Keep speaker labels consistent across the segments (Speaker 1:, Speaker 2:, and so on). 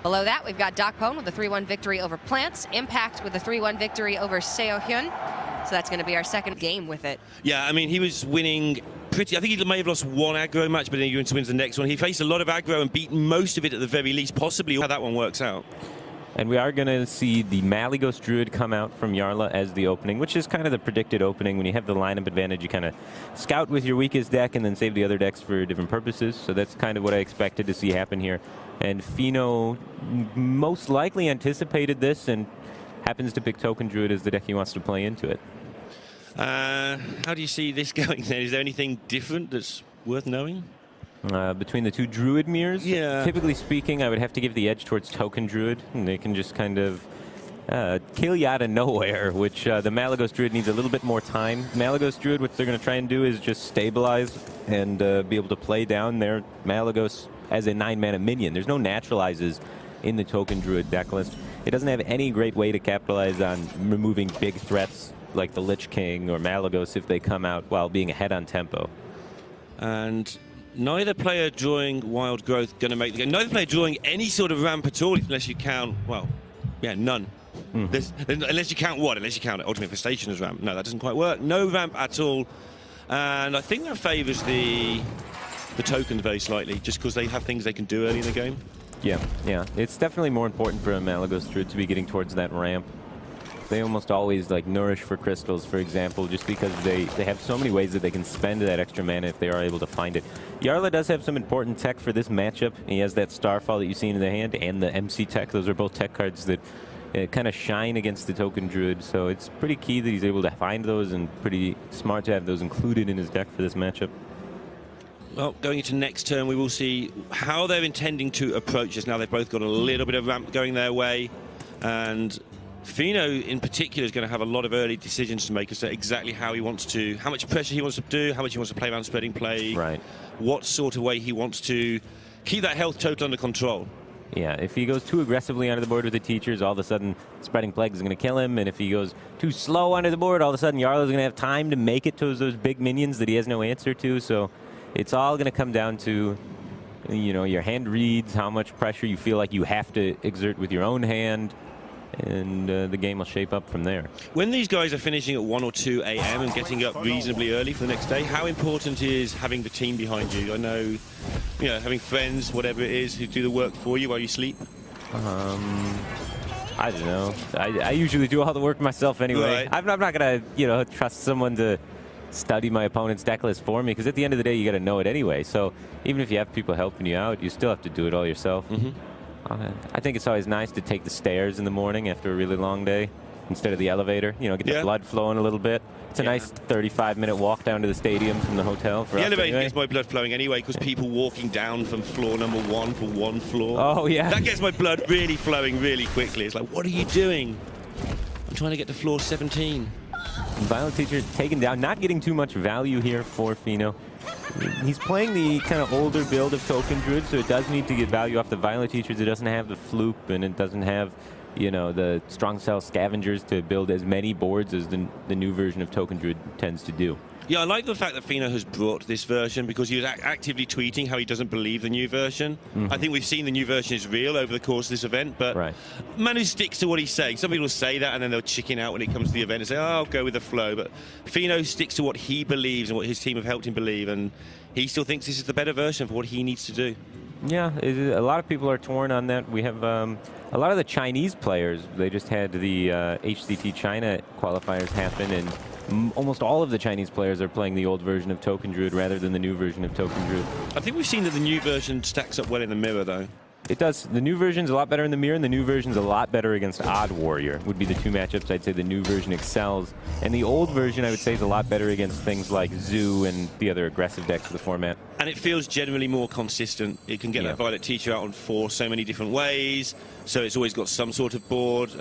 Speaker 1: Below that, we've got Dakpon with a 3-1 victory over Plants, Impact with a 3-1 victory over Seohyun. So that's going to be our second game with it.
Speaker 2: Yeah, I mean, he was winning pretty. I think he may have lost one aggro match, but then he wins the next one. He faced a lot of aggro and beat most of it at the very least, possibly how that one works out.
Speaker 3: And we are going to see the Malygos Druid come out from Jarla as the opening, which is kind of the predicted opening. When you have the lineup advantage, you kind of scout with your weakest deck and then save the other decks for different purposes. So that's kind of what I expected to see happen here. And Fino most likely anticipated this and happens to pick Token Druid as the deck he wants to play into it.
Speaker 2: How do you see this going then? Is there anything different that's worth knowing?
Speaker 3: Between the two Druid mirrors, typically speaking, I would have to give the edge towards Token Druid, and they can just kind of kill you out of nowhere, which the Malygos Druid needs a little bit more time. Malygos Druid, what they're going to try and do is just stabilize and be able to play down their Malygos as a 9-mana minion. There's no naturalizes in the Token Druid deck list. It doesn't have any great way to capitalize on removing big threats like the Lich King or Malygos if they come out while being ahead on tempo.
Speaker 2: And neither player drawing Wild Growth going to make the game. Neither player drawing any sort of ramp at all, unless you count, well, yeah, none. Unless you count what? Unless you count Ultimate Infestation as ramp. No, that doesn't quite work. No ramp at all. And I think that favors the tokens very slightly, just because they have things they can do early in the game.
Speaker 3: Yeah. It's definitely more important for a Malygos Druid to be getting towards that ramp. They almost always like nourish for crystals, for example, just because they have so many ways that they can spend that extra mana if they are able to find it. Jarla does have some important tech for this matchup. He has that Starfall that you've seen in the hand and the MC tech. Those are both tech cards that kind of shine against the Token Druid. So it's pretty key that he's able to find those, and pretty smart to have those included in his deck for this matchup.
Speaker 2: Well, going into next turn, we will see how they're intending to approach this. Now they've both got a little bit of ramp going their way, and Fino in particular is going to have a lot of early decisions to make as to exactly how he wants to, how much pressure he wants to do, how much he wants to play around spreading play, what sort of way he wants to keep that health total under control.
Speaker 3: Yeah, if he goes too aggressively onto the board with the teachers, all of a sudden spreading plague is going to kill him. And if he goes too slow onto the board, all of a sudden Jarla is going to have time to make it to those big minions that he has no answer to. So it's all going to come down to, you know, your hand reads, how much pressure you feel like you have to exert with your own hand, and the game will shape up from there. When
Speaker 2: these guys are finishing at 1 or 2 a.m. and getting up reasonably early for the next day, how important is having the team behind you? I know, you know, having friends, whatever it is, who do the work for you while you sleep?
Speaker 3: I don't know. I usually do all the work myself anyway. I'm not going to, you know, trust someone to study my opponent's deck list for me, because at the end of the day, you got to know it anyway. So even if you have people helping you out, you still have to do it all yourself. I think it's always nice to take the stairs in the morning after a really long day instead of the elevator. You know, get the blood flowing a little bit. It's a nice 35-minute walk down to the stadium from the hotel. For
Speaker 2: the
Speaker 3: us
Speaker 2: elevator
Speaker 3: anyway.
Speaker 2: gets my blood flowing anyway, because people walking down from floor number 1 for one floor.
Speaker 3: Oh, yeah.
Speaker 2: That gets my blood really flowing really quickly. It's like, what are you doing? I'm trying to get to floor 17.
Speaker 3: Violent Teacher taken down, not getting too much value here for Fino. He's playing the kind of older build of Token Druid, so it does need to get value off the Violent Teachers. It doesn't have the Floop, and it doesn't have, you know, the Strong Cell Scavengers to build as many boards as the new version of Token Druid tends to do.
Speaker 2: Yeah, I like the fact that Fino has brought this version, because he was actively tweeting how he doesn't believe the new version. I think we've seen the new version is real over the course of this event, but Manu sticks to what he's saying. Some people say that and then they'll chicken out when it comes to the event and say, oh, I'll go with the flow. But Fino sticks to what he believes and what his team have helped him believe, and he still thinks this is the better version for what he needs to do.
Speaker 3: Yeah, a lot of people are torn on that. We have a lot of the Chinese players. They just had the HCT China qualifiers happen, and almost all of the Chinese players are playing the old version of Token Druid rather than the new version of Token Druid.
Speaker 2: I think we've seen that the new version stacks up well in the mirror, though.
Speaker 3: It does. The new version's a lot better in the mirror, and the new version's a lot better against Odd Warrior, would be the two matchups I'd say the new version excels. And the old version, I would say, is a lot better against things like Zoo and the other aggressive decks of the format.
Speaker 2: And it feels generally more consistent. It can get that Violet Teacher out on 4 so many different ways, so it's always got some sort of board,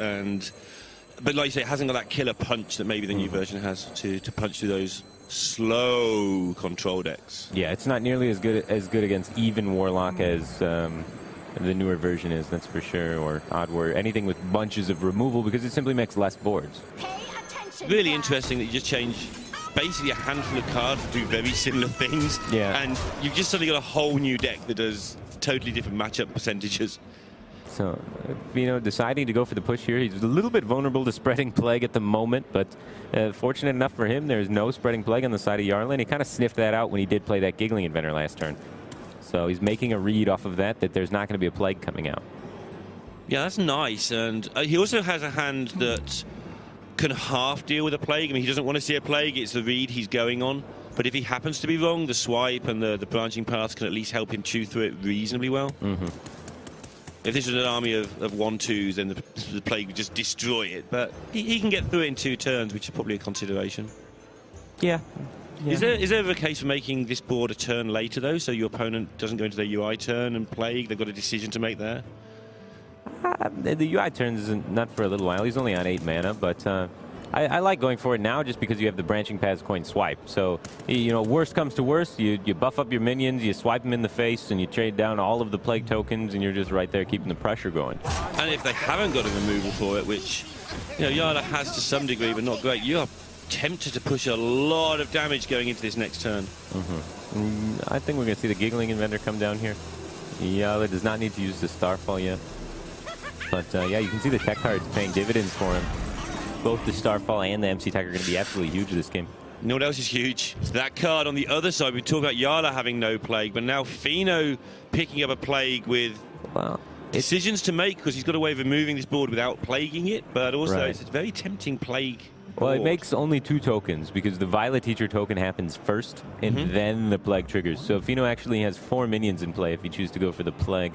Speaker 2: but like you say, it hasn't got that killer punch that maybe the new version has to punch through those slow control decks.
Speaker 3: Yeah, it's not nearly as good against even Warlock as the newer version is, that's for sure, or Odd Warrior, anything with bunches of removal, because it simply makes less boards.
Speaker 2: Really interesting that you just change basically a handful of cards to do very similar things, and you've just suddenly got a whole new deck that does totally different matchup percentages.
Speaker 3: So, deciding to go for the push here. He's a little bit vulnerable to spreading plague at the moment, but fortunate enough for him, there's no spreading plague on the side of Jarla, and he kind of sniffed that out when he did play that Giggling Inventor last turn. So he's making a read off of that there's not going to be a plague coming out.
Speaker 2: Yeah, that's nice. And he also has a hand that can half deal with a plague. I mean, he doesn't want to see a plague. It's the read he's going on. But if he happens to be wrong, the swipe and the branching paths can at least help him chew through it reasonably well. If this was an army of 1/2s, then the plague would just destroy it. But he can get through it in 2 turns, which is probably a consideration.
Speaker 3: Yeah.
Speaker 2: Is there ever a case for making this board a turn later, though, so your opponent doesn't go into their UI turn and plague? They've got a decision to make there?
Speaker 3: The UI turn is not for a little while. He's only on 8 mana, but I like going for it now just because you have the Branching Paths coin swipe. So, worst comes to worst, you buff up your minions, you swipe them in the face, and you trade down all of the plague tokens, and you're just right there keeping the pressure going.
Speaker 2: And if they haven't got a removal for it, which, Jarla has to some degree, but not great, you are tempted to push a lot of damage going into this next turn.
Speaker 3: I think we're going to see the Giggling Inventor come down here. Jarla does not need to use the Starfall yet. But, yeah, you can see the tech cards paying dividends for him. Both the Starfall and the MC Tech are going to be absolutely huge this game.
Speaker 2: You know what else is huge? It's that card on the other side. We talk about Jarla having no plague, but now Fino picking up a plague with decisions to make, because he's got a way of removing this board without plaguing it, but also it's a very tempting plague.
Speaker 3: Well, it makes only 2 tokens because the Violet Teacher token happens first, and then the plague triggers. So Fino actually has 4 minions in play if you choose to go for the plague.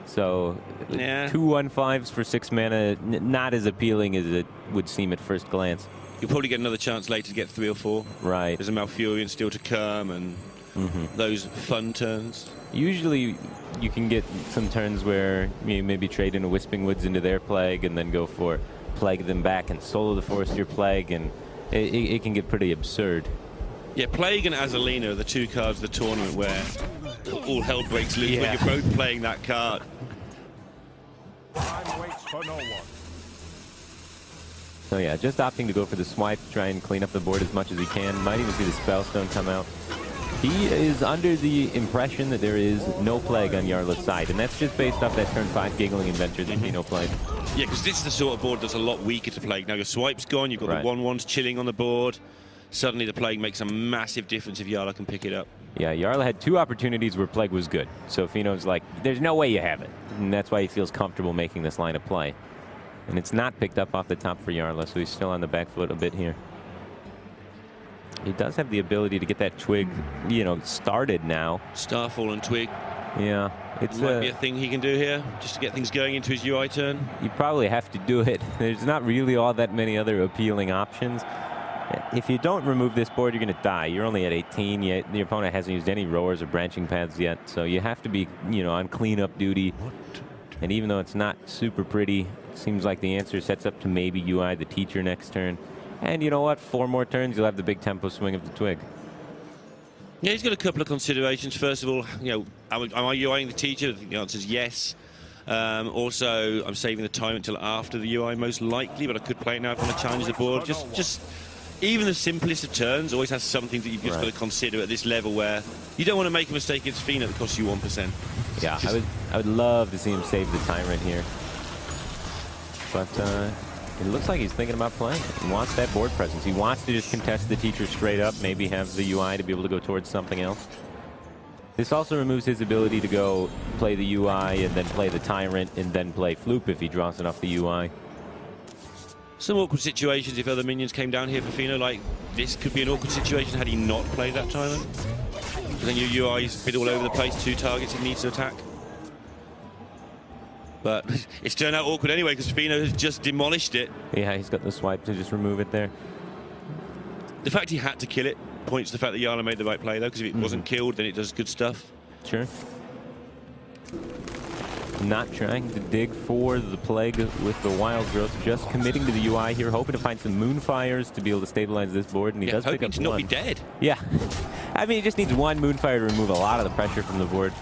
Speaker 3: So 2 1/5s for 6 mana, not as appealing as it would seem at first glance.
Speaker 2: You'll probably get another chance later to get 3 or 4.
Speaker 3: Right.
Speaker 2: There's a Malfurion still to come, and those fun turns.
Speaker 3: Usually you can get some turns where you maybe trade in a Wisping Woods into their plague and then go for plague them back and solo the Forestier plague, and it can get pretty absurd.
Speaker 2: Yeah, Plague and Azalina are the 2 cards of the tournament where all hell breaks loose when you're both playing that card.
Speaker 3: So yeah, just opting to go for the swipe, try and clean up the board as much as he can. Might even see the Spellstone come out. He is under the impression that there is no plague on Jarla's side, and that's just based off that turn 5 Giggling Inventor. There'd be no plague.
Speaker 2: Yeah, because this is the sort of board that's a lot weaker to plague. Now your swipe's gone, you've got the 1/1s chilling on the board. Suddenly the plague makes a massive difference if Jarla can pick it up.
Speaker 3: Yeah, Jarla had 2 opportunities where plague was good. So Fino's like, there's no way you have it. And that's why he feels comfortable making this line of play. And it's not picked up off the top for Jarla, so he's still on the back foot a bit here. He does have the ability to get that twig, started now.
Speaker 2: Starfall and twig.
Speaker 3: Yeah. It
Speaker 2: might be a thing he can do here, just to get things going into his UI turn.
Speaker 3: You probably have to do it. There's not really all that many other appealing options. If you don't remove this board, you're going to die. You're only at 18. Yet the opponent hasn't used any rowers or branching paths yet, so you have to be, on cleanup duty. And even though it's not super pretty, it seems like the answer sets up to maybe UI the teacher next turn. And you know what? 4 more turns, you'll have the big tempo swing of the twig.
Speaker 2: Yeah, he's got a couple of considerations. First of all, am I UIing the teacher? I think the answer is yes. Also, I'm saving the time until after the UI most likely, but I could play it now if I want to challenge the board. Just even the simplest of turns always has something that you've just got to consider at this level, where you don't want to make a mistake against Fino that costs you 1%.
Speaker 3: Yeah, I would love to see him save the Tyrant here. But it looks like he's thinking about playing. He wants that board presence. He wants to just contest the teacher straight up, maybe have the UI to be able to go towards something else. This also removes his ability to go play the UI and then play the Tyrant and then play Floop if he draws enough the UI.
Speaker 2: Some awkward situations if other minions came down here for Fino, like this could be an awkward situation had he not played that Tyrant. Then your UI's a bit all over the place, 2 targets he needs to attack. But it's turned out awkward anyway because Fino has just demolished it.
Speaker 3: Yeah, he's got the swipe to just remove it there.
Speaker 2: The fact he had to kill it points to the fact that Jarla made the right play, though, because if it wasn't killed, then it does good stuff.
Speaker 3: Sure. Not trying to dig for the plague with the wild growth, just committing to the UI here, hoping to find some Moonfires to be able to stabilize this board, and he does pick up
Speaker 2: to not be dead.
Speaker 3: Yeah. I mean, he just needs 1 Moonfire to remove a lot of the pressure from the board.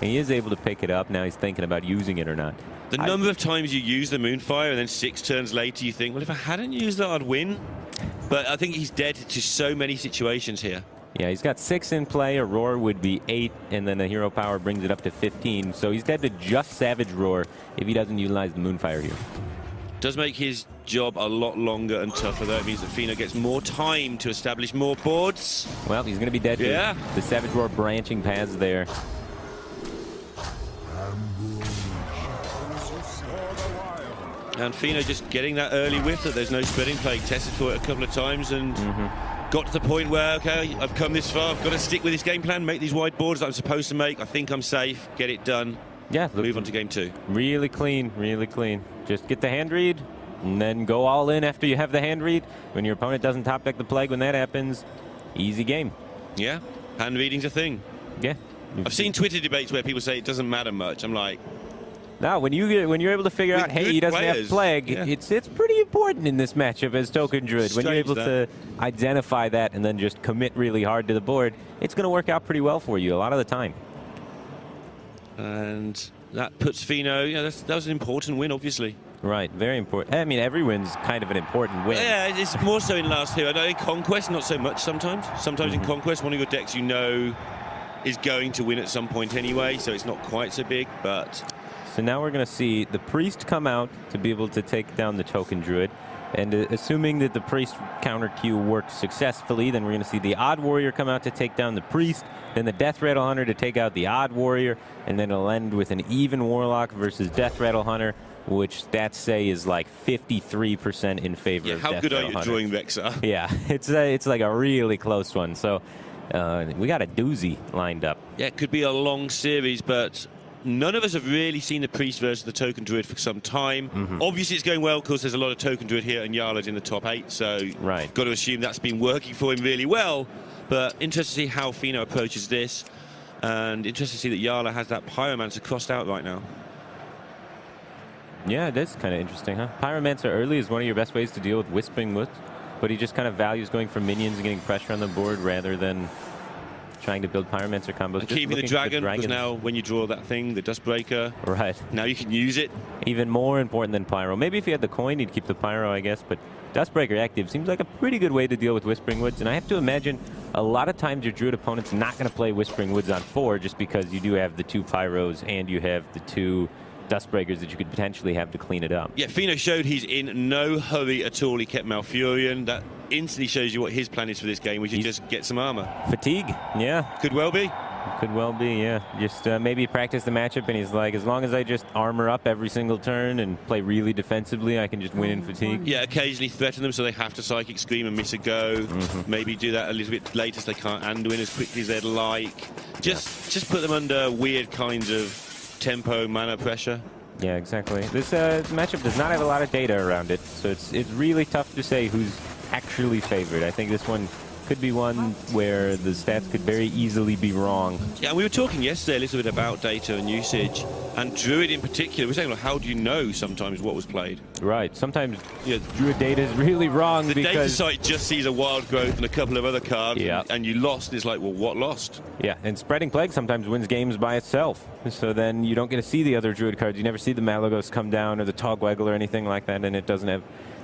Speaker 3: And he is able to pick it up. Now he's thinking about using it or not.
Speaker 2: The number of times you use the Moonfire and then 6 turns later you think, well, if I hadn't used that, I'd win. But I think he's dead to so many situations here.
Speaker 3: Yeah, he's got 6 in play. A Roar would be 8, and then a Hero Power brings it up to 15. So he's dead to just Savage Roar if he doesn't utilize the Moonfire here.
Speaker 2: Does make his job a lot longer and tougher, though. It means that Fino gets more time to establish more boards.
Speaker 3: Well, he's going to be dead to the Savage Roar branching paths there.
Speaker 2: And Fino just getting that early whiff that there's no spreading play. Tested for it a couple of times and got to the point where, okay, I've come this far. I've got to stick with this game plan, make these wide boards that I'm supposed to make. I think I'm safe. Get it done.
Speaker 3: Yeah.
Speaker 2: Move on to game 2.
Speaker 3: Really clean, really clean. Just get the hand read and then go all in after you have the hand read. When your opponent doesn't top deck the Plague, when that happens, easy game.
Speaker 2: Yeah. Hand reading's a thing.
Speaker 3: Yeah.
Speaker 2: I've seen Twitter debates where people say it doesn't matter much. I'm like,
Speaker 3: no, when you're able to figure out, hey, he doesn't have Plague, it's pretty important in this matchup as Token Druid. When you're able to identify that and then just commit really hard to the board, it's going to work out pretty well for you a lot of the time.
Speaker 2: And that puts Fino, that was an important win, obviously.
Speaker 3: Right, very important. I mean, every win's kind of an important win.
Speaker 2: Yeah, it's more so in last hero. I know in Conquest, not so much sometimes. Sometimes in Conquest, one of your decks is going to win at some point anyway, so it's not quite so big, but...
Speaker 3: So now we're going to see the Priest come out to be able to take down the Token Druid. And assuming that the Priest counter Q worked successfully, then we're going to see the Odd Warrior come out to take down the Priest, then the Death Rattle Hunter to take out the Odd Warrior, and then it'll end with an even Warlock versus Death Rattle Hunter, which stats say is like 53% in favor of Death Rattle Hunter.
Speaker 2: How good are you at drawing Vexar?
Speaker 3: Yeah, it's like a really close one. So we got a doozy lined up.
Speaker 2: Yeah, it could be a long series, but... None of us have really seen the Priest versus the Token Druid for some time. Obviously, it's going well because there's a lot of Token Druid here and Jarla's in the top 8, so got to assume that's been working for him really well. But interested to see how Fino approaches this, and interested to see that Jarla has that Pyromancer crossed out right now.
Speaker 3: Yeah, it is kind of interesting, huh? Pyromancer early is one of your best ways to deal with Whispering Woods, but he just kind of values going for minions and getting pressure on the board rather than trying to build Pyromancer combos.
Speaker 2: And keeping the dragon, because now when you draw that thing, the Dustbreaker, now you can use it.
Speaker 3: Even more important than Pyro. Maybe if he had the coin, he'd keep the Pyro, I guess, but Dustbreaker active seems like a pretty good way to deal with Whispering Woods, and I have to imagine a lot of times your Druid opponent's not going to play Whispering Woods on 4 just because you do have the 2 Pyros and you have the 2 Dustbreakers that you could potentially have to clean it up.
Speaker 2: Yeah, Fino showed he's in no hurry at all. He kept Malfurion. That instantly shows you what his plan is for this game, which is just get some armor.
Speaker 3: Fatigue, yeah.
Speaker 2: Could well be.
Speaker 3: Could well be, yeah. Just maybe practice the matchup, and he's like, as long as I just armor up every single turn and play really defensively, I can just win in fatigue.
Speaker 2: Yeah, occasionally threaten them so they have to Psychic Scream and miss a go. Maybe do that a little bit later so they can't undo in as quickly as they'd like. Just put them under weird kinds of tempo, mana pressure.
Speaker 3: Yeah, exactly. This matchup does not have a lot of data around it, so it's really tough to say who's actually favored. I think this one could be one where the stats could very easily be wrong.
Speaker 2: Yeah, we were talking yesterday a little bit about data and usage, and Druid in particular. We're saying, well, how do you know sometimes what was played?
Speaker 3: Right. Sometimes Druid data is really wrong
Speaker 2: the
Speaker 3: because
Speaker 2: data site just sees a Wild Growth and a couple of other cards, and you lost. It's like, well, what lost?
Speaker 3: Yeah, and Spreading Plague sometimes wins games by itself. So then you don't get to see the other Druid cards. You never see the Malagos come down or the Togwaggle or anything like that, and it doesn't have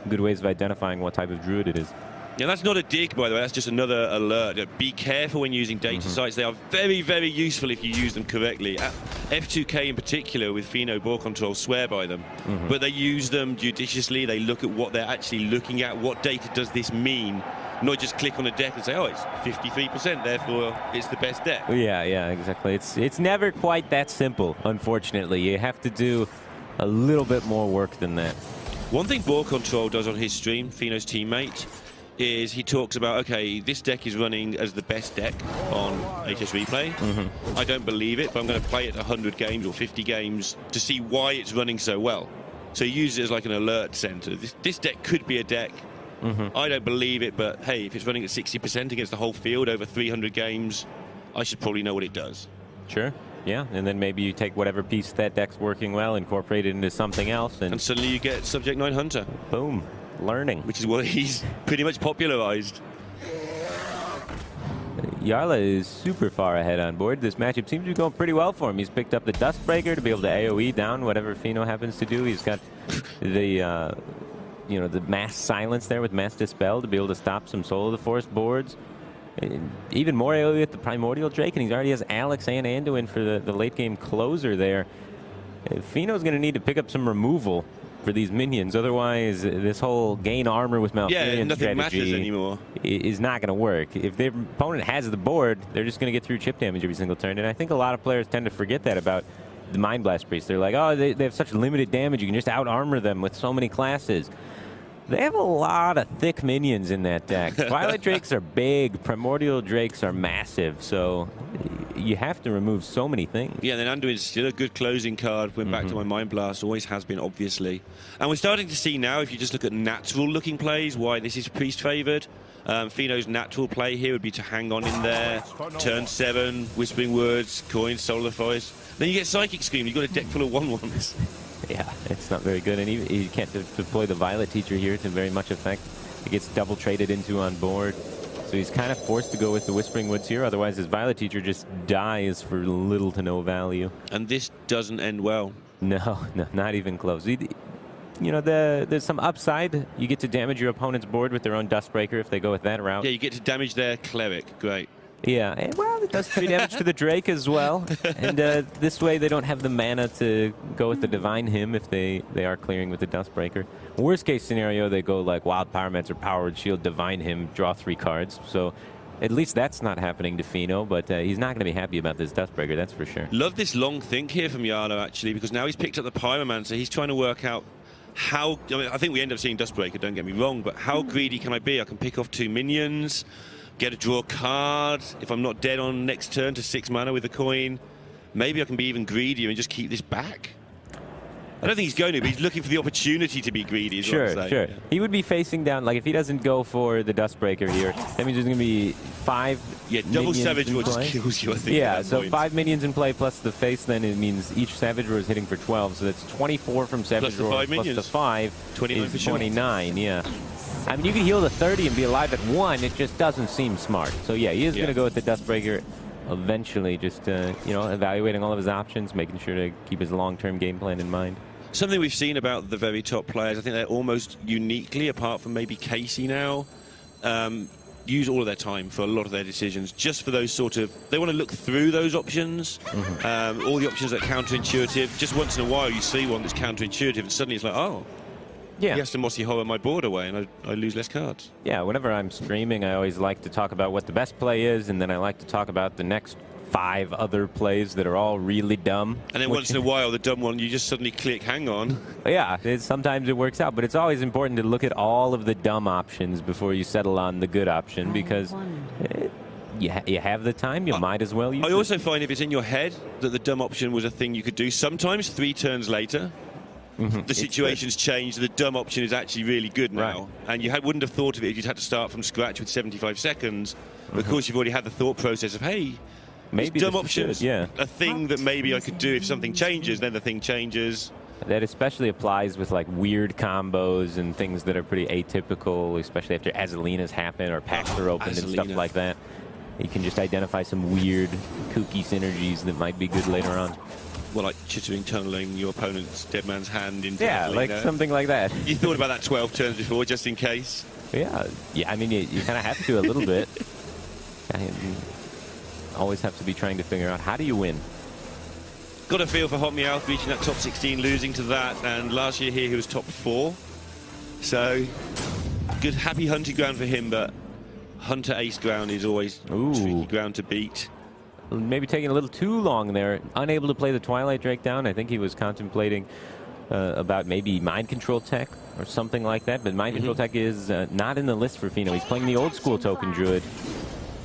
Speaker 3: good ways of identifying what type of Druid it is.
Speaker 2: Yeah, that's not a dig, by the way. That's just another alert. Be careful when using data sites. They are very, very useful if you use them correctly. F2K in particular, with Fino ball control, swear by them. But they use them judiciously. They look at what they're actually looking at. What data does this mean? Not just click on a deck and say, oh, it's 53%, therefore it's the best deck.
Speaker 3: Yeah, exactly. It's never quite that simple, unfortunately. You have to do a little bit more work than that.
Speaker 2: One thing Ball Control does on his stream, Fino's teammate, is he talks about, okay, this deck is running as the best deck on HS Replay. I don't believe it, but I'm going to play it 100 games or 50 games to see why it's running so well. So he uses it as like an alert center. This deck could be a deck. I don't believe it, but hey, if it's running at 60% against the whole field over 300 games, I should probably know what it does.
Speaker 3: Sure. Yeah, and then maybe you take whatever piece that deck's working well, incorporate it into something else.
Speaker 2: And suddenly you get Subject 9 Hunter.
Speaker 3: Boom. Learning.
Speaker 2: Which is what he's pretty much popularized.
Speaker 3: Jarla is super far ahead on board. This matchup seems to be going pretty well for him. He's picked up the Dustbreaker to be able to AoE down whatever Fino happens to do. He's got the, the Mass Silence there with Mass Dispel to be able to stop some Soul of the Forest boards. even more AoE with the Primordial Drake, and he already has Alex and Anduin for the late game closer there. Fino's going to need to pick up some removal for these minions. Otherwise, this whole gain armor with Malfurion strategy
Speaker 2: anymore.
Speaker 3: Is not going to work. If their opponent has the board, they're just going to get through chip damage every single turn. And I think a lot of players tend to forget that about the Mind Blast Priest. They're like, oh, they have such limited damage. You can just out-armor them with so many classes. They have a lot of thick minions in that deck. Twilight Drakes are big. Primordial Drakes are massive. So you have to remove so many things.
Speaker 2: Yeah, then Anduin's still a good closing card. Went back to my Mind Blast. Always has been, obviously. And we're starting to see now, if you just look at natural-looking plays, why this is Priest-favoured. Fino's natural play here would be to hang on in there. Turn 7, Whispering Woods, Coins, Solar Forest. Then you get Psychic Scream. You've got a deck full of 1/1s.
Speaker 3: Yeah, it's not very good, and he can't deploy the Violet Teacher here to very much effect. He gets double traded into on board, so he's kind of forced to go with the Whispering Woods here. Otherwise, his Violet Teacher just dies for little to no value.
Speaker 2: And this doesn't end well.
Speaker 3: No, not even close. You know, there's some upside. You get to damage your opponent's board with their own Dustbreaker if they go with that route.
Speaker 2: Yeah, you get to damage their Cleric. Great.
Speaker 3: Yeah, and well, it does 3 damage to the Drake as well. And this way they don't have the mana to go with the Divine Hymn if they are clearing with the Dustbreaker. Worst case scenario, they go like Wild Pyromancer, Powered Shield, Divine Hymn, draw 3 cards. So at least that's not happening to Fino, but he's not going to be happy about this Dustbreaker, that's for sure.
Speaker 2: Love this long think here from Jarla, actually, because now he's picked up the Pyromancer. He's trying to work out how... I mean, I think we end up seeing Dustbreaker, don't get me wrong, but how greedy can I be? I can pick off 2 minions, get a draw card. If I'm not dead on next turn to 6 mana with a coin, maybe I can be even greedier and just keep this back. I don't think he's going to, but he's looking for the opportunity to be greedy. Is
Speaker 3: Sure.
Speaker 2: Yeah.
Speaker 3: He would be facing down, like if he doesn't go for the Dustbreaker here, that means there's going to be 5
Speaker 2: double Savage Roar just kills you, I think.
Speaker 3: Yeah, so 5 minions in play plus the face, then it means each Savage Roar is hitting for 12, so that's 24 from Savage Roar plus the 5
Speaker 2: 29
Speaker 3: is 29, yeah. I mean, you can heal to 30 and be alive at 1. It just doesn't seem smart. So yeah, he is going to go with the Dustbreaker eventually, just you know, evaluating all of his options, making sure to keep his long-term game plan in mind.
Speaker 2: Something we've seen about the very top players, I think they're almost uniquely, apart from maybe Casey now, use all of their time for a lot of their decisions, just for those sort of, they want to look through those options, all the options that are counterintuitive. Just once in a while you see one that's counterintuitive and suddenly it's like, oh,
Speaker 3: yeah,
Speaker 2: he has to Mossy Horror my board away and I lose less cards.
Speaker 3: Yeah, whenever I'm streaming, I always like to talk about what the best play is, and then I like to talk about the next 5 other plays that are all really dumb.
Speaker 2: And then once in a while, the dumb one, you just suddenly click, hang on.
Speaker 3: Yeah, sometimes it works out, but it's always important to look at all of the dumb options before you settle on the good option, because you have the time, you might as well use it.
Speaker 2: I also find if it's in your head that the dumb option was a thing you could do, sometimes 3 turns later, the situation's changed, the dumb option is actually really good now. And you wouldn't have thought of it if you'd had to start from scratch with 75 seconds. But of course, you've already had the thought process of, hey, maybe dumb options, a thing that maybe I could do if something changes, then the thing changes.
Speaker 3: That especially applies with like weird combos and things that are pretty atypical, especially after Azalina's happen or packs are opened and stuff like that. You can just identify some weird, kooky synergies that might be good later on.
Speaker 2: Well, like chittering, tunneling your opponent's dead man's hand into
Speaker 3: something like that.
Speaker 2: You thought about that 12 turns before, just in case?
Speaker 3: Yeah, I mean, you kind of have to a little bit. Always have to be trying to figure out how do you win.
Speaker 2: Got a feel for Hot Meowth reaching that top 16, losing to that, and last year here he was top 4. So good, happy hunting ground for him, but Hunter Ace ground is always tricky ground to beat.
Speaker 3: Maybe taking a little too long there. Unable to play the Twilight Drake down. I think he was contemplating about maybe Mind Control Tech or something like that, but Mind Control Tech is not in the list for Fino. He's playing the old school Token Druid.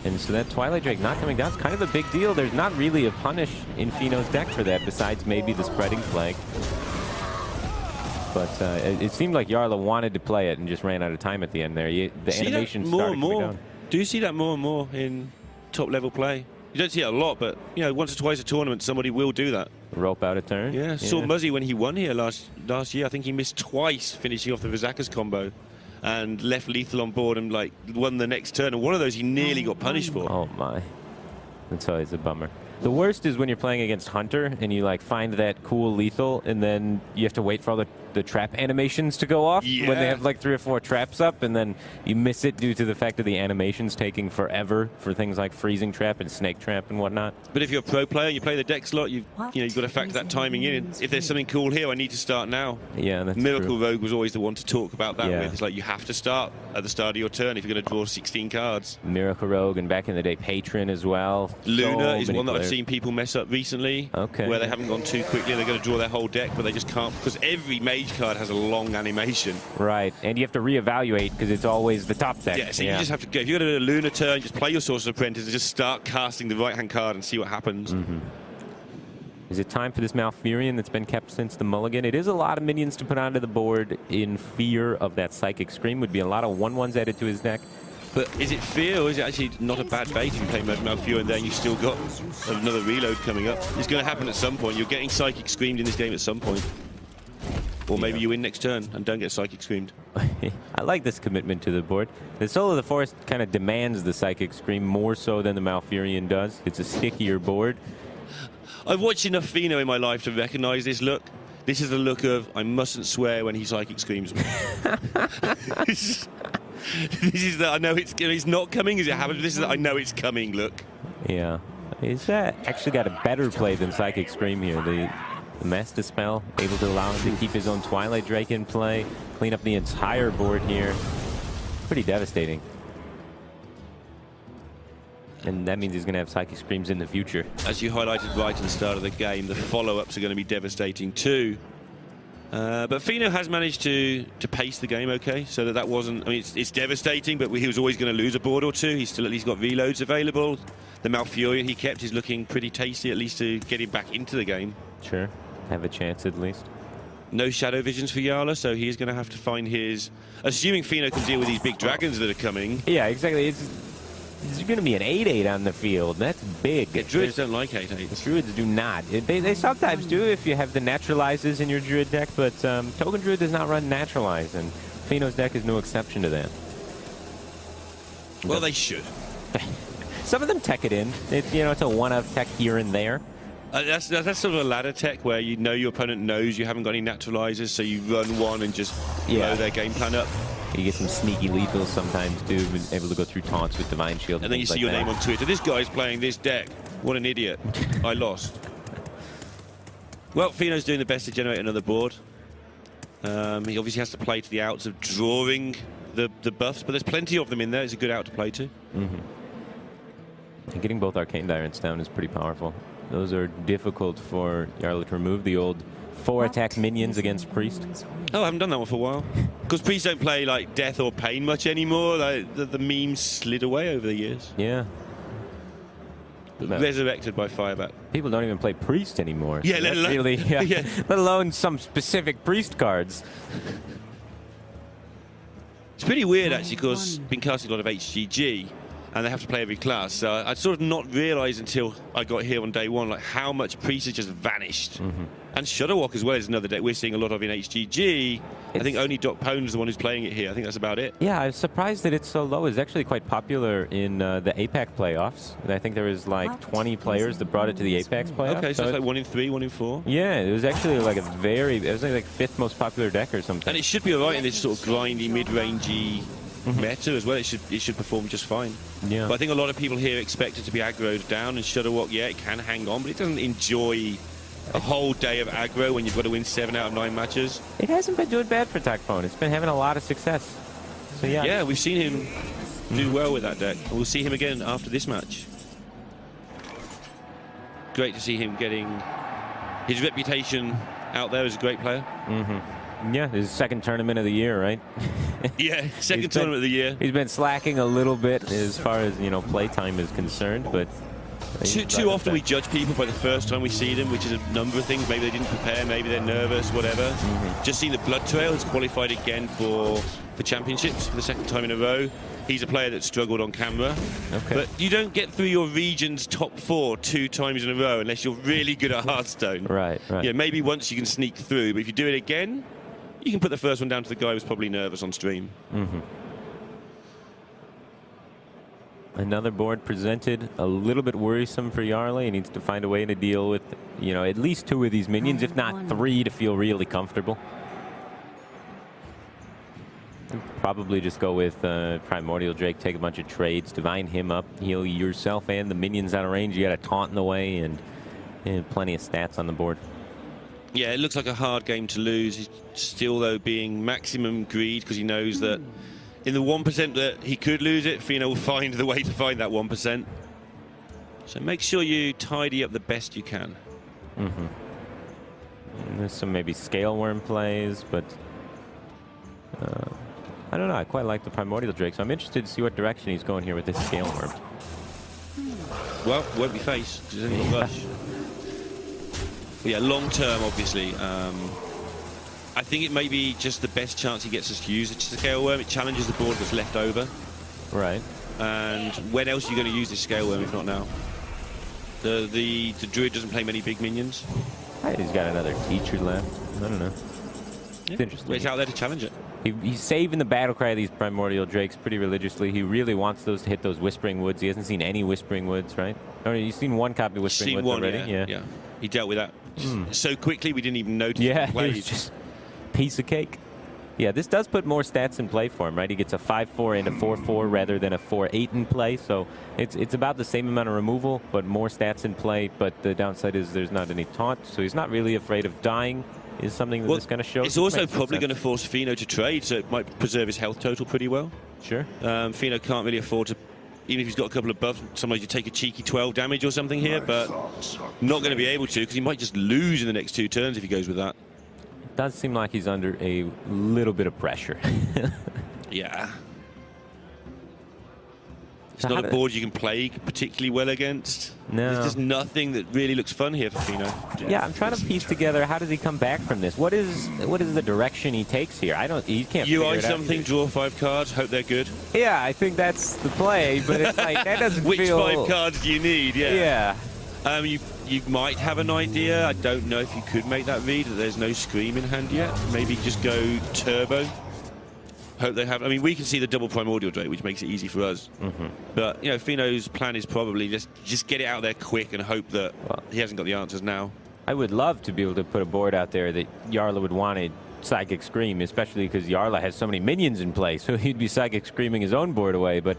Speaker 3: And so that Twilight Drake not coming down is kind of a big deal. There's not really a punish in Fino's deck for that, besides maybe the Spreading Plague. But it seemed like Jarla wanted to play it and just ran out of time at the end there. The animation started coming down.
Speaker 2: Do you see that more and more in top-level play? You don't see it a lot, but you know, once or twice a tournament, somebody will do that.
Speaker 3: Rope out a turn.
Speaker 2: Yeah, saw Muzzy when he won here last year. I think he missed twice finishing off the Vizaka's combo. And left lethal on board and like won the next turn, and one of those he nearly got punished for.
Speaker 3: Oh my, that's always a bummer. The worst is when you're playing against Hunter and you like find that cool lethal and then you have to wait for all the the trap animations to go off when they have like 3 or 4 traps up, and then you miss it due to the fact of the animations taking forever for things like freezing trap and snake trap and whatnot.
Speaker 2: But if you're a pro player and you play the deck slot, you've got to factor that timing in. If there's something cool here, I need to start now.
Speaker 3: Yeah, that's
Speaker 2: Miracle
Speaker 3: true.
Speaker 2: Rogue was always the one to talk about that with. It's like you have to start at the start of your turn if you're going to draw 16 cards.
Speaker 3: Miracle Rogue, and back in the day, Patron as well.
Speaker 2: Luna is one that I've seen people mess up recently.
Speaker 3: Okay.
Speaker 2: Where they haven't gone too quickly. They're going to draw their whole deck, but they just can't, because every mage card has a long animation.
Speaker 3: Right, and you have to reevaluate because it's always the top deck.
Speaker 2: Yeah, so you just have to go. If you're going to do a Luna turn, just play your Sorcerer's Apprentice and just start casting the right-hand card and see what happens.
Speaker 3: Is it time for this Malfurion that's been kept since the mulligan? It is a lot of minions to put onto the board in fear of that Psychic Scream. Would be a lot of 1/1s added to his deck.
Speaker 2: But is it fear, or is it actually not a bad bait if you play Malfurion there and you've still got another reload coming up? It's going to happen at some point. You're getting Psychic Screamed in this game at some point. Or maybe you win next turn and don't get Psychic Screamed.
Speaker 3: I like this commitment to the board. The Soul of the Forest kind of demands the Psychic Scream more so than the Malfurion does. It's a stickier board.
Speaker 2: I've watched enough Fino in my life to recognize this look. This is the look of, I mustn't swear when he Psychic Screams me. This is the, I know it's not coming as it happens. This is the, I know it's coming look.
Speaker 3: Yeah. He's actually got a better play than Psychic Scream here. The Mass Dispel, able to allow him to keep his own Twilight Drake in play, clean up the entire board here. Pretty devastating. And that means he's going to have Psychic Screams in the future. As
Speaker 2: you highlighted right at the start of the game, the follow-ups are going to be devastating too. But Fino has managed to pace the game okay, so that wasn't, I mean, it's devastating, but he was always going to lose a board or two. He's still at least got reloads available. The Malfurion he kept is looking pretty tasty, at least to get him back into the game.
Speaker 3: Sure, have a chance at least.
Speaker 2: No Shadow Visions for Jarla, so he's going to have to find his, assuming Fino can deal with these big dragons that are coming.
Speaker 3: Yeah, exactly. It's going to be an 8/8 on the field. That's big.
Speaker 2: Yeah, Druids don't like 8/8s.
Speaker 3: Druids do not. They sometimes do if you have the Naturalizes in your Druid deck, but Token Druid does not run Naturalize, and Fino's deck is no exception to that.
Speaker 2: Well, they should.
Speaker 3: Some of them tech it in. It's a one-of tech here and there.
Speaker 2: That's sort of a ladder tech where you know your opponent knows you haven't got any Naturalizers, so you run one and just blow their game plan up.
Speaker 3: You get some sneaky lethals sometimes too, able to go through taunts with Divine Shield.
Speaker 2: And then you see your name on Twitter. This guy's playing this deck. What an idiot. I lost. Well, Fino's doing the best to generate another board. He obviously has to play to the outs of drawing the buffs, but there's plenty of them in there. It's a good out to play to.
Speaker 3: And getting both Arcane Tyrants down is pretty powerful. Those are difficult for Jarla to remove. The old 4-attack minions against Priest.
Speaker 2: Oh, I haven't done that one for a while. Because Priest don't play like Death or Pain much anymore. Like, the memes slid away over the years.
Speaker 3: Yeah.
Speaker 2: Resurrected by Firebat.
Speaker 3: People don't even play Priest anymore.
Speaker 2: Yeah, let alone,
Speaker 3: really, let alone some specific Priest cards.
Speaker 2: It's pretty weird actually, because I've been casting a lot of HGG. And they have to play every class. So I'd sort of not realised until I got here on day one, like how much Priest has just vanished. And Shudderwalk as well is another deck we're seeing a lot of in HGG. I think only Doc Pone's the one who's playing it here. I think that's about it.
Speaker 3: Yeah, I was surprised that it's so low. It's actually quite popular in the APAC playoffs. And I think there was like 20 players that brought it to the APAC playoffs.
Speaker 2: Okay, so it's like 1 in 3, 1 in 4.
Speaker 3: Yeah, it was actually like it was like 5th most popular deck or something.
Speaker 2: And it should be alright in this sort of grindy, mid-rangey meta as well. It should perform just fine.
Speaker 3: Yeah.
Speaker 2: But I think a lot of people here expect it to be aggroed down, and Shudderwalk, yeah, it can hang on, but it doesn't enjoy a whole day of aggro when you've got to win 7 out of 9 matches.
Speaker 3: It hasn't been doing bad for Tacphone. It's been having a lot of success. So yeah.
Speaker 2: Yeah, we've seen him do well with that deck. We'll see him again after this match. Great to see him getting his reputation out there as a great player.
Speaker 3: Yeah, his second tournament of the year, right?
Speaker 2: Yeah, second tournament of the year.
Speaker 3: He's been slacking a little bit as far as, play time is concerned, but
Speaker 2: too often we judge people by the first time we see them, which is a number of things. Maybe they didn't prepare, maybe they're nervous, whatever. Just seen the Blood Trail has qualified again for championships for the second time in a row. He's a player that struggled on camera. Okay. But you don't get through your region's top 4 2 times in a row unless you're really good at Hearthstone.
Speaker 3: Right.
Speaker 2: Yeah, maybe once you can sneak through, but if you do it again, you can put the first one down to the guy who was probably nervous on stream.
Speaker 3: Another board presented, a little bit worrisome for Jarla. He needs to find a way to deal with, at least 2 of these minions, if not 3, to feel really comfortable. Probably just go with Primordial Drake, take a bunch of trades, divine him up, heal yourself and the minions out of range. You got a taunt in the way and plenty of stats on the board.
Speaker 2: Yeah, it looks like a hard game to lose. He's still, though, being maximum greed because he knows that in the 1% that he could lose it, Fino will find the way to find that 1%. So make sure you tidy up the best you can.
Speaker 3: There's some maybe Scale Worm plays, but I don't know. I quite like the Primordial Drake, so I'm interested to see what direction he's going here with this Scale Worm.
Speaker 2: Well, won't be face, because there's only rush. But yeah, long term, obviously. I think it may be just the best chance he gets us to use the Scale Worm. It challenges the board that's left over.
Speaker 3: Right.
Speaker 2: And when else are you going to use this Scale Worm if not now? The Druid doesn't play many big minions.
Speaker 3: He's got another teacher left. I don't know. It's interesting.
Speaker 2: It's out there to challenge it.
Speaker 3: He's saving the battle cry of these Primordial Drakes pretty religiously. He really wants those to hit those Whispering Woods. He hasn't seen any Whispering Woods, right? Or you've seen one copy of Whispering Woods already?
Speaker 2: Yeah. He dealt with that so quickly we didn't even notice.
Speaker 3: Yeah, it was just piece of cake. Yeah, this does put more stats in play for him, right? He gets a 5-4 and a 4-4 rather than a 4-8 in play. So it's about the same amount of removal, but more stats in play. But the downside is there's not any taunt, so he's not really afraid of dying. Is something that this kind of shows.
Speaker 2: It's also probably going to force Fino to trade, so it might preserve his health total pretty well.
Speaker 3: Sure.
Speaker 2: Fino can't really afford to, even if he's got a couple of buffs, sometimes you take a cheeky 12 damage or something here, but not going to be able to because he might just lose in the next 2 turns if he goes with that.
Speaker 3: It does seem like he's under a little bit of pressure.
Speaker 2: Yeah. It's not a board you can play particularly well against.
Speaker 3: No.
Speaker 2: There's just nothing that really looks fun here for Fino.
Speaker 3: Yeah, I'm trying to piece together how does he come back from this? What is the direction he takes here? He can't figure
Speaker 2: UI
Speaker 3: it out.
Speaker 2: something, draw 5 cards, hope they're good.
Speaker 3: Yeah, I think that's the play, but it's like that doesn't
Speaker 2: Which
Speaker 3: feel...
Speaker 2: 5 cards do you need? Yeah.
Speaker 3: Yeah.
Speaker 2: You might have an idea. I don't know if you could make that read, that there's no Scream in hand yet. Maybe just go Turbo. Hope they have. I mean, we can see the double Primordial Drake, which makes it easy for us. But, you know, Fino's plan is probably just get it out there quick and hope that he hasn't got the answers now.
Speaker 3: I would love to be able to put a board out there that Jarla would want a Psychic Scream, especially because Jarla has so many minions in play, so he'd be Psychic Screaming his own board away. But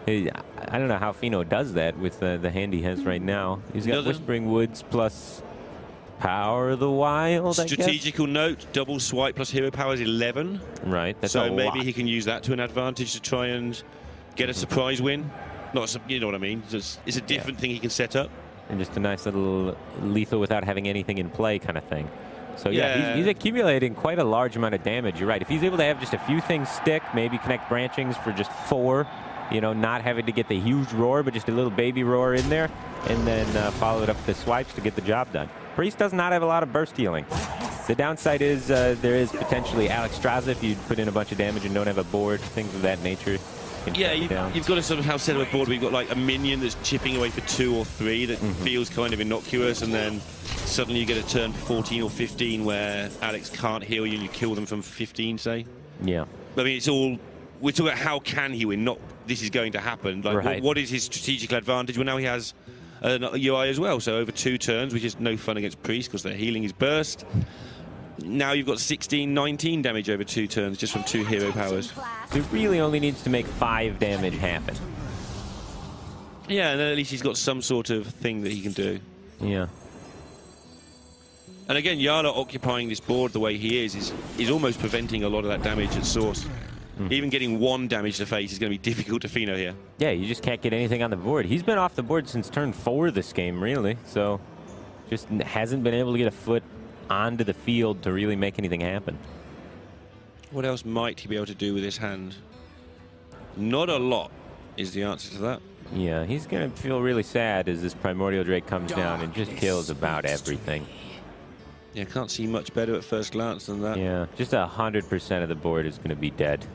Speaker 3: I don't know how Fino does that with the hand he has right now. He's got Whispering Woods plus Power of the Wild,
Speaker 2: Strategical note, double swipe plus hero power is 11.
Speaker 3: Right, that's
Speaker 2: so
Speaker 3: a
Speaker 2: maybe
Speaker 3: lot.
Speaker 2: he can use that to an advantage to try and get a surprise win. You know what I mean? It's a different thing he can set up.
Speaker 3: And just a nice little lethal without having anything in play kind of thing. So yeah, he's accumulating quite a large amount of damage. You're right. If he's able to have just a few things stick, maybe connect branchings for just 4, you know, not having to get the huge roar, but just a little baby roar in there, and then follow it up with the swipes to get the job done. Priest does not have a lot of burst healing. The downside is there is potentially Alex Straza if you put in a bunch of damage and don't have a board, things of that nature.
Speaker 2: Yeah, you've got to somehow set up a board where you've got like a minion that's chipping away for 2 or 3 that feels kind of innocuous, and then suddenly you get a turn 14 or 15 where Alex can't heal you and you kill them from 15, say.
Speaker 3: Yeah.
Speaker 2: I mean, it's all, we're talking about how can he win, not this is going to happen. Like, what is his strategical advantage? Well, now he has a UI as well, so over 2 turns, which is no fun against Priest because they're healing his burst. Now you've got 16, 19 damage over 2 turns just from 2 hero powers.
Speaker 3: So he really only needs to make 5 damage happen.
Speaker 2: Yeah, and then at least he's got some sort of thing that he can do.
Speaker 3: Yeah.
Speaker 2: And again, Jarla occupying this board the way he is almost preventing a lot of that damage at source. Even getting 1 damage to face is going to be difficult to Fino here.
Speaker 3: Yeah, you just can't get anything on the board. He's been off the board since turn 4 this game, really. So just hasn't been able to get a foot onto the field to really make anything happen.
Speaker 2: What else might he be able to do with his hand? Not a lot is the answer to that.
Speaker 3: Yeah, he's going to feel really sad as this Primordial Drake comes down and just kills about everything.
Speaker 2: Yeah, can't see much better at first glance than that.
Speaker 3: Yeah, just 100% of the board is going to be dead.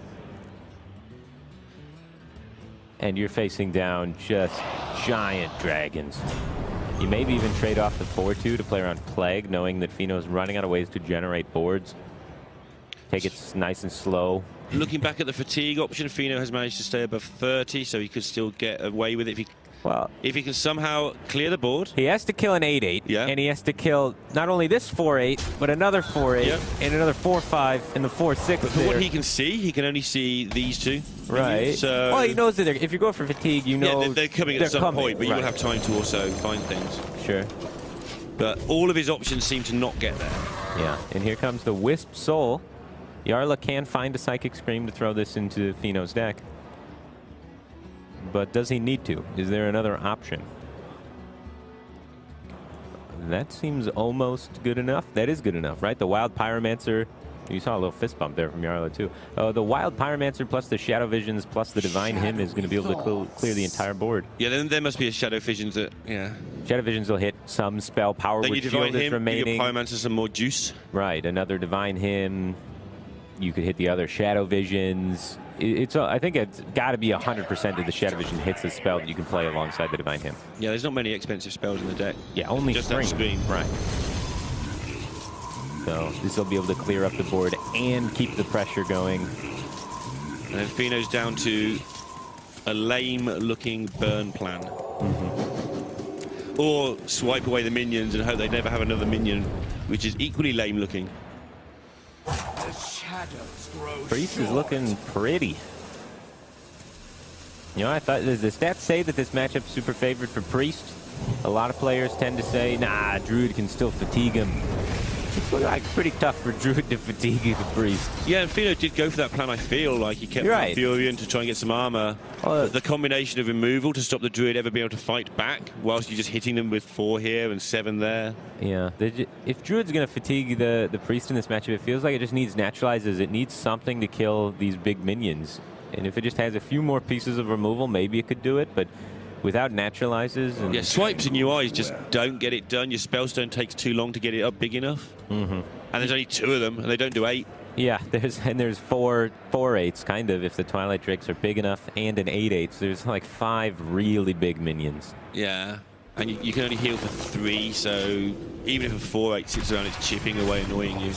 Speaker 3: And you're facing down just giant dragons. You maybe even trade off the 4-2 to play around Plague, knowing that Fino's running out of ways to generate boards. Take it nice and slow.
Speaker 2: Looking back at the fatigue option, Fino has managed to stay above 30, so he could still get away with it if he
Speaker 3: Well,
Speaker 2: if he can somehow clear the board.
Speaker 3: He has to kill an 8/8,
Speaker 2: yeah.
Speaker 3: And he has to kill not only this 4/8, but another 4/8,
Speaker 2: yep.
Speaker 3: and another 4/5, and the 4/6.
Speaker 2: But for what he can see, he can only see these two.
Speaker 3: Right.
Speaker 2: So
Speaker 3: well, he knows that if you go for fatigue, you know
Speaker 2: they're coming at some point, but you will have time to also find things.
Speaker 3: Sure.
Speaker 2: But all of his options seem to not get there.
Speaker 3: Yeah, and here comes the Wisp Soul. Jarla can find a Psychic Scream to throw this into Fino's deck. But does he need to? Is there another option? That seems almost good enough. That is good enough, right? The Wild Pyromancer. You saw a little fist bump there from Jarla, too. The Wild Pyromancer plus the Shadow Visions plus the Divine Hymn is going to be able to clear the entire board.
Speaker 2: Yeah, then there must be a Shadow Visions that, yeah.
Speaker 3: Shadow Visions will hit some spell power
Speaker 2: then
Speaker 3: with
Speaker 2: you Divine
Speaker 3: Shield is
Speaker 2: Hymn,
Speaker 3: remaining.
Speaker 2: your Pyromancer some more juice.
Speaker 3: Right, another Divine Hymn. You could hit the other Shadow Visions. I think it's got to be 100% that the Shadow Vision hits the spell that you can play alongside the Divine Hymn.
Speaker 2: Yeah, there's not many expensive spells in the deck.
Speaker 3: Yeah, only
Speaker 2: just
Speaker 3: Scream.
Speaker 2: that Scream.
Speaker 3: Right. So this will be able to clear up the board and keep the pressure going.
Speaker 2: And Fino's down to a lame-looking burn plan. Or swipe away the minions and hope they never have another minion, which is equally lame-looking.
Speaker 3: Priest is looking pretty. You know, I thought, does the stats say that this matchup's super favored for Priest? A lot of players tend to say, nah, Druid can still fatigue him. It's like pretty tough for Druid to fatigue the Priest.
Speaker 2: Yeah, and Fino did go for that plan, I feel like. He kept
Speaker 3: right.
Speaker 2: Furion to try and get some armor. The combination of removal to stop the Druid ever being able to fight back, whilst you're just hitting them with 4 here and 7 there. Yeah,
Speaker 3: if Druid's going to fatigue the Priest in this matchup, it feels like it just needs naturalizes. It needs something to kill these big minions. And if it just has a few more pieces of removal, maybe it could do it, but without naturalizes. And
Speaker 2: yeah, swipes and UIs just don't get it done. Your Spellstone takes too long to get it up big enough. And there's only 2 of them, and they don't do 8.
Speaker 3: Yeah, there's 4 8s, kind of, if the Twilight Drakes are big enough, and an 8/8. So there's like 5 really big minions.
Speaker 2: Yeah, and you can only heal for 3, so even if a 4/8 sits around, it's chipping away, annoying you.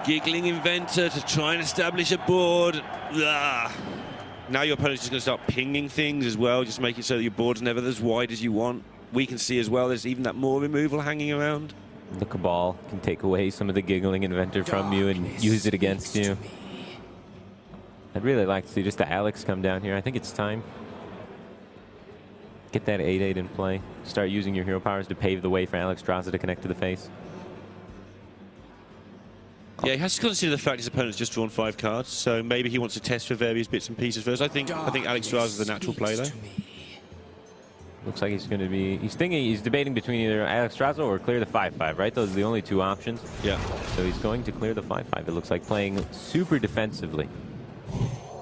Speaker 2: Giggling Inventor to try and establish a board. Now your opponent's just going to start pinging things as well, just make it so that your board's never as wide as you want. We can see as well there's even that more removal hanging around.
Speaker 3: The Cabal can take away some of the Giggling Inventor from you and use it against you. I'd really like to see just the Alex come down here. I think it's time. Get that 8/8 in play. Start using your hero powers to pave the way for Alex Draza to connect to the face.
Speaker 2: Yeah, he has to consider the fact his opponent's just drawn 5 cards, so maybe he wants to test for various bits and pieces first. I think Alex Draza is the natural play, though.
Speaker 3: Looks like he's going to be... He's debating between either Alex Draza or clear the 5/5, right? Those are the only 2 options.
Speaker 2: Yeah.
Speaker 3: So he's going to clear the 5/5. It looks like playing super defensively.
Speaker 2: Well,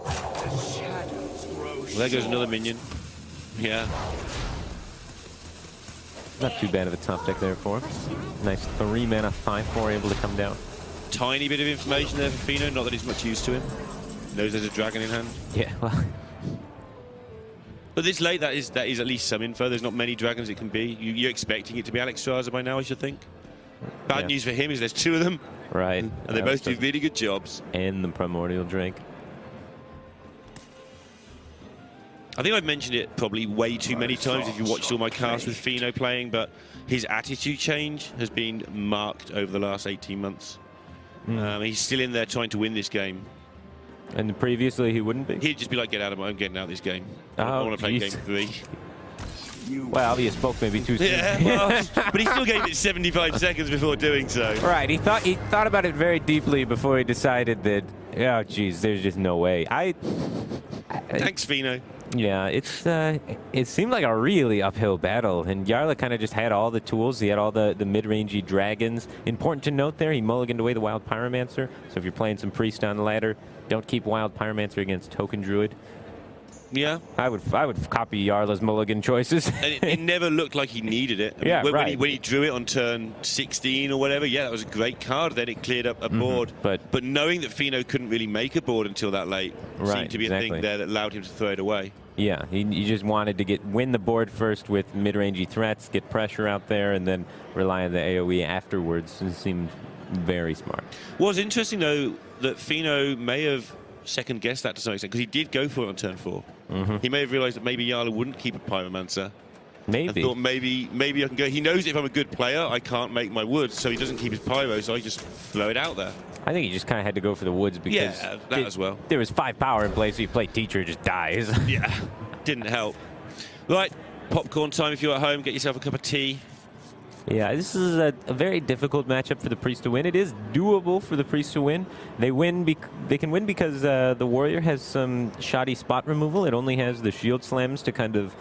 Speaker 2: there goes another minion. Yeah.
Speaker 3: Not too bad of a top deck there for him. Nice 3-mana 5/4 able to come down.
Speaker 2: Tiny bit of information there for Fino, not that he's much used to him. Knows there's a dragon in hand.
Speaker 3: Yeah, well...
Speaker 2: But this late, that is at least some info. There's not many dragons it can be. You're expecting it to be Alex Draza by now, I should think. Bad news for him is there's 2 of them.
Speaker 3: Right.
Speaker 2: And they both do really good jobs.
Speaker 3: And the Primordial Drake.
Speaker 2: I think I've mentioned it probably way too many times if you watched all my casts with Fino playing, but his attitude change has been marked over the last 18 months. He's still in there trying to win this game.
Speaker 3: And previously he wouldn't be?
Speaker 2: He'd just be like, I'm getting out of this game.
Speaker 3: Oh,
Speaker 2: I want to play game 3.
Speaker 3: Well, he spoke maybe too soon.
Speaker 2: Yeah, well, but he still gave it 75 seconds before doing so.
Speaker 3: Right, he thought about it very deeply before he decided that, oh, geez, there's just no way.
Speaker 2: Thanks, Fino.
Speaker 3: Yeah, it seemed like a really uphill battle, and Jarla kind of just had all the tools. He had all the mid-rangey dragons. Important to note there, he mulliganed away the Wild Pyromancer. So if you're playing some Priest on the ladder, don't keep Wild Pyromancer against Token Druid.
Speaker 2: Yeah.
Speaker 3: I would copy Jarla's mulligan choices.
Speaker 2: And it never looked like he needed it.
Speaker 3: I mean,
Speaker 2: when he drew it on turn 16 or whatever, yeah, that was a great card. Then it cleared up a board. But knowing that Fino couldn't really make a board until that late seemed to be a thing there that allowed him to throw it away.
Speaker 3: Yeah, he just wanted to win the board first with mid-rangey threats, get pressure out there, and then rely on the AoE afterwards. It seemed Very smart.
Speaker 2: Was interesting, though, that Fino may have second-guessed that to some extent, because he did go for it on turn 4. He may have realized that maybe Jarla wouldn't keep a Pyromancer.
Speaker 3: Maybe.
Speaker 2: And thought maybe I can go. He knows if I'm a good player, I can't make my woods, so he doesn't keep his Pyro, so I just throw it out there.
Speaker 3: I think he just kind of had to go for the woods because
Speaker 2: that as well.
Speaker 3: There was 5 power in play, so you play Teacher, it just dies.
Speaker 2: Yeah, didn't help. Right, popcorn time if you're at home. Get yourself a cup of tea.
Speaker 3: Yeah, this is a very difficult matchup for the Priest to win. It is doable for the Priest to win. They can win because the Warrior has some shoddy spot removal. It only has the shield slams to kind of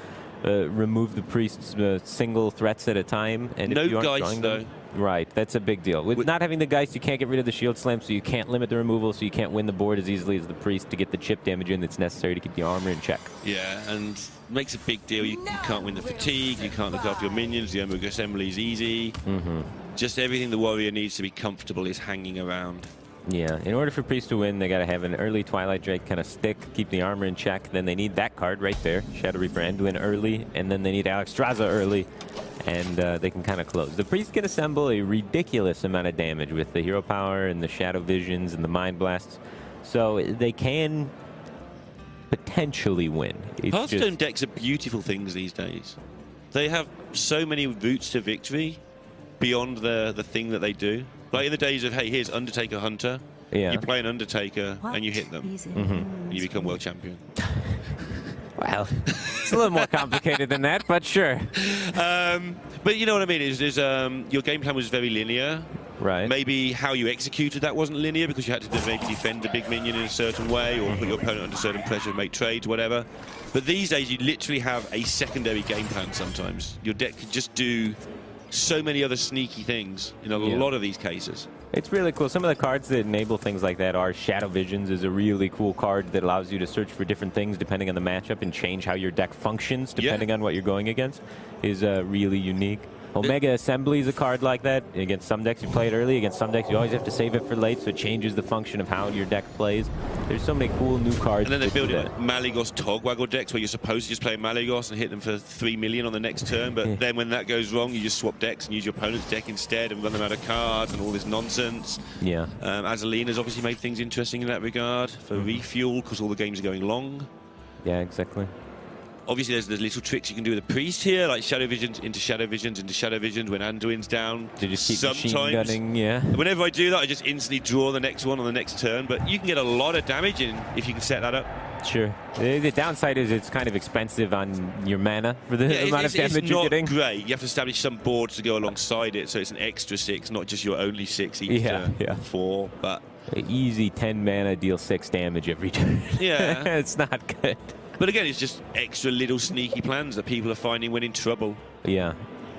Speaker 3: remove the Priest's single threats at a time. And
Speaker 2: no
Speaker 3: if you aren't
Speaker 2: Geist, though.
Speaker 3: Right, that's a big deal. With not having the Geist, you can't get rid of the shield slam, so you can't limit the removal, so you can't win the board as easily as the Priest to get the chip damage in that's necessary to keep the armor in check.
Speaker 2: Yeah, and makes a big deal. You can't win the fatigue, you can't look after your minions, the Omega Assembly is easy. Just everything the Warrior needs to be comfortable is hanging around.
Speaker 3: Yeah, in order for Priest to win, they got to have an early Twilight Drake kind of stick, keep the armor in check. Then they need that card right there, Shadow Reaper Anduin early, and then they need Alexstrasza early, and they can kind of close. The Priest can assemble a ridiculous amount of damage with the Hero Power and the Shadow Visions and the Mind Blasts, so they can potentially win.
Speaker 2: Hearthstone decks are beautiful things these days. They have so many routes to victory beyond the thing that they do. Like in the days of, hey, here's Undertaker Hunter.
Speaker 3: Yeah.
Speaker 2: You play an Undertaker and you hit them. And you become world champion.
Speaker 3: Well, it's a little more complicated than that, but sure.
Speaker 2: But you know what I mean? Is your game plan was very linear.
Speaker 3: Right.
Speaker 2: Maybe how you executed that wasn't linear because you had to maybe defend the big minion in a certain way or put your opponent under certain pressure, make trades, whatever. But these days, you literally have a secondary game plan sometimes. Your deck could just do so many other sneaky things in a lot of these cases.
Speaker 3: It's really cool. Some of the cards that enable things like that are Shadow Visions is a really cool card that allows you to search for different things depending on the matchup and change how your deck functions depending on what you're going against. Is really unique. Omega Assembly is a card like that. Against some decks, you play it early. Against some decks, you always have to save it for late, so it changes the function of how your deck plays. There's so many cool new cards.
Speaker 2: And then they build it Malygos Togwaggle decks where you're supposed to just play Malygos and hit them for 3 million on the next turn, but then when that goes wrong, you just swap decks and use your opponent's deck instead and run them out of cards and all this nonsense.
Speaker 3: Yeah.
Speaker 2: Azalina's obviously made things interesting in that regard for refuel because all the games are going long.
Speaker 3: Yeah, exactly.
Speaker 2: Obviously, there's the little tricks you can do with a Priest here, like Shadow Visions into Shadow Visions into Shadow Visions when Anduin's down.
Speaker 3: To just keep machine gunning, yeah.
Speaker 2: Whenever I do that, I just instantly draw the next one on the next turn, but you can get a lot of damage in if you can set that up.
Speaker 3: Sure. The downside is it's kind of expensive on your mana for the amount of damage you're getting.
Speaker 2: It's not great. You have to establish some boards to go alongside it, so it's an extra 6, not just your only 6 each turn. 4, but...
Speaker 3: Easy 10 mana, deal 6 damage every turn.
Speaker 2: Yeah.
Speaker 3: It's not good.
Speaker 2: But again, it's just extra little sneaky plans that people are finding when in trouble.
Speaker 3: Yeah.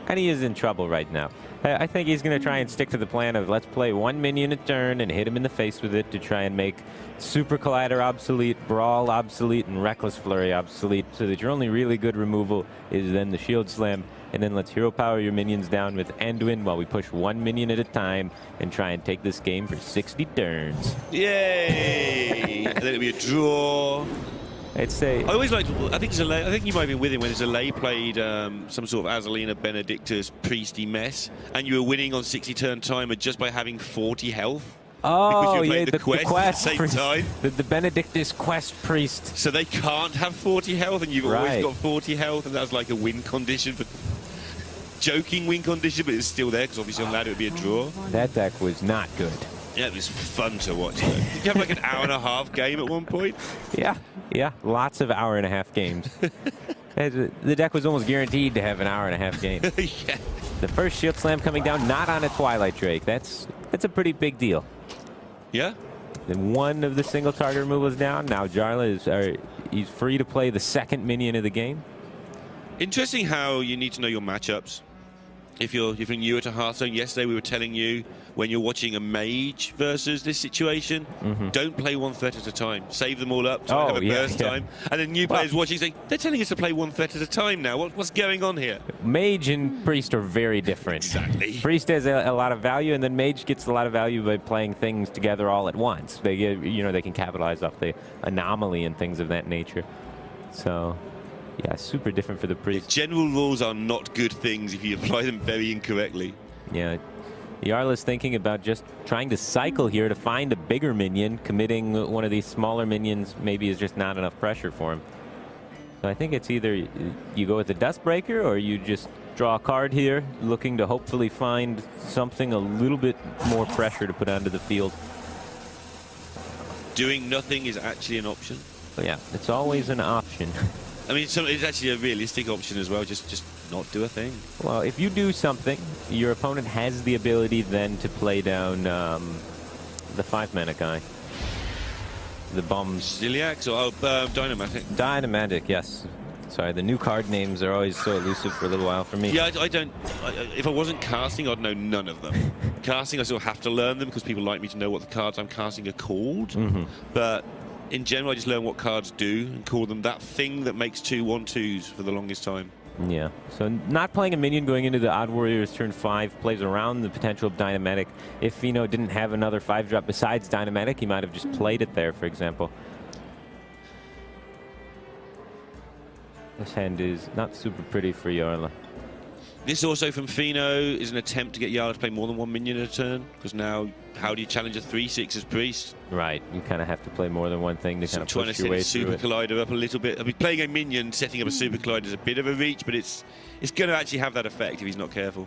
Speaker 3: And he is in trouble right now. I think he's going to try and stick to the plan of let's play 1 minion a turn and hit him in the face with it to try and make Super Collider obsolete, Brawl obsolete, and Reckless Flurry obsolete so that your only really good removal is then the Shield Slam. And then let's hero power your minions down with Anduin while we push 1 minion at a time and try and take this game for 60 turns.
Speaker 2: Yay! And then it'll be a draw.
Speaker 3: I
Speaker 2: always liked, I think you might have been with him when Zalay played some sort of Azalina Benedictus Priesty mess, and you were winning on 60 turn timer just by having 40 health.
Speaker 3: Oh, yeah,
Speaker 2: the quest at the same time.
Speaker 3: The Benedictus Quest Priest.
Speaker 2: So they can't have 40 health, and you've always got 40 health, and that was like a win condition. Joking win condition, but it's still there, because obviously on that it would be a draw.
Speaker 3: That deck was not good.
Speaker 2: Yeah, it was fun to watch. Did you have like an hour-and-a-half game at one point?
Speaker 3: Yeah, lots of hour-and-a-half games. The deck was almost guaranteed to have an hour-and-a-half game.
Speaker 2: Yeah.
Speaker 3: The first Shield Slam coming down, not on a Twilight Drake. That's a pretty big deal.
Speaker 2: Yeah.
Speaker 3: Then one of the single target removal is down. Now Jarla he's free to play the second minion of the game.
Speaker 2: Interesting how you need to know your matchups. If you're newer to Hearthstone, yesterday we were telling you when you're watching a mage versus this situation, don't play 1 threat at a time. Save them all up to have a burst time. And then new players watching saying, they're telling us to play 1 threat at a time now. What's going on here?
Speaker 3: Mage and Priest are very different.
Speaker 2: Exactly.
Speaker 3: Priest has a lot of value, and then Mage gets a lot of value by playing things together all at once. They get, they can capitalize off the anomaly and things of that nature. So... yeah, super different for the Priest.
Speaker 2: General rules are not good things if you apply them very incorrectly.
Speaker 3: Yeah. Jarla's thinking about just trying to cycle here to find a bigger minion. Committing one of these smaller minions maybe is just not enough pressure for him. So I think it's either you go with the Dustbreaker or you just draw a card here, looking to hopefully find something a little bit more pressure to put onto the field.
Speaker 2: Doing nothing is actually an option.
Speaker 3: So yeah, it's always an option.
Speaker 2: I mean, it's actually a realistic option as well, just not do a thing.
Speaker 3: Well, if you do something, your opponent has the ability then to play down the 5-mana guy. The bombs.
Speaker 2: Ziliax or Dynamatic?
Speaker 3: Dynamatic, yes. Sorry, the new card names are always so elusive for a little while for me.
Speaker 2: Yeah, I don't... if I wasn't casting, I'd know none of them. Casting, I still have to learn them because people like me to know what the cards I'm casting are called. But in general, I just learn what cards do and call them that thing that makes 2/1/2s for the longest time.
Speaker 3: Yeah, so not playing a minion going into the Odd Warriors turn 5 plays around the potential of Dynamatic. If Fino didn't have another 5-drop besides Dynamatic, he might have just played it there, for example. This hand is not super pretty for Jarla.
Speaker 2: This also from Fino is an attempt to get Jarla to play more than one minion at a turn, because now how do you challenge a 3/6 as Priest?
Speaker 3: Right, you kind of have to play more than one thing to kind of push your way through it.
Speaker 2: Trying to set Super Collider up a little bit. I mean, playing a minion, setting up a Super Collider is a bit of a reach, but it's going to actually have that effect if he's not careful.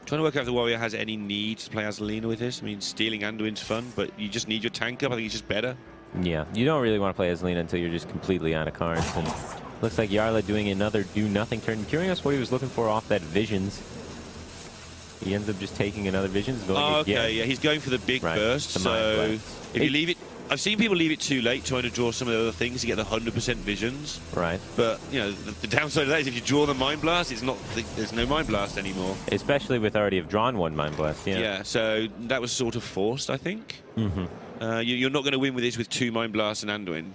Speaker 2: Trying to work out if the Warrior has any need to play Azalina with this. I mean, stealing Anduin's fun, but you just need your tank up. I think it's just better. Yeah, you don't really want to play Azalina until you're just completely out of cards. And looks like Jarla doing another do-nothing turn. I'm curious what he was looking for off that Visions. He ends up just taking another Visions. Yeah, he's going for the big burst. So if you leave it, I've seen people leave it too late trying to draw some of the other things to get the 100% Visions. Right. But you know, the downside of that is if you draw the Mind Blast, it's not there's no Mind Blast anymore. Especially with already have drawn one Mind Blast. Yeah. Yeah. So that was sort of forced, I think. You're not going to win with this with 2 Mind Blasts and Anduin.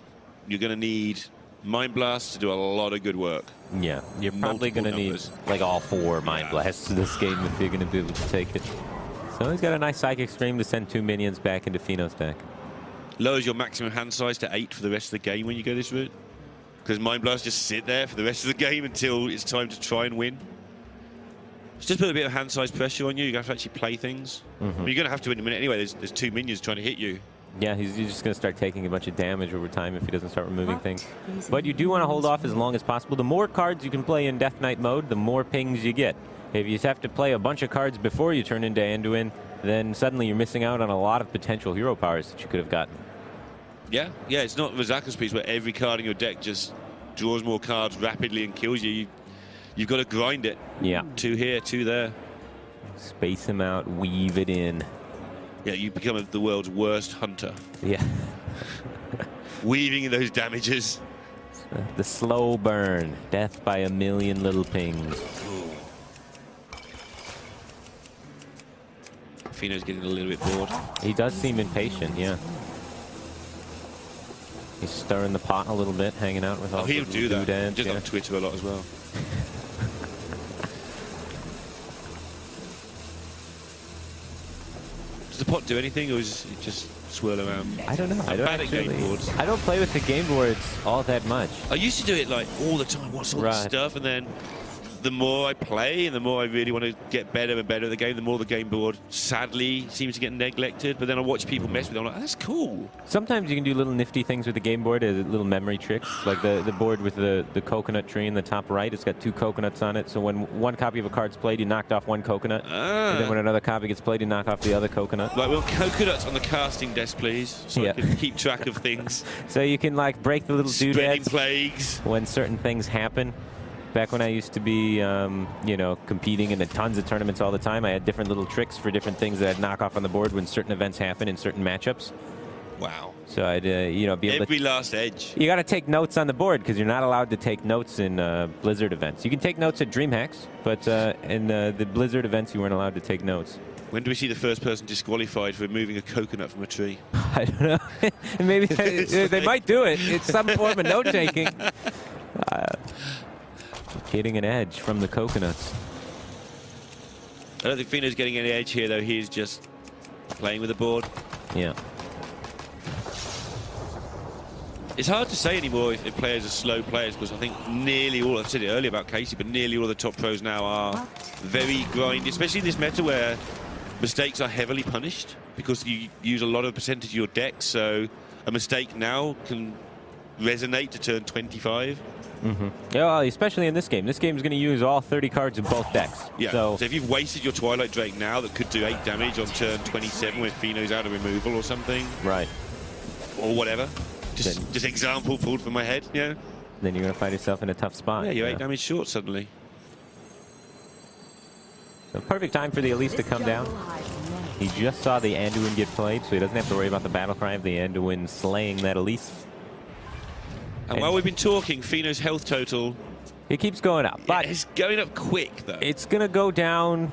Speaker 2: You're going to need Mind Blasts to do a lot of good work. Yeah, you're probably going to need like all 4 Mind Blasts in this game if you're going to be able to take it. So he's got a nice Psychic Scream to send 2 minions back into Fino's deck. Lowers your maximum hand size to 8 for the rest of the game when you go this route. Because Mind Blasts just sit there for the rest of the game until it's time to try and win. It's just put a bit of hand size pressure on you. You're going to have to actually play things. You're going to have to in a minute anyway. There's 2 minions trying to hit you. Yeah, he's just going to start taking a bunch of damage over time if he doesn't start removing things. But you do want to hold off as long as possible. The more cards you can play in Death Knight mode, the more pings you get. If you have to play a bunch of cards before you turn into Anduin, then suddenly you're missing out on a lot of potential hero powers that you could have gotten. Yeah, it's not Rizaka's piece where every card in your deck just draws more cards rapidly and kills you. You've got to grind it. Yeah. 2 here, 2 there. Space him out, weave it in. Yeah, you become the world's worst hunter. Yeah. Weaving in those damages. The slow burn. Death by a million little pings. Fino's getting a little bit bored. He does seem impatient, yeah. He's stirring the pot a little bit, hanging out with all the doodads. He'll do that. Just on Twitter a lot as well. Does the pot do anything, or is it just swirl around? I don't know. I don't actually. I don't play with the game boards all that much. I used to do it like all the time, watch all this stuff, and then the more I play and the more I really want to get better and better at the game, the more the game board sadly seems to get neglected. But then I watch people mess with it. I'm like, oh, that's cool. Sometimes you can do little nifty things with the game board, little memory tricks, like the board with the coconut tree in the top right. It's got 2 coconuts on it. So when one copy of a card's played, you knocked off 1 coconut. And then when another copy gets played, you knock off the other coconut. Right, well, coconuts on the casting desk, please, so I can keep track of things. So you can like break the little doodads plagues when certain things happen. Back when I used to be, you know, competing in tons of tournaments all the time, I had different little tricks for different things that I'd knock off on the board when certain events happen in certain matchups. Wow. So I'd, you know, be able to... Every last edge. You got to take notes on the board because you're not allowed to take notes in Blizzard events. You can take notes at Dreamhacks, but in the Blizzard events, you weren't allowed to take notes. When do we see the first person disqualified for removing a coconut from a tree? I don't know. Maybe they might do it. It's some form of note-taking. Getting an edge from the coconuts. I don't think Fino's getting any edge here, though. He's just playing with the board. Yeah. It's hard to say anymore if players are slow players, because I think nearly all, I've said it earlier about Casey, but nearly all of the top pros now are very grindy, especially in this meta where mistakes are heavily punished because you use a lot of percentage of your deck, so a mistake now can resonate to turn 25.
Speaker 3: Yeah, especially in this game. This game is going to use all 30 cards in both decks.
Speaker 2: Yeah, so if you've wasted your Twilight Drake now that could do 8 damage on turn 27 when Feno's out of removal or something.
Speaker 3: Right.
Speaker 2: Or whatever. Just example pulled from my head, yeah.
Speaker 3: Then you're going to find yourself in a tough spot.
Speaker 2: Yeah, you're 8 damage short suddenly.
Speaker 3: So perfect time for the Elise to come down. He just saw the Anduin get played, so he doesn't have to worry about the battle cry of the Anduin slaying that Elise.
Speaker 2: And while we've been talking, Feno's health total...
Speaker 3: It keeps going up, but...
Speaker 2: It's going up quick, though.
Speaker 3: It's going to go down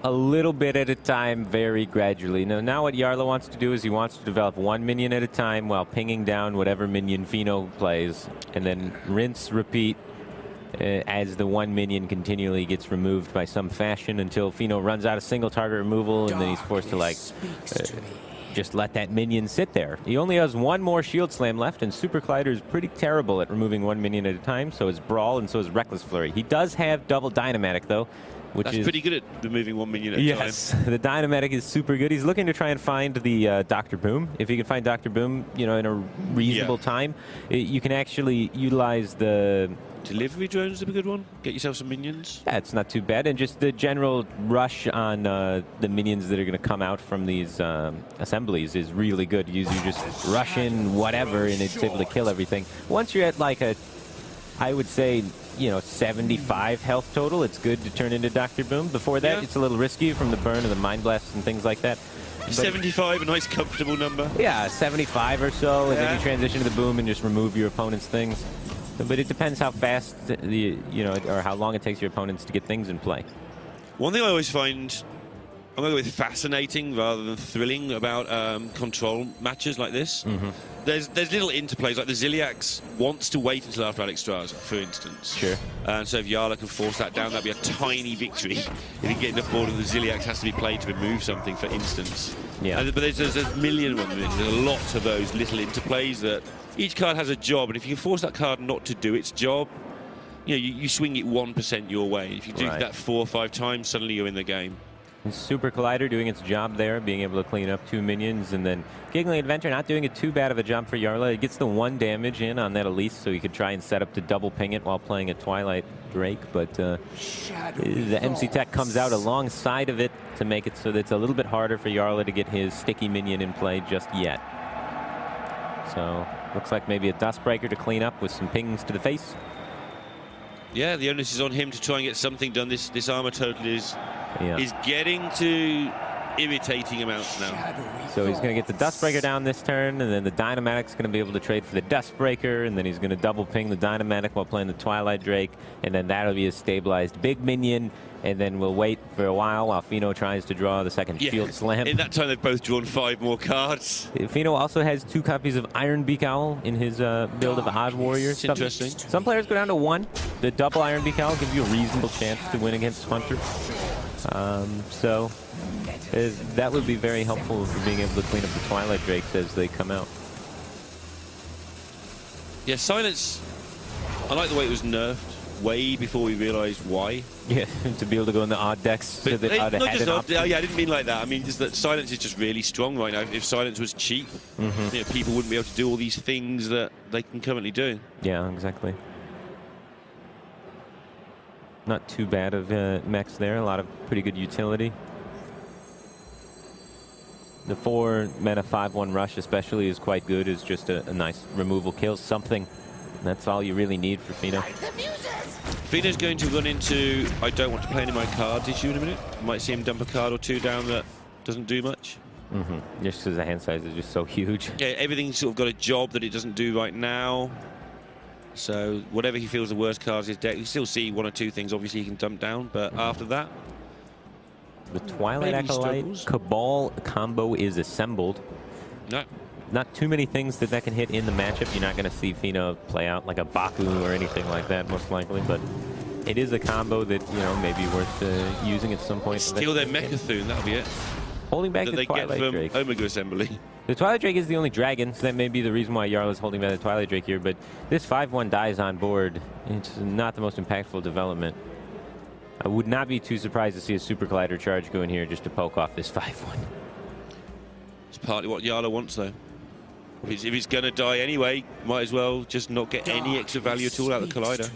Speaker 3: a little bit at a time, very gradually. Now what Jarla wants to do is he wants to develop 1 minion at a time while pinging down whatever minion Feno plays, and then rinse, repeat, as the 1 minion continually gets removed by some fashion until Feno runs out of single target removal, and then he's forced to, like, just let that minion sit there. He only has 1 more Shield Slam left, and Super Collider is pretty terrible at removing 1 minion at a time, so is Brawl, and so is Reckless Flurry. He does have double Dynamatic, though, which
Speaker 2: That's
Speaker 3: is
Speaker 2: pretty good at removing 1 minion at a time.
Speaker 3: Yes, the Dynamatic is super good. He's looking to try and find the Dr. Boom. If he can find Dr. Boom, in a reasonable time, you can actually utilize the...
Speaker 2: Delivery drones is a good one. Get yourself some minions.
Speaker 3: Yeah, it's not too bad. And just the general rush on the minions that are going to come out from these assemblies is really good. You just rush in whatever, and it's able to kill everything. Once you're at like I would say, 75 health total, it's good to turn into Dr. Boom. Before that, it's a little risky from the burn of the Mind Blasts and things like that. But
Speaker 2: 75, a nice comfortable number.
Speaker 3: Yeah, 75 or so, and then you transition to the Boom and just remove your opponent's things. But it depends how fast, or how long it takes your opponents to get things in play.
Speaker 2: One thing I always find, I'm going to go with fascinating rather than thrilling about control matches like this. There's little interplays, like the Ziliax wants to wait until after Alex Strauss, for instance.
Speaker 3: Sure.
Speaker 2: And so if Jarla can force that down, that'd be a tiny victory. If you get enough board, and the Ziliax has to be played to remove something, for instance.
Speaker 3: Yeah.
Speaker 2: But there's a million of them. There's a lot of those little interplays that each card has a job, and if you can force that card not to do its job, you swing it 1% your way. If you do that 4 or 5 times, suddenly you're in the game.
Speaker 3: Super Collider doing its job there, being able to clean up 2 minions, and then Giggling Adventure not doing it too bad of a job for Jarla. It gets the 1 damage in on that Elise, so he could try and set up to double ping it while playing a Twilight Drake, but the MC Tech comes out alongside of it to make it so that it's a little bit harder for Jarla to get his sticky minion in play just yet. So looks like maybe a Dustbreaker to clean up with some pings to the face.
Speaker 2: Yeah, the onus is on him to try and get something done. This armor total is getting to irritating amounts now.
Speaker 3: So he's going to get the Dustbreaker down this turn, and then the Dynamatic's going to be able to trade for the Dustbreaker, and then he's going to double ping the Dynamatic while playing the Twilight Drake, and then that'll be a stabilized big minion, and then we'll wait for a while Feno tries to draw the second Shield Slam.
Speaker 2: In that time, they've both drawn 5 more cards.
Speaker 3: Feno also has 2 copies of Iron Beak Owl in his build of Odd Warrior.
Speaker 2: Interesting.
Speaker 3: Some players go down to 1. The double Iron Beak Owl gives you a reasonable chance to win against Hunter. So that would be very helpful for being able to clean up the Twilight Drakes as they come out.
Speaker 2: Yeah, Silence, I like the way it was nerfed way before we realized why.
Speaker 3: Yeah, to be able to go in the odd decks. So that
Speaker 2: not just odd, I didn't mean like that. I mean, just that Silence is just really strong right now. If Silence was cheap, people wouldn't be able to do all these things that they can currently do.
Speaker 3: Yeah, exactly. Not too bad of mechs there. A lot of pretty good utility. The 4-mana 5/1 rush especially is quite good. It's just a nice removal kill. Something. That's all you really need for Feno.
Speaker 2: Feno's going to run into I don't want to play any of my cards issue in a minute. You might see him dump a card or 2 down that doesn't do much.
Speaker 3: Just because the hand size is just so huge.
Speaker 2: Yeah, everything's sort of got a job that it doesn't do right now. So whatever he feels the worst cards in his deck, you still see 1 or 2 things obviously he can dump down, but after that...
Speaker 3: The Twilight Acolyte Cabal combo is assembled.
Speaker 2: No.
Speaker 3: Not too many things that can hit in the matchup. You're not going to see Feno play out like a Baku or anything like that, most likely, but it is a combo that, may be worth using at some point.
Speaker 2: Steal their Mechathune, that'll be it.
Speaker 3: Holding back
Speaker 2: that
Speaker 3: the
Speaker 2: they get
Speaker 3: Twilight
Speaker 2: from
Speaker 3: Drake.
Speaker 2: Omega Assembly.
Speaker 3: The Twilight Drake is the only dragon, so that may be the reason why Jarla's holding back the Twilight Drake here, but this 5-1 dies on board. It's not the most impactful development. I would not be too surprised to see a Super Collider charge go in here just to poke off this 5-1.
Speaker 2: It's partly what Jarla wants, though. If he's going to die anyway, might as well just not get any extra value at all out of the Collider.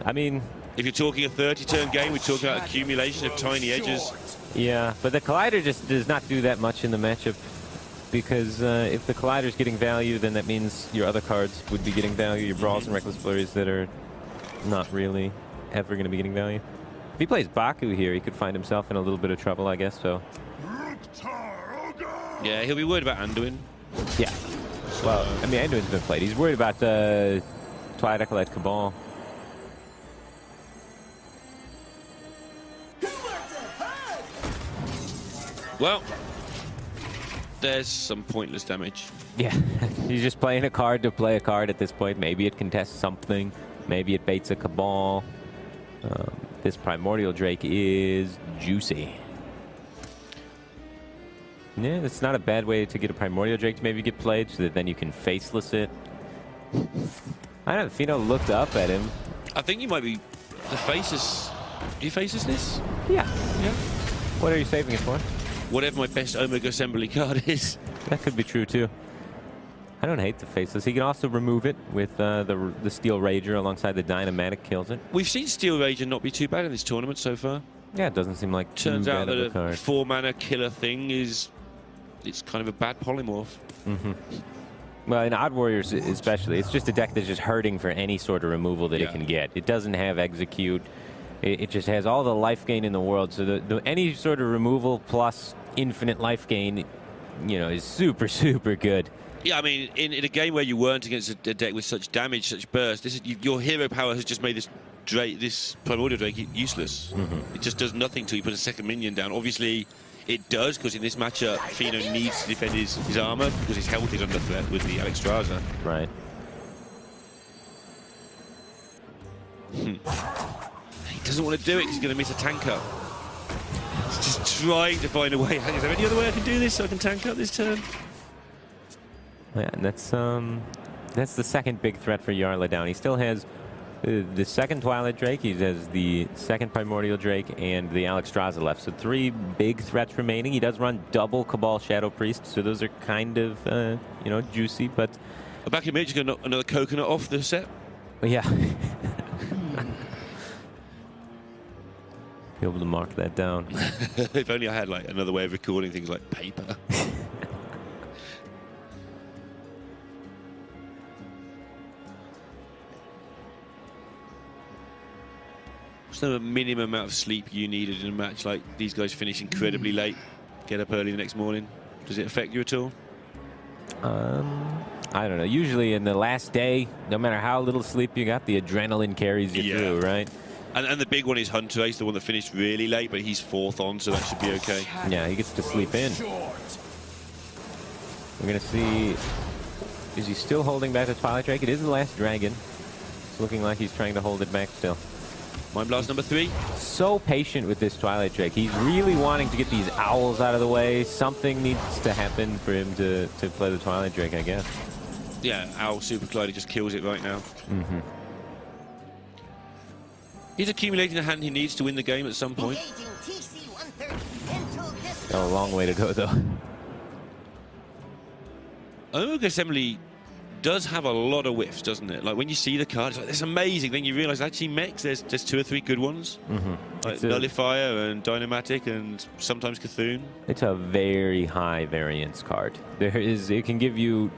Speaker 3: I mean,
Speaker 2: if you're talking a 30-turn game, we're talking about accumulation of tiny edges.
Speaker 3: Yeah, but the Collider just does not do that much in the matchup, because if the Collider's getting value, then that means your other cards would be getting value, your Brawls and Reckless Flurries that are not really ever going to be getting value. If he plays Baku here, he could find himself in a little bit of trouble, I guess, so.
Speaker 2: Yeah, he'll be worried about Anduin.
Speaker 3: Yeah. Well, I mean, Anduin's been played. He's worried about Twilight Acolyte Cabal.
Speaker 2: Well, there's some pointless damage.
Speaker 3: Yeah, he's just playing a card to play a card at this point. Maybe it contests something. Maybe it baits a Cabal. This Primordial Drake is juicy. Yeah, it's not a bad way to get a Primordial Drake to maybe get played, so that then you can faceless it. I don't know, Fino looked up at him.
Speaker 2: I think you might be the faces. Do you faces this?
Speaker 3: Yeah.
Speaker 2: Yeah.
Speaker 3: What are you saving it for?
Speaker 2: Whatever my best Omega Assembly card is.
Speaker 3: That could be true, too. I don't hate the faceless. He can also remove it with the Steel Rager alongside the Dynamatic kills it.
Speaker 2: We've seen Steel Rager not be too bad in this tournament so far.
Speaker 3: Yeah, it doesn't seem like
Speaker 2: Turns out that a
Speaker 3: card.
Speaker 2: 4-mana killer thing is... it's kind of a bad polymorph.
Speaker 3: Well, in Odd Warriors especially, it's just a deck that's just hurting for any sort of removal that it can get. It doesn't have Execute. It just has all the life gain in the world. So any sort of removal plus infinite life gain, you know, is super, super good.
Speaker 2: Yeah, I mean, in a game where you weren't against a deck with such damage, such burst, your hero power has just made this Primordial Drake useless. It just does nothing till you put a second minion down. Obviously, it does, because in this matchup, Fino needs to defend his armor, because his health is under threat with the Alexstrasza.
Speaker 3: Right.
Speaker 2: He doesn't want to do it because he's going to miss a tank up. He's just trying to find a way. Is there any other way I can do this so I can tank up this turn?
Speaker 3: Yeah, and that's the second big threat for Jarla down. He still has the second Twilight Drake, he has the second Primordial Drake, and the Alexstrasza left. So 3 big threats remaining. He does run double Cabal Shadow Priest, so those are kind of, you know, juicy, but...
Speaker 2: Back in mid, just going to knock another coconut off the set.
Speaker 3: Yeah. Be able to mark that down.
Speaker 2: If only I had, like, another way of recording things like paper. What's the minimum amount of sleep you needed in a match like these guys finish incredibly late, get up early the next morning? Does it affect you at all?
Speaker 3: I don't know. Usually in the last day, no matter how little sleep you got, the adrenaline carries you through, right?
Speaker 2: And the big one is Hunter Ace, the one that finished really late, but he's 4th on, so that should be okay.
Speaker 3: Yeah, he gets to sleep in. We're going to see, is he still holding back the Twilight Drake? It is the last dragon. It's looking like he's trying to hold it back still.
Speaker 2: Mind Blast number 3.
Speaker 3: So patient with this Twilight Drake. He's really wanting to get these owls out of the way. Something needs to happen for him to play the Twilight Drake, I guess.
Speaker 2: Yeah, Owl Super Collider just kills it right now. He's accumulating the hand he needs to win the game at some point.
Speaker 3: Oh, a long way to go, though.
Speaker 2: Omega Assembly does have a lot of whiffs, doesn't it? Like, when you see the card, it's like, that's amazing. Then you realize, actually, mechs, there's 2 or 3 good ones. Like Nullifier and Dynamatic and sometimes Cthulhu.
Speaker 3: It's a very high variance card. It can give you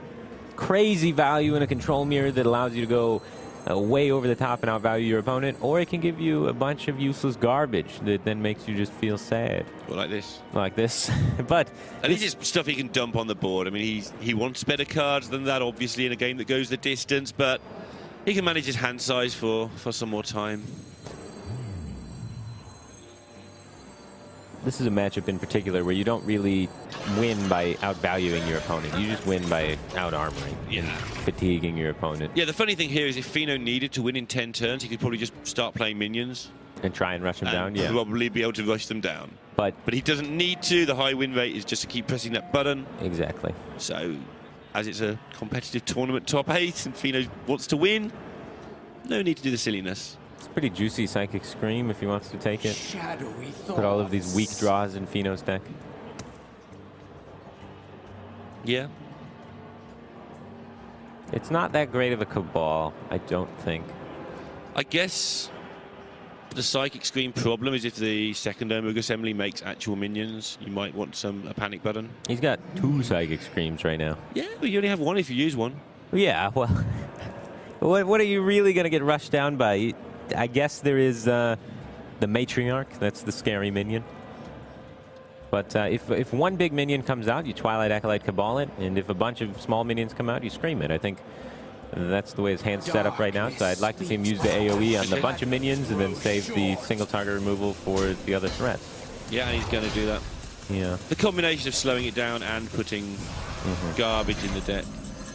Speaker 3: crazy value in a control mirror that allows you to go way over the top and outvalue your opponent, or it can give you a bunch of useless garbage that then makes you just feel sad.
Speaker 2: Well, like this.
Speaker 3: Like this. But
Speaker 2: at least it's stuff he can dump on the board. I mean, he wants better cards than that, obviously, in a game that goes the distance, but he can manage his hand size for some more time.
Speaker 3: This is a matchup in particular where you don't really win by outvaluing your opponent. You just win by out-armoring and fatiguing your opponent.
Speaker 2: Yeah, the funny thing here is if Fino needed to win in 10 turns, he could probably just start playing minions.
Speaker 3: And try and rush them down, yeah.
Speaker 2: Probably be able to rush them down.
Speaker 3: But
Speaker 2: he doesn't need to. The high win rate is just to keep pressing that button.
Speaker 3: Exactly.
Speaker 2: So, as it's a competitive tournament top 8 and Fino wants to win, no need to do the silliness.
Speaker 3: It's a pretty juicy Psychic Scream if he wants to take it. Put all of these weak draws in Fino's deck.
Speaker 2: Yeah.
Speaker 3: It's not that great of a Cabal, I don't think.
Speaker 2: I guess the Psychic Scream problem is if the second Omega Assembly makes actual minions, you might want a panic button.
Speaker 3: He's got 2 Psychic Screams right now.
Speaker 2: Yeah, but you only have 1 if you use 1.
Speaker 3: Yeah, well, what are you really going to get rushed down by? I guess there is the Matriarch. That's the scary minion. But if one big minion comes out, you Twilight Acolyte Cabal it, and if a bunch of small minions come out, you Scream it. I think that's the way his hand's set up right now, so I'd like to see him use the AoE on the bunch of minions and then save the single target removal for the other threats.
Speaker 2: Yeah, and he's going to do that.
Speaker 3: Yeah.
Speaker 2: The combination of slowing it down and putting garbage in the deck.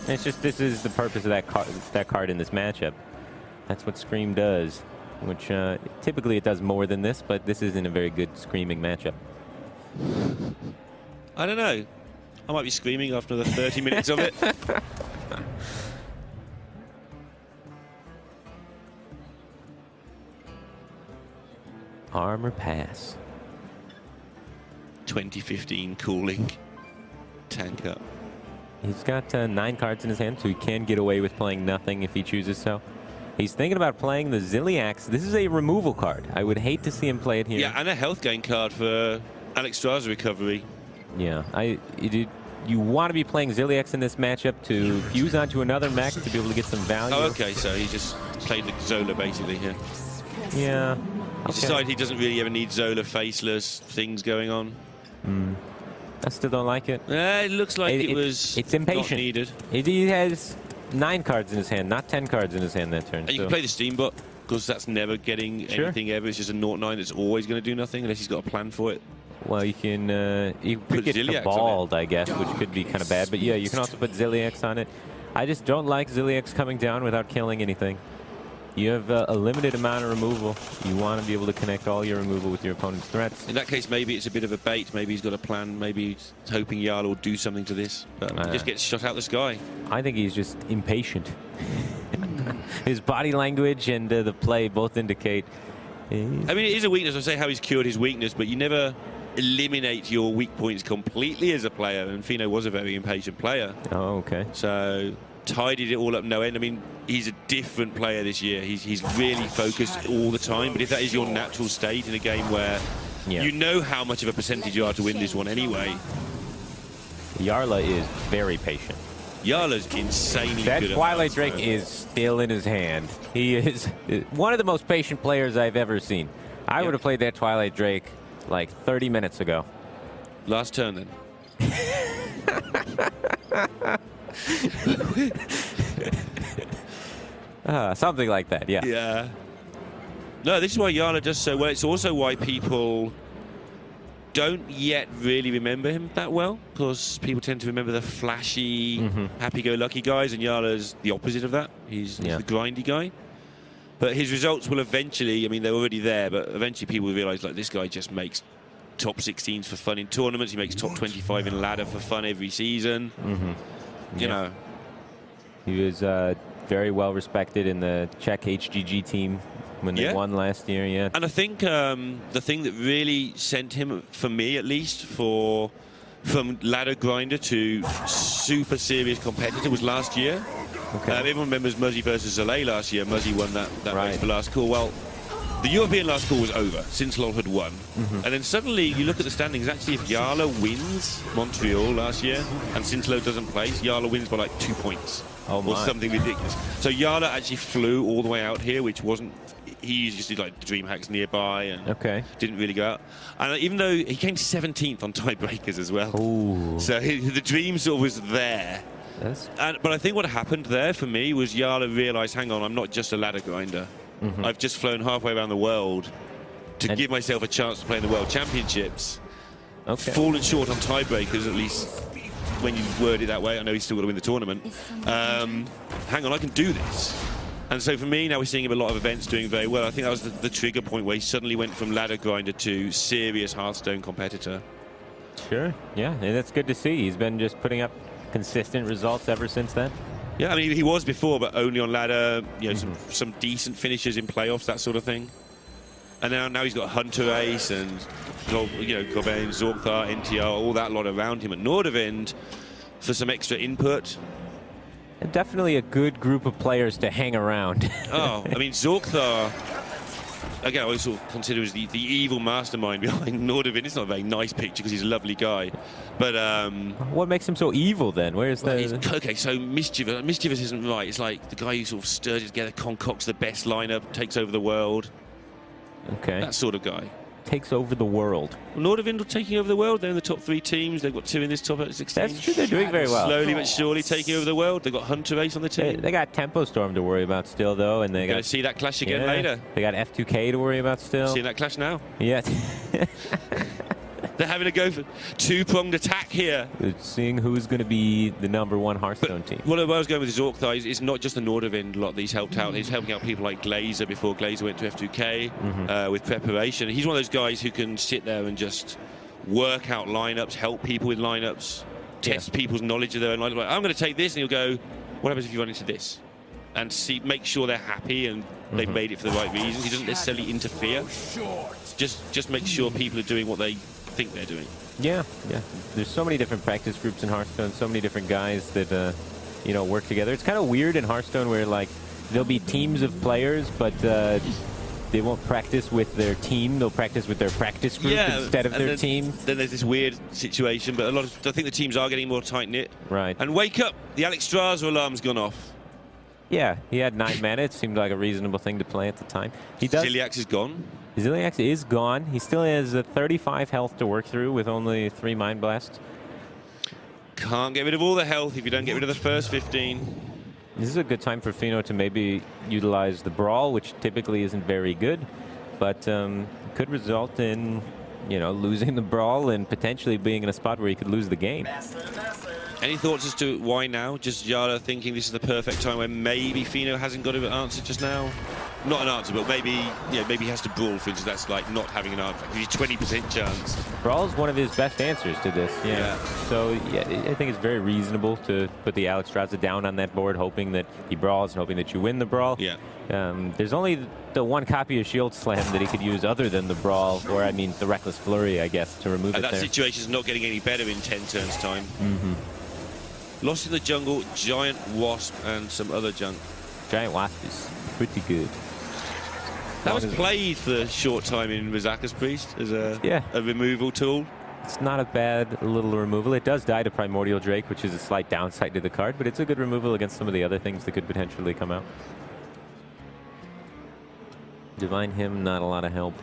Speaker 3: It's just this is the purpose of that card in this matchup. That's what Scream does, which typically it does more than this, but this isn't a very good Screaming matchup.
Speaker 2: I don't know. I might be screaming after the 30 minutes of it.
Speaker 3: Armor Pass.
Speaker 2: 2015 cooling. Tank up.
Speaker 3: He's got 9 cards in his hand, so he can get away with playing nothing if he chooses so. He's thinking about playing the Ziliax. This is a removal card. I would hate to see him play it here.
Speaker 2: Yeah, and a health gain card for Alex Straza recovery.
Speaker 3: Yeah, you want to be playing Ziliax in this matchup to fuse onto another mech to be able to get some value.
Speaker 2: Oh, okay, so he just played the Zola basically here.
Speaker 3: Yeah.
Speaker 2: He decided he doesn't really ever need Zola faceless things going on.
Speaker 3: I still don't like it.
Speaker 2: It looks like it's
Speaker 3: impatient.
Speaker 2: Not needed.
Speaker 3: He has 9 cards in his hand, not 10 cards in his hand that turn.
Speaker 2: And you can play the Steambot, because that's never getting anything ever. It's just a 0-9 that's always going to do nothing unless he's got a plan for it.
Speaker 3: Well, you could get Cabaled, I guess, which could be kind of bad. But yeah, you can also put Ziliax on it. I just don't like Ziliax coming down without killing anything. You have a limited amount of removal. You want to be able to connect all your removal with your opponent's threats.
Speaker 2: In that case, maybe it's a bit of a bait. Maybe he's got a plan. Maybe he's hoping Jarla will do something to this. But he just gets shot out the sky.
Speaker 3: I think he's just impatient. His body language and the play both indicate.
Speaker 2: I mean, it is a weakness. I say how he's cured his weakness, but you never eliminate your weak points completely as a player. And Fino was a very impatient player.
Speaker 3: Oh, okay.
Speaker 2: So tidied it all up no end. I mean, he's a different player this year. He's really focused all the time. But if that is your natural state in a game where you know how much of a percentage you are to win this one anyway.
Speaker 3: Jarla is very patient.
Speaker 2: Jarla's insanely good.
Speaker 3: That Twilight Drake is still in his hand. He is one of the most patient players I've ever seen. I would have played that Twilight Drake like 30 minutes ago.
Speaker 2: Last turn then.
Speaker 3: Something like that, yeah.
Speaker 2: Yeah. No, this is why Jarla does so well. It's also why people don't yet really remember him that well, because people tend to remember the flashy, happy-go-lucky guys, and Jarla's the opposite of that. He's the grindy guy. But his results will eventually, I mean, they're already there, but eventually people will realize, like, this guy just makes top 16s for fun in tournaments. He makes top 25 in ladder for fun every season. You know.
Speaker 3: He was very well respected in the Czech HGG team when they won last year,
Speaker 2: And I think the thing that really sent him, for me at least, from ladder grinder to super serious competitor was last year. Everyone remembers Muzzy versus Zalay last year. Muzzy won that race for last call. Well, the European last call was over since Lol had won. And then suddenly you look at the standings. Actually, if Jarla wins Montreal last year and Sinslow doesn't place, Jarla wins by like 2 points. Or something ridiculous. So Jarla actually flew all the way out here, which wasn't... He just did like Dreamhacks nearby and didn't really go out. And even though he came 17th on tiebreakers as well. So the dream sort of was there. But I think what happened there for me was Jarla realised, hang on, I'm not just a ladder grinder. I've just flown halfway around the world to give myself a chance to play in the World Championships. Fallen short on tiebreakers, at least when you word it that way. I know he's still got to win the tournament. Hang on, I can do this. And so for me, now we're seeing him a lot of events doing very well. I think that was the trigger point where he suddenly went from ladder grinder to serious Hearthstone competitor.
Speaker 3: Sure, yeah, and that's good to see. He's been just putting up consistent results ever since then.
Speaker 2: Yeah, I mean, he was before, but only on ladder, you know, some decent finishes in playoffs, that sort of thing. And now he's got Hunter Ace and, you know, Cobain, Zorkthar, NTR, all that lot around him at Nordavind for some extra input.
Speaker 3: And definitely a good group of players to hang around.
Speaker 2: Oh, I mean, Zorkthar, again, I always sort of consider as the evil mastermind behind Nordavind. It's not a very nice picture because he's a lovely guy. But
Speaker 3: what makes him so evil then? Where's
Speaker 2: okay, so mischievous isn't right. It's like the guy who sort of stirs it together, concocts the best lineup, takes over the world.
Speaker 3: Okay.
Speaker 2: That sort of guy.
Speaker 3: Takes over the world.
Speaker 2: Well, Nordavind are taking over the world. They're in the top 3 teams. They've got 2 in this top 16.
Speaker 3: That's true. They're doing very well.
Speaker 2: Slowly but surely taking over the world. They've got Hunter Ace on the team.
Speaker 3: They got Tempo Storm to worry about still, though, and they got
Speaker 2: to see that clash again later.
Speaker 3: They got F2K to worry about still.
Speaker 2: Seeing that clash now.
Speaker 3: Yeah.
Speaker 2: They're having to go for 2-pronged attack here.
Speaker 3: Seeing who's going to be the #1 Hearthstone team.
Speaker 2: What I was going with Zorkthar is not just the Nordavind lot that he's helped out. He's helping out people like Glazer before Glazer went to F2K with preparation. He's one of those guys who can sit there and just work out lineups, help people with lineups, test people's knowledge of their own lineup. Like, I'm going to take this, and he'll go, what happens if you run into this? And make sure they're happy and they've made it for the right reasons. He doesn't necessarily interfere. Just make sure people are doing what they think they're doing.
Speaker 3: Yeah. There's so many different practice groups in Hearthstone, so many different guys that you know, work together. It's kind of weird in Hearthstone where like there'll be teams of players, but they won't practice with their team. They'll practice with their practice group instead of their team. Then
Speaker 2: there's this weird situation, but I think the teams are getting more tight knit.
Speaker 3: Right.
Speaker 2: And wake up! The Alex Straza alarm's gone off.
Speaker 3: Yeah, he had 9 mana. It seemed like a reasonable thing to play at the time.
Speaker 2: Ziliax is gone.
Speaker 3: Ziliax is gone. He still has 35 health to work through with only 3 Mind Blasts.
Speaker 2: Can't get rid of all the health if you don't get rid of the first 15.
Speaker 3: This is a good time for Fino to maybe utilize the Brawl, which typically isn't very good, but could result in, you know, losing the Brawl and potentially being in a spot where he could lose the game.
Speaker 2: Any thoughts as to why now? Just Jarla thinking this is the perfect time where maybe Fino hasn't got an answer just now? Not an answer, but maybe, maybe he has to Brawl, for instance. That's like not having an answer. He's 20% chance.
Speaker 3: Brawl is one of his best answers to this. Yeah. So yeah, I think it's very reasonable to put the Alex Straza down on that board, hoping that he brawls and hoping that you win the Brawl.
Speaker 2: Yeah.
Speaker 3: There's only the 1 copy of Shield Slam that he could use other than the Brawl, or I mean the Reckless Flurry, I guess, to remove it there.
Speaker 2: That situation is not getting any better in 10 turns time. Lost in the jungle, Giant Wasp, and some other junk.
Speaker 3: Giant Wasp is pretty good.
Speaker 2: That was played for a short time in Rizaka's Priest as a removal tool.
Speaker 3: It's not a bad little removal. It does die to Primordial Drake, which is a slight downside to the card, but it's a good removal against some of the other things that could potentially come out. Divine Hymn, not a lot of help.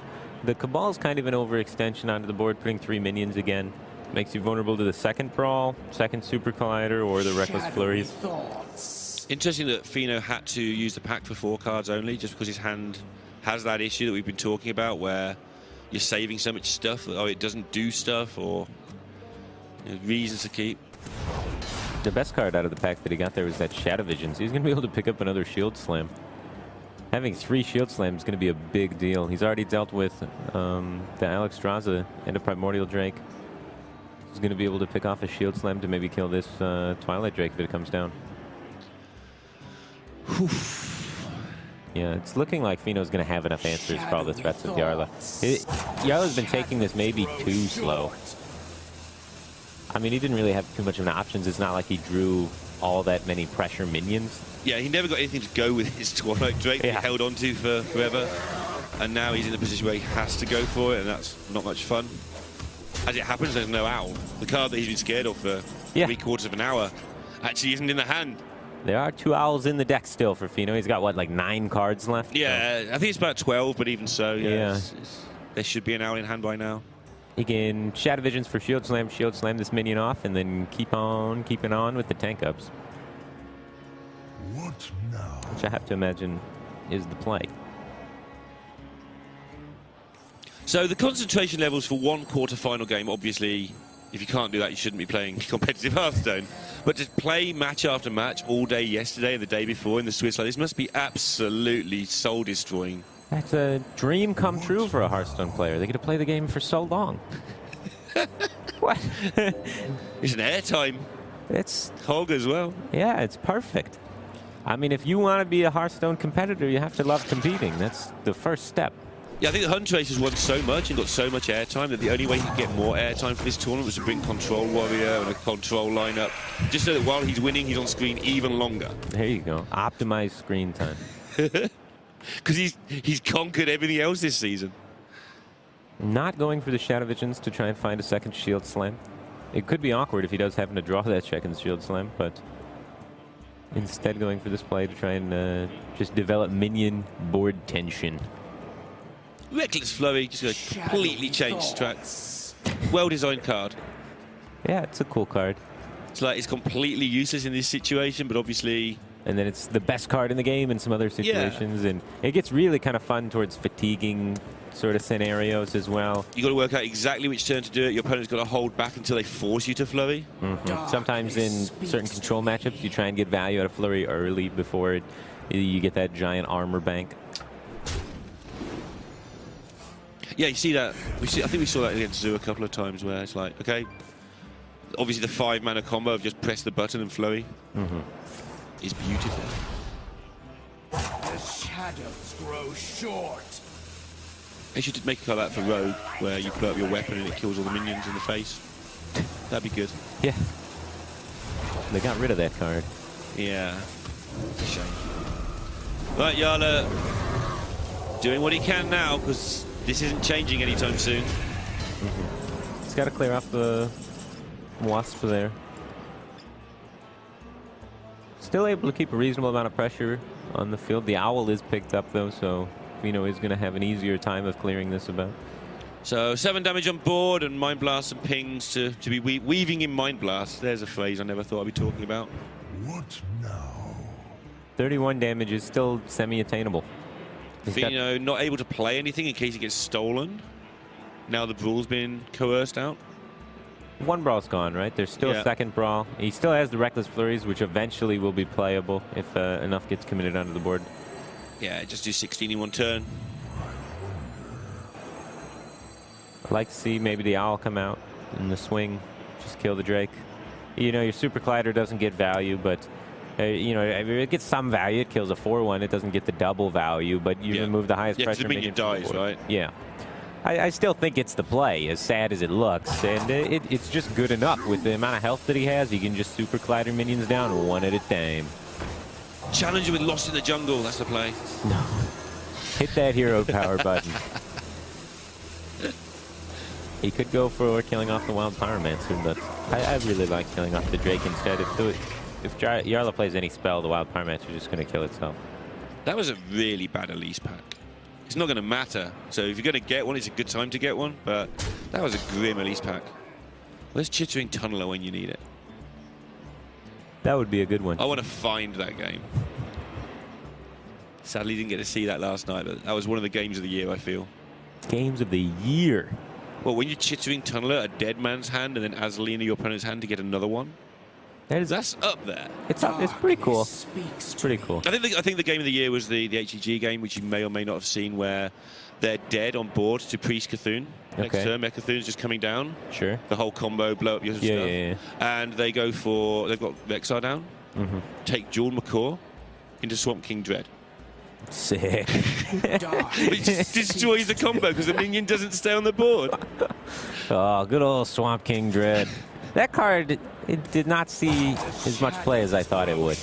Speaker 3: The Cabal's kind of an overextension onto the board, putting 3 minions again. Makes you vulnerable to the second Brawl, second Super Collider, or the Reckless Flurries.
Speaker 2: Interesting that Fino had to use the pack for 4 cards only, just because his hand has that issue that we've been talking about, where you're saving so much stuff, or it doesn't do stuff, or reasons to keep.
Speaker 3: The best card out of the pack that he got there was that Shadow Vision, so he's going to be able to pick up another Shield Slam. Having 3 Shield Slams is going to be a big deal. He's already dealt with the Alex Straza and a Primordial Drake. He's going to be able to pick off a Shield Slam to maybe kill this Twilight Drake if it comes down. Yeah, it's looking like Fino's going to have enough answers for all the threats of Jarla. Jarla's been taking this maybe too slow. I mean, he didn't really have too much of an options. It's not like he drew all that many pressure minions.
Speaker 2: Yeah, he never got anything to go with his Twilight Drake that he held on to for forever. And now he's in a position where he has to go for it, and that's not much fun. As it happens, there's no owl. The card that he's been scared of for 3/4 of an hour actually isn't in the hand.
Speaker 3: There are 2 owls in the deck still for Fino. He's got, what, like 9 cards left?
Speaker 2: Yeah, I think it's about 12, but even so, there should be an owl in hand by now.
Speaker 3: He can Shadow Visions for Shield Slam this minion off, and then keep on keeping on with the tank ups.
Speaker 4: What now?
Speaker 3: Which I have to imagine is the play.
Speaker 2: So the concentration levels for one quarterfinal game, obviously, if you can't do that, you shouldn't be playing competitive Hearthstone. But to play match after match all day yesterday and the day before in the Swiss like this must be absolutely soul-destroying.
Speaker 3: That's a dream come true for a Hearthstone player. They get to play the game for so long. What?
Speaker 2: It's an airtime.
Speaker 3: It's
Speaker 2: hog as well.
Speaker 3: Yeah, it's perfect. I mean, if you want to be a Hearthstone competitor, you have to love competing. That's the first step.
Speaker 2: Yeah, I think the Huntress has won so much and got so much airtime that the only way he could get more airtime for this tournament was to bring Control Warrior and a Control lineup, just so that while he's winning, he's on screen even longer.
Speaker 3: There you go. Optimized screen time.
Speaker 2: Because he's conquered everything else this season.
Speaker 3: Not going for the Shadow Visions to try and find a second Shield Slam. It could be awkward if he does happen to draw that second Shield Slam, but instead going for this play to try and just develop minion board tension.
Speaker 2: Reckless Flurry, just going to completely change strats. Well-designed card.
Speaker 3: Yeah, it's a cool card.
Speaker 2: It's like it's completely useless in this situation, but obviously...
Speaker 3: And then it's the best card in the game in some other situations, and it gets really kind of fun towards fatiguing sort of scenarios as well.
Speaker 2: You got to work out exactly which turn to do it. Your opponent's got to hold back until they force you to Flurry.
Speaker 3: Sometimes in certain control matchups, you try and get value out of Flurry early before you get that giant armor bank.
Speaker 2: Yeah, you see that. I think we saw that against Zoo a couple of times where it's like, okay, obviously the 5-mana combo of just press the button and Flurry is beautiful.
Speaker 4: The shadows grow short.
Speaker 2: They should make a card like that for Rogue, where you put up your weapon and it kills all the minions in the face. That'd be good.
Speaker 3: Yeah. They got rid of that card.
Speaker 2: Yeah. It's a shame. Right, Jarla doing what he can now, because this isn't changing anytime soon.
Speaker 3: He's got to clear off the Wasp there. Still able to keep a reasonable amount of pressure on the field. The Owl is picked up, though, so Fenomeno is going to have an easier time of clearing this about.
Speaker 2: So 7 damage on board and Mind Blast and pings to be weaving in Mind Blast. There's a phrase I never thought I'd be talking about.
Speaker 4: What now?
Speaker 3: 31 damage is still semi-attainable.
Speaker 2: Fenomeno not able to play anything in case he gets stolen. Now the Brawl's been coerced out.
Speaker 3: One Brawl's gone, right? There's still a second Brawl. He still has the Reckless Flurries, which eventually will be playable if enough gets committed onto the board.
Speaker 2: Yeah, just do 16 in one turn.
Speaker 3: I'd like to see maybe the Owl come out in the swing, just kill the Drake. You know, your Super Collider doesn't get value, but you know, it gets some value. It kills a 4/1. It doesn't get the double value, but you remove the highest pressure minion.
Speaker 2: Yeah, dies, right?
Speaker 3: Yeah. I still think it's the play, as sad as it looks, and it's just good enough. With the amount of health that he has, he can just Super Collider minions down one at a time.
Speaker 2: Challenger with Lost in the Jungle, that's the play.
Speaker 3: No. Hit that hero power button. He could go for killing off the Wild Pyromancer, but I really like killing off the Drake instead. If Jarla plays any spell, the Wild Pyromancer is just going to kill itself.
Speaker 2: That was a really bad Elise pack. It's not going to matter. So if you're going to get one, it's a good time to get one, but that was a grim Elise pack. Where's Chittering Tunneler when you need it?
Speaker 3: That would be a good one.
Speaker 2: I want to find that game. Sadly, didn't get to see that last night, but that was one of the games of the year, I feel.
Speaker 3: Games of the year?
Speaker 2: Well, when you're Chittering Tunneler, a dead man's hand, and then Azalina, your opponent's hand, to get another one. That's up there.
Speaker 3: It's up. It's pretty cool. It's pretty cool.
Speaker 2: I think the game of the year was the HCT game, which you may or may not have seen, where they're dead on board to Priest Cthulhu. Next turn, Cthulhu's just coming down.
Speaker 3: Sure.
Speaker 2: The whole combo, blow up your stuff.
Speaker 3: Yeah.
Speaker 2: And they go for, they've got Vexar down. Take Jewel Macaw into Swamp King Dread.
Speaker 3: Sick.
Speaker 2: Which just destroys the combo because the minion doesn't stay on the board.
Speaker 3: Oh, good old Swamp King Dread. That card, it did not see as much play as I thought it would.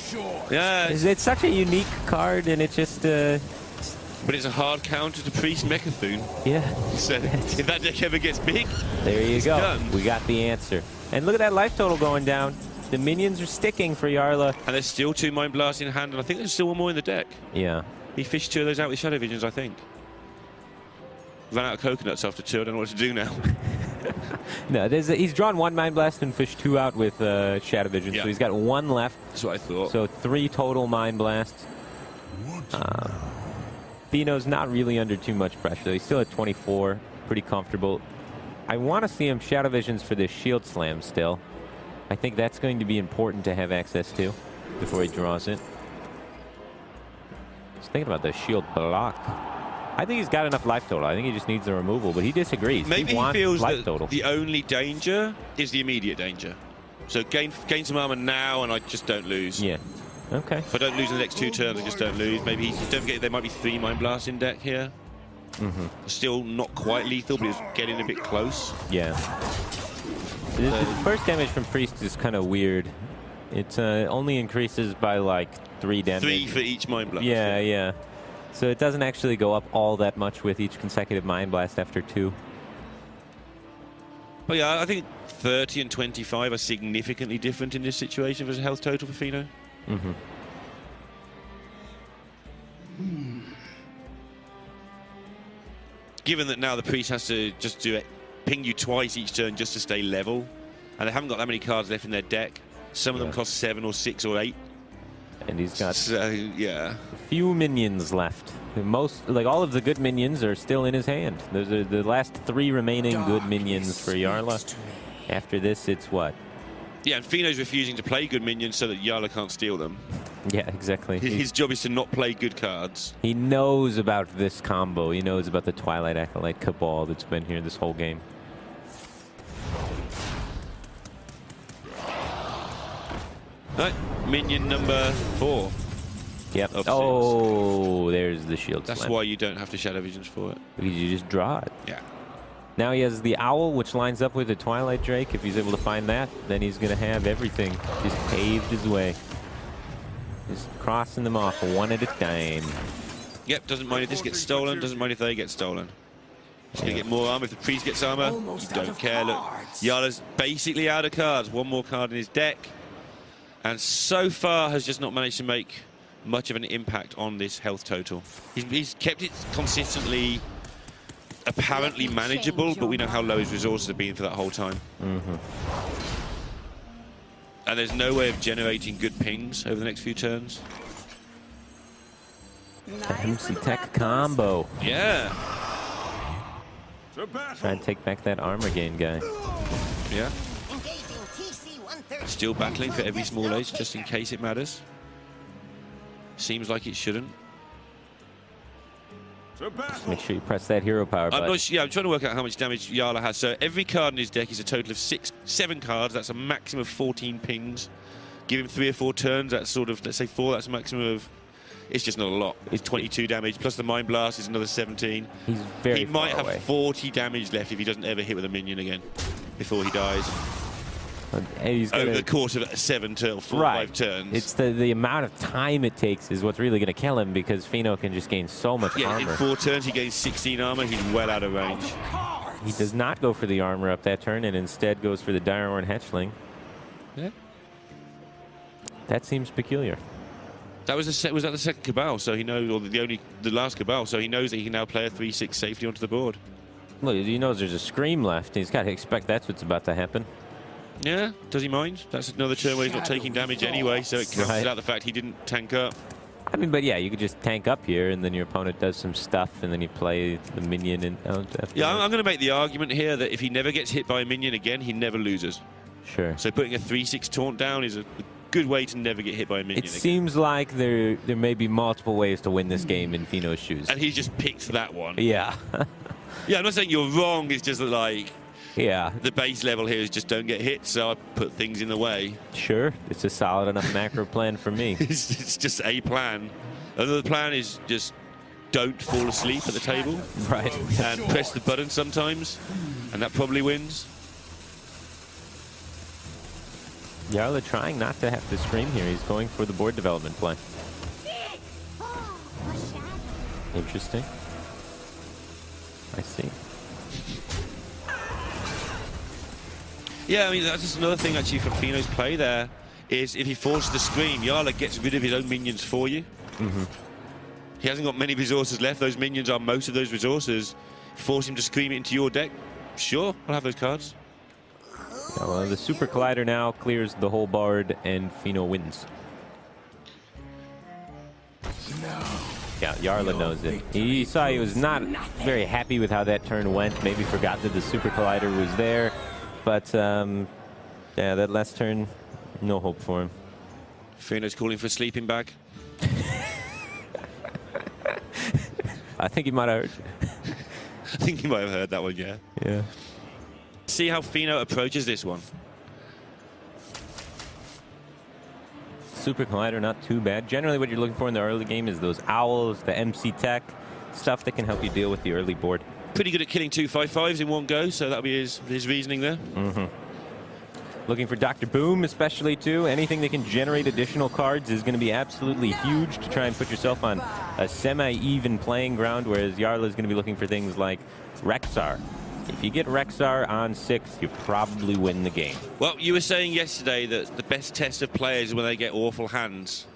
Speaker 2: Yeah.
Speaker 3: It's such a unique card, and it just...
Speaker 2: But it's a hard counter to Priest Mecha'thun.
Speaker 3: Yeah.
Speaker 2: So if that deck ever gets big,
Speaker 3: there you go.
Speaker 2: Done.
Speaker 3: We got the answer. And look at that life total going down. The minions are sticking for Jarla.
Speaker 2: And there's still 2 Mind Blasts in hand, and I think there's still one more in the deck.
Speaker 3: Yeah.
Speaker 2: He fished 2 of those out with Shadow Visions, I think. Ran out of coconuts after 2. I don't know what to do now.
Speaker 3: No, he's drawn 1 Mind Blast and fished 2 out with Shadow Vision, so he's got 1 left.
Speaker 2: That's what I thought.
Speaker 3: So 3 total Mind Blasts. Feno's not really under too much pressure. He's still at 24, pretty comfortable. I want to see him Shadow Visions for this Shield Slam still. I think that's going to be important to have access to before he draws it. Just thinking about the shield block. I think he's got enough life total. I think he just needs the removal, but he disagrees.
Speaker 2: Maybe he feels that
Speaker 3: total.
Speaker 2: The only danger is the immediate danger. So gain some armor now, and I just don't lose.
Speaker 3: Yeah. Okay.
Speaker 2: If I don't lose in the next 2 turns, I just don't lose. Maybe don't forget there might be 3 Mind Blasts in deck here. Still not quite lethal, but it's getting a bit close.
Speaker 3: Yeah. The first damage from Priest is kind of weird. It only increases by like 3 damage.
Speaker 2: 3 for each Mind Blast.
Speaker 3: Yeah, yeah. So it doesn't actually go up all that much with each consecutive Mind Blast after 2.
Speaker 2: But yeah, I think 30 and 25 are significantly different in this situation versus health total for Fino. Given that now the Priest has to just do it, ping you twice each turn just to stay level, and they haven't got that many cards left in their deck. Some of them cost 7 or 6 or 8.
Speaker 3: And he's got
Speaker 2: yeah,
Speaker 3: a few minions left. Most, like all of the good minions are still in his hand. Those are the last 3 remaining good minions for Jarla. After this, it's what?
Speaker 2: Yeah, and Fino's refusing to play good minions so that Jarla can't steal them.
Speaker 3: Yeah, exactly.
Speaker 2: His job is to not play good cards.
Speaker 3: He knows about this combo. He knows about the Twilight Acolyte Cabal that's been here this whole game.
Speaker 2: Right, minion number 4.
Speaker 3: Yep. Oh, there's the shield
Speaker 2: That's
Speaker 3: slam.
Speaker 2: why you don't have to Shadow Visions for it.
Speaker 3: Because you just draw it.
Speaker 2: Yeah.
Speaker 3: Now he has the Owl, which lines up with the Twilight Drake. If he's able to find that, then he's going to have everything just paved his way. Just crossing them off one at a time.
Speaker 2: Yep, doesn't mind if this gets stolen, doesn't mind if they get stolen. He's going to get more armor. If the Priest gets armor, you don't care. Look, Jarla's basically out of cards. 1 more card in his deck. And so far has just not managed to make much of an impact on this health total. He's kept it consistently, apparently manageable, but we know how low his resources have been for that whole time. And there's no way of generating good pings over the next few turns.
Speaker 3: MC Tech combo.
Speaker 2: Yeah.
Speaker 3: Try and take back that armor gain guy.
Speaker 2: Yeah. Still battling for every small age, just in case it matters. Seems like it shouldn't.
Speaker 3: Just make sure you press that hero power button.
Speaker 2: I'm trying to work out how much damage Jarla has. So every card in his deck is a total of 7 cards. That's a maximum of 14 pings. Give him 3 or 4 turns. That's sort of, let's say 4. That's a maximum of. It's just not a lot. It's 22 damage plus the Mind Blast is another 17.
Speaker 3: He's very
Speaker 2: He might
Speaker 3: far
Speaker 2: have
Speaker 3: away.
Speaker 2: 40 damage left if he doesn't ever hit with a minion again before he dies.
Speaker 3: He's
Speaker 2: Over the course of 7 to 4 or 5 turns.
Speaker 3: It's the amount of time it takes is what's really going to kill him, because Fino can just gain so much armor.
Speaker 2: In 4 turns he gains 16 armor. He's well out of range.
Speaker 3: He does not go for the armor up that turn and instead goes for the Direhorn Hatchling.
Speaker 2: Yeah.
Speaker 3: That seems peculiar.
Speaker 2: That was that the second Cabal, so he knows, or the last Cabal, so he knows that he can now play a 3/6 safety onto the board.
Speaker 3: Well, he knows there's a Scream left. He's got to expect that's what's about to happen.
Speaker 2: Yeah, does he mind? That's another turn where he's not taking damage anyway, so it cancels out the fact he didn't tank up.
Speaker 3: I mean, but yeah, you could just tank up here, and then your opponent does some stuff, and then you play the minion. And
Speaker 2: yeah, I'm going to make the argument here that if he never gets hit by a minion again, he never loses.
Speaker 3: Sure.
Speaker 2: So putting a 3/6 taunt down is a good way to never get hit by a minion again.
Speaker 3: It seems like there may be multiple ways to win this game in Fino's shoes.
Speaker 2: And he just picked that one.
Speaker 3: Yeah.
Speaker 2: Yeah, I'm not saying you're wrong. It's just that, like,
Speaker 3: yeah,
Speaker 2: the base level here is just don't get hit, so I put things in the way.
Speaker 3: Sure, it's a solid enough macro plan for me.
Speaker 2: It's just a plan. Another plan is just don't fall asleep at the table.
Speaker 3: Right.
Speaker 2: And press the button sometimes, and that probably wins.
Speaker 3: Jarla trying not to have to scream here. He's going for the board development play. Interesting. I see.
Speaker 2: Yeah, I mean, that's just another thing actually from Fino's play there, is if he forces the scream, Jarla gets rid of his own minions for you. He hasn't got many resources left. Those minions are most of those resources. Force him to scream it into your deck. Sure, I'll have those cards.
Speaker 3: Yeah, well, the Super Collider now clears the whole board, and Fino wins. Yeah, Jarla knows it. He saw he was not very happy with how that turn went. Maybe forgot that the Super Collider was there. But, yeah, that last turn, no hope for him.
Speaker 2: Feno's calling for a sleeping bag.
Speaker 3: I think he might have heard.
Speaker 2: I think he might have heard that one, yeah.
Speaker 3: Yeah.
Speaker 2: See how Feno approaches this one.
Speaker 3: Super Collider, not too bad. Generally, what you're looking for in the early game is those owls, the MC tech, stuff that can help you deal with the early board.
Speaker 2: Pretty good at killing 2/5/5s in one go, so that'll be his reasoning there.
Speaker 3: Looking for Dr. Boom, especially, too. Anything that can generate additional cards is going to be absolutely huge to try and put yourself on a semi-even playing ground, whereas Jarla is going to be looking for things like Rexar. If you get Rexar on 6, you probably win the game.
Speaker 2: Well, you were saying yesterday that the best test of players is when they get awful hands.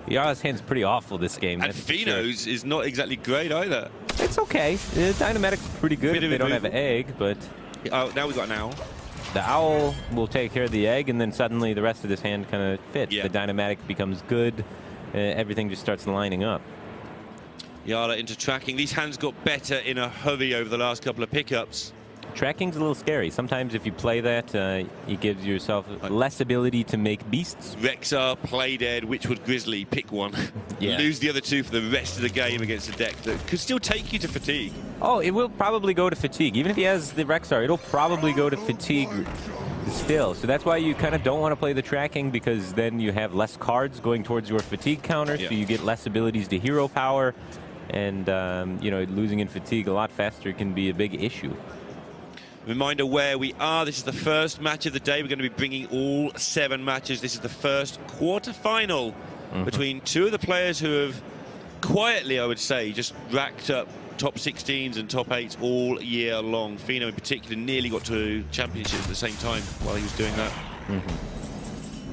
Speaker 3: Jarla's hand's pretty awful this game.
Speaker 2: And Feno's is not exactly great either.
Speaker 3: It's okay. The Dynamatic's pretty good if they don't have an egg, but...
Speaker 2: Oh, now we've got an owl.
Speaker 3: The owl will take care of the egg, and then suddenly the rest of this hand kind of fits.
Speaker 2: Yeah.
Speaker 3: The Dynamatic becomes good. Everything just starts lining up.
Speaker 2: Jarla into tracking. These hands got better in a hurry over the last couple of pickups.
Speaker 3: Tracking's a little scary. Sometimes if you play that, it gives yourself less ability to make beasts.
Speaker 2: Rexar, Play Dead, Witchwood Grizzly, pick one.
Speaker 3: Yeah.
Speaker 2: Lose the other two for the rest of the game against a deck that could still take you to fatigue.
Speaker 3: Oh, it will probably go to fatigue. Even if he has the Rexar, it'll probably go to fatigue still. So that's why you kind of don't want to play the tracking, because then you have less cards going towards your fatigue counter, so you get less abilities to hero power. And, you know, losing in fatigue a lot faster can be a big issue.
Speaker 2: Reminder where we are. This is the first match of the day. We're going to be bringing all 7 matches. This is the first quarter-final between two of the players who have quietly, I would say, just racked up top 16s and top 8s all year long. Feno in particular nearly got to championships at the same time while he was doing that.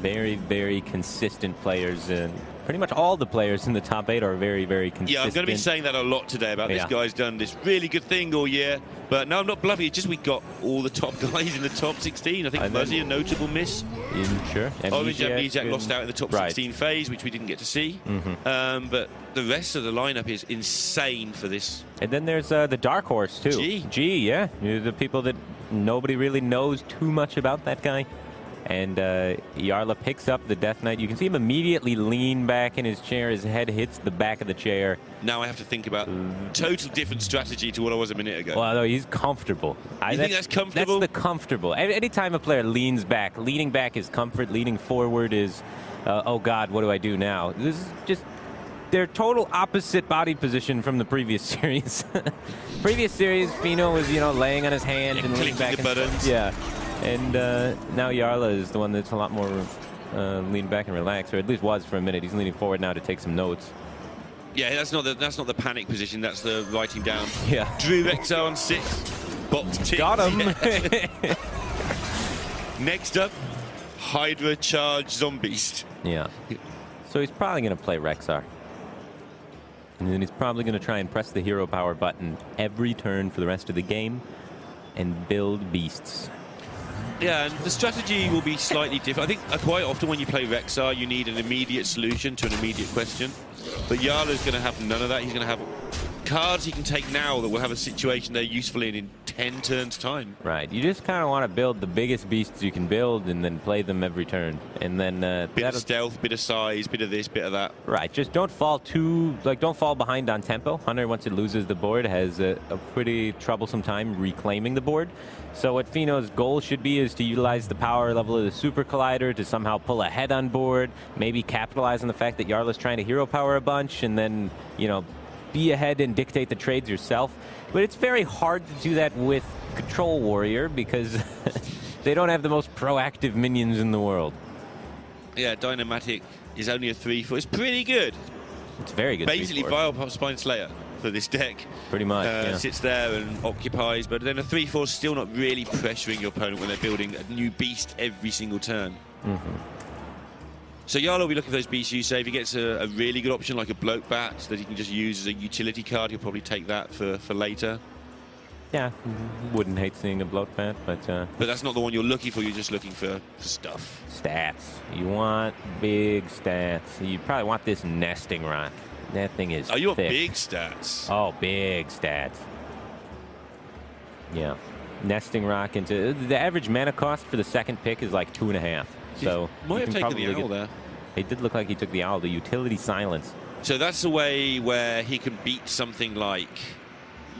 Speaker 3: Very, very consistent players. And pretty much all the players in the top 8 are very, very consistent.
Speaker 2: Yeah, I'm going to be saying that a lot today about this guy's done this really good thing all year. But no, I'm not bluffing. It's just we got all the top guys in the top 16. I think Muzzy, a notable miss.
Speaker 3: Sure.
Speaker 2: Orange Amnesiac lost out in the top 16 phase, which we didn't get to see. But the rest of the lineup is insane for this.
Speaker 3: And then there's the Dark Horse, too. G, yeah. The people that nobody really knows too much about that guy. And Jarla picks up the Death Knight. You can see him immediately lean back in his chair. His head hits the back of the chair.
Speaker 2: Now I have to think about total different strategy to what I was a minute ago.
Speaker 3: Well, no, he's comfortable.
Speaker 2: You think that's comfortable?
Speaker 3: That's the comfortable. Anytime a player leans back, leaning back is comfort. Leaning forward is, oh, God, what do I do now? This is just their total opposite body position from the previous series. Previous series, Feno was, you know, laying on his hand and leaning back.
Speaker 2: The buttons.
Speaker 3: Yeah. And now Jarla is the one that's a lot more lean back and relaxed, or at least was for a minute. He's leaning forward now to take some notes.
Speaker 2: Yeah, that's not the panic position. That's the writing down.
Speaker 3: Yeah.
Speaker 2: Drew Rexar on 6. Box ticked.
Speaker 3: Got him.
Speaker 2: Next up, Hydra Charge Zombies.
Speaker 3: Yeah. So he's probably going to play Rexar. And then he's probably going to try and press the hero power button every turn for the rest of the game and build beasts.
Speaker 2: Yeah, and the strategy will be slightly different. I think quite often when you play Rexar, you need an immediate solution to an immediate question. But Jarla's going to have none of that. He's going to have cards he can take now that will have a situation they're useful in 10 turns' time.
Speaker 3: Right. You just kind of want to build the biggest beasts you can build and then play them every turn. And then
Speaker 2: bit of stealth, bit of size, bit of this, bit of that.
Speaker 3: Right. Just don't fall don't fall behind on tempo. Hunter, once it loses the board, has a pretty troublesome time reclaiming the board. So what Feno's goal should be is to utilize the power level of the Super Collider to somehow pull ahead on board, maybe capitalize on the fact that Jarla's trying to hero power a bunch, and then, you know, be ahead and dictate the trades yourself. But it's very hard to do that with Control Warrior because they don't have the most proactive minions in the world.
Speaker 2: Yeah, Dynamatic is only a 3/4. It's pretty good.
Speaker 3: It's very good.
Speaker 2: Basically, Vile Spine Slayer for this deck.
Speaker 3: Pretty much, yeah.
Speaker 2: Sits there and occupies, but then a 3/4 is still not really pressuring your opponent when they're building a new beast every single turn. So Jarla will be looking for those beasts you say. If he gets a really good option like a Bloat Bat that he can just use as a utility card, he'll probably take that for later.
Speaker 3: Yeah, wouldn't hate seeing a Bloat Bat, but
Speaker 2: that's not the one you're looking for. You're just looking for stuff.
Speaker 3: Stats. You want big stats. You probably want this Nesting Rock. That thing is
Speaker 2: Oh, you want
Speaker 3: thick.
Speaker 2: big stats.
Speaker 3: Oh, big stats. Yeah. Nesting Rock into... The average mana cost for the second pick is like 2.5. So
Speaker 2: might have
Speaker 3: you can
Speaker 2: taken the
Speaker 3: probably
Speaker 2: owl there.
Speaker 3: It did look like he took the owl, the utility silence.
Speaker 2: So that's a way where he can beat something like...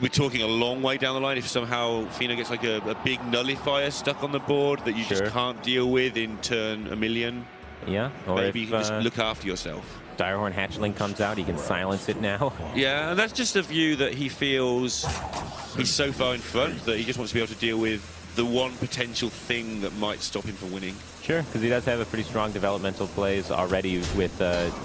Speaker 2: We're talking a long way down the line. If somehow Fino gets like a big nullifier stuck on the board that you just can't deal with in turn 1,000,000.
Speaker 3: Yeah. Or
Speaker 2: maybe
Speaker 3: if,
Speaker 2: you can just look after yourself.
Speaker 3: Direhorn Hatchling comes out, he can silence it now.
Speaker 2: Yeah, and that's just a view that he feels he's so far in front that he just wants to be able to deal with the one potential thing that might stop him from winning.
Speaker 3: Sure, because he does have a pretty strong developmental plays already with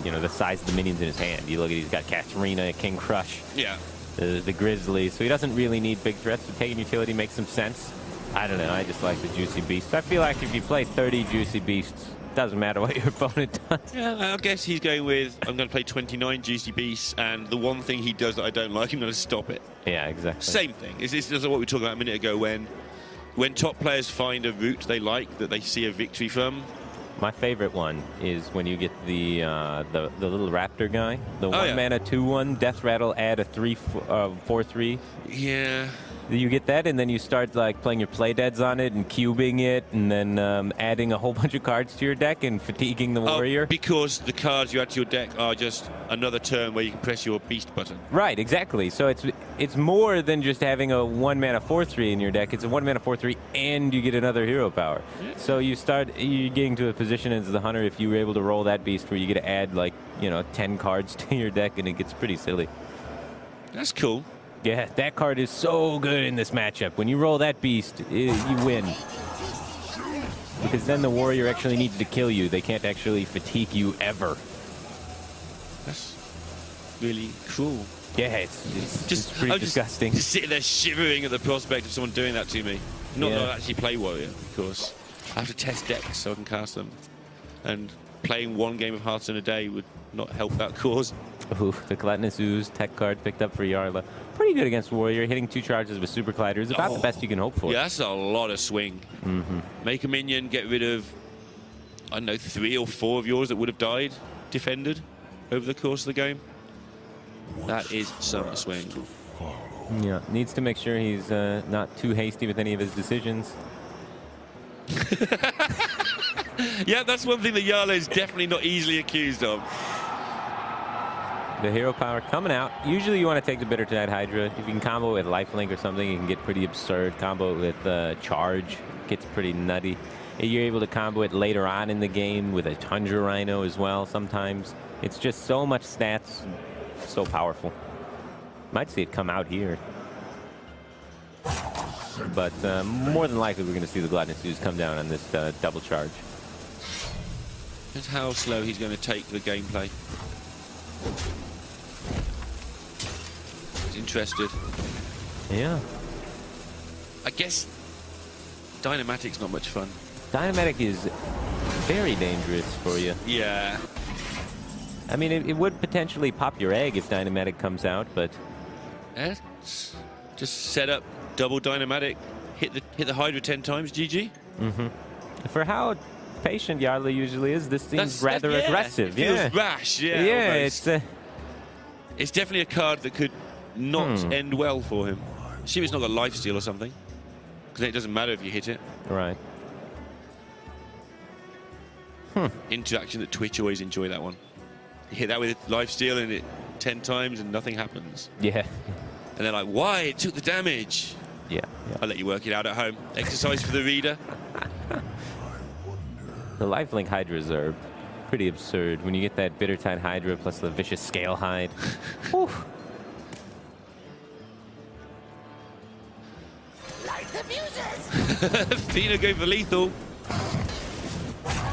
Speaker 3: you know, the size of the minions in his hand. You look at, he's got Katarina, King Crush,
Speaker 2: yeah,
Speaker 3: the Grizzly, so he doesn't really need big threats. So taking utility makes some sense. I don't know, I just like the Juicy Beasts. I feel like if you play 30 Juicy Beasts, doesn't matter what your opponent does.
Speaker 2: Yeah, I guess he's going with, I'm going to play 29 Juicy Beasts, and the one thing he does that I don't like, I'm going to stop it.
Speaker 3: Yeah, exactly.
Speaker 2: Same thing. This is what we were talking about a minute ago when top players find a route they like, that they see a victory from.
Speaker 3: My favorite one is when you get the little raptor guy, the 1 mana 2/1 Death Rattle, add a 4/3.
Speaker 2: Yeah.
Speaker 3: You get that, and then you start like playing your play deads on it and cubing it, and then adding a whole bunch of cards to your deck and fatiguing the warrior.
Speaker 2: Because the cards you add to your deck are just another turn where you can press your beast button.
Speaker 3: Right, exactly. So it's more than just having a 1 mana 4/3 in your deck. It's a 1 mana 4/3, and you get another hero power. Yeah. So you're getting to a position as the hunter if you were able to roll that beast where you get to add like 10 cards to your deck, and it gets pretty silly.
Speaker 2: That's cool.
Speaker 3: Yeah, that card is so good in this matchup. When you roll that beast, you win. Because then the warrior actually needs to kill you. They can't actually fatigue you ever.
Speaker 2: That's really cruel.
Speaker 3: Yeah, it's pretty disgusting.
Speaker 2: Just sitting there shivering at the prospect of someone doing that to me. Not that I actually play warrior, of course. I have to test decks so I can cast them. And playing one game of Hearthstone a day would not help that cause.
Speaker 3: Ooh, the Gluttonous Ooze tech card picked up for Jarla. Pretty good against Warrior. Hitting 2 charges with Super Collider is about the best you can hope for.
Speaker 2: Yeah, that's a lot of swing. Make a minion, get rid of, I don't know, 3 or 4 of yours that would have died, defended, over the course of the game. That is some swing.
Speaker 3: Yeah, needs to make sure he's not too hasty with any of his decisions.
Speaker 2: Yeah, that's one thing that Jarla is definitely not easily accused of.
Speaker 3: The hero power coming out. Usually you want to take the Bitter Tide Hydra. If you can combo it with Lifelink or something, you can get pretty absurd. Combo it with Charge, gets pretty nutty. You're able to combo it later on in the game with a Tundra Rhino as well sometimes. It's just so much stats, so powerful. Might see it come out here. But more than likely we're going to see the Gluttonous Ooze come down on this double charge.
Speaker 2: That's how slow he's going to take the gameplay. He's interested.
Speaker 3: Yeah.
Speaker 2: I guess Dynamatic's not much fun.
Speaker 3: Dynamatic is very dangerous for you.
Speaker 2: Yeah.
Speaker 3: I mean, it would potentially pop your egg if Dynamatic comes out, but...
Speaker 2: Just set up double Dynamatic, hit the Hydra 10 times, GG.
Speaker 3: For how patient Jarla usually is, this seems rather aggressive.
Speaker 2: It feels rash,
Speaker 3: Yeah,
Speaker 2: almost. It's definitely a card that could not end well for him. Assume it's not got lifesteal or something, because it doesn't matter if you hit it.
Speaker 3: Right.
Speaker 2: Interaction that Twitch always enjoy that one. You hit that with lifesteal and it 10 times and nothing happens.
Speaker 3: Yeah.
Speaker 2: And they're like, why? It took the damage.
Speaker 3: Yeah.
Speaker 2: I'll let you work it out at home. Exercise for the reader.
Speaker 3: The Lifelink Hydras are pretty absurd. When you get that Bitter Tide Hydra plus the Vicious Scale Hide.
Speaker 4: Light the fuses!
Speaker 2: Fino going for lethal.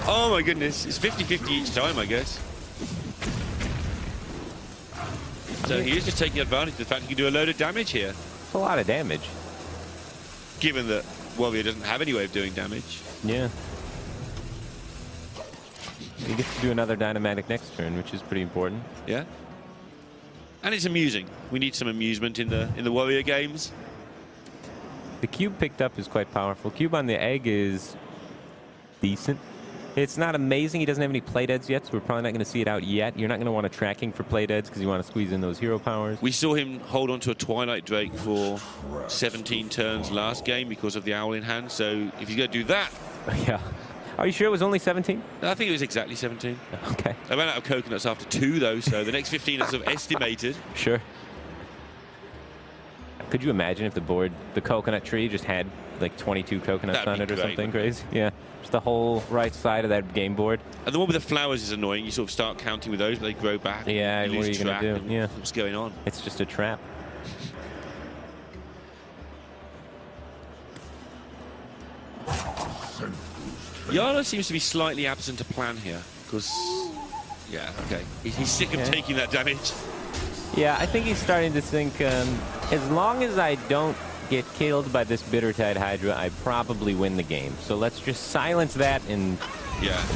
Speaker 2: Oh my goodness. It's 50-50 each time, I guess. So he is just taking advantage of the fact he can do a load of damage here.
Speaker 3: It's a lot of damage.
Speaker 2: Given that Warrior doesn't have any way of doing damage.
Speaker 3: Yeah. He gets to do another Dynamatic next turn, which is pretty important.
Speaker 2: Yeah. And it's amusing. We need some amusement in the Warrior games.
Speaker 3: The cube picked up is quite powerful. Cube on the egg is decent. It's not amazing. He doesn't have any play deads yet, so we're probably not going to see it out yet. You're not going to want to tracking for play deads because you want to squeeze in those hero powers.
Speaker 2: We saw him hold on to a Twilight Drake for 17 turns last game because of the Owl in hand. So if he's going to do that...
Speaker 3: Yeah. Are you sure it was only 17?
Speaker 2: I think it was exactly 17.
Speaker 3: Okay.
Speaker 2: I ran out of coconuts after 2, though, so the next 15 are sort of estimated.
Speaker 3: Sure. Could you imagine if the coconut tree just had like 22 coconuts on it or something crazy? Yeah. Just the whole right side of that game board.
Speaker 2: And the one with the flowers is annoying. You sort of start counting with those, but they grow back.
Speaker 3: Yeah, what are you going to do? Yeah.
Speaker 2: What's going on?
Speaker 3: It's just a trap.
Speaker 2: Jarla seems to be slightly absent of plan here, because, yeah, okay. He's sick of taking that damage.
Speaker 3: Yeah, I think he's starting to think, as long as I don't get killed by this Bittertide Hydra, I probably win the game. So let's just silence that and